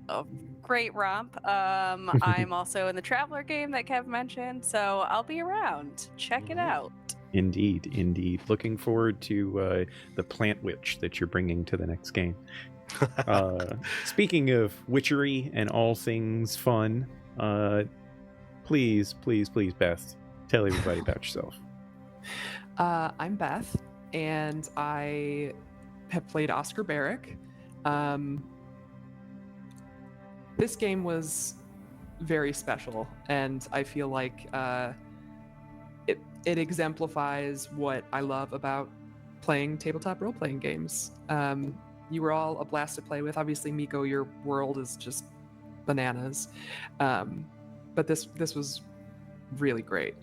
[SPEAKER 4] great romp. I'm also in the Traveler game that Kev mentioned, so I'll be around. Check it out.
[SPEAKER 1] Indeed. Looking forward to the plant witch that you're bringing to the next game. Speaking of witchery and all things fun, please, Beth, tell everybody about yourself.
[SPEAKER 6] I'm Beth, and I have played Oscar Barrick. This game was very special, and I feel like it exemplifies what I love about playing tabletop role-playing games. You were all a blast to play with. Obviously, Miko, your world is just bananas. But this was really great.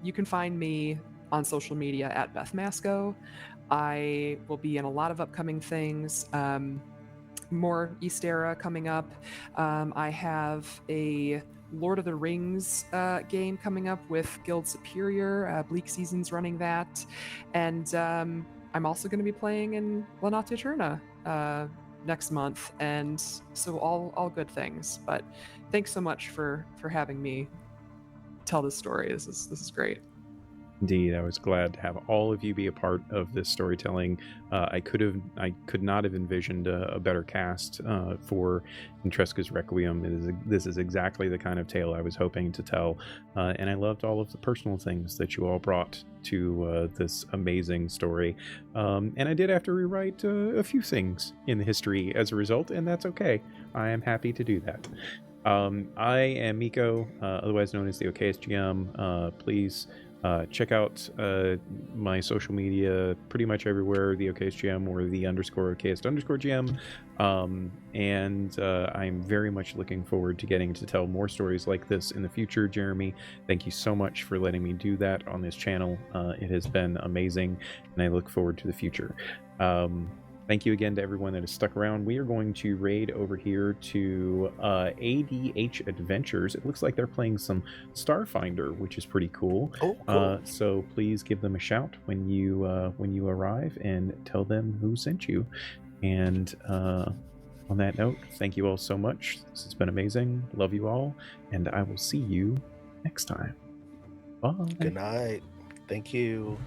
[SPEAKER 6] You can find me on social media at Beth Masco. I will be in a lot of upcoming things. More Ysterra coming up. I have a Lord of the Rings game coming up with Guild Superior. Bleak Season's running that. And I'm also going to be playing in La Nata Turna next month, and so all good things. But thanks so much for having me tell this story. This is great.
[SPEAKER 1] Indeed, I was glad to have all of you be a part of this storytelling. I could not have envisioned a better cast for Intresca's Requiem. This is exactly the kind of tale I was hoping to tell, and I loved all of the personal things that you all brought to this amazing story. And I did have to rewrite a few things in the history as a result, and that's okay. I am happy to do that. I am Miko, otherwise known as the OKSGM. Please Check out my social media pretty much everywhere, the OKSGM or the _OKS_GM. And I'm very much looking forward to getting to tell more stories like this in the future. Jeremy, thank you so much for letting me do that on this channel. It has been amazing, and I look forward to the future. Thank you again to everyone that has stuck around. We are going to raid over here to ADH Adventures. It looks like they're playing some Starfinder, which is pretty cool.
[SPEAKER 3] Oh, cool.
[SPEAKER 1] So please give them a shout when you arrive and tell them who sent you. And on that note, thank you all so much. This has been amazing. Love you all, and I will see you next time. Bye.
[SPEAKER 3] Good night. Thank you.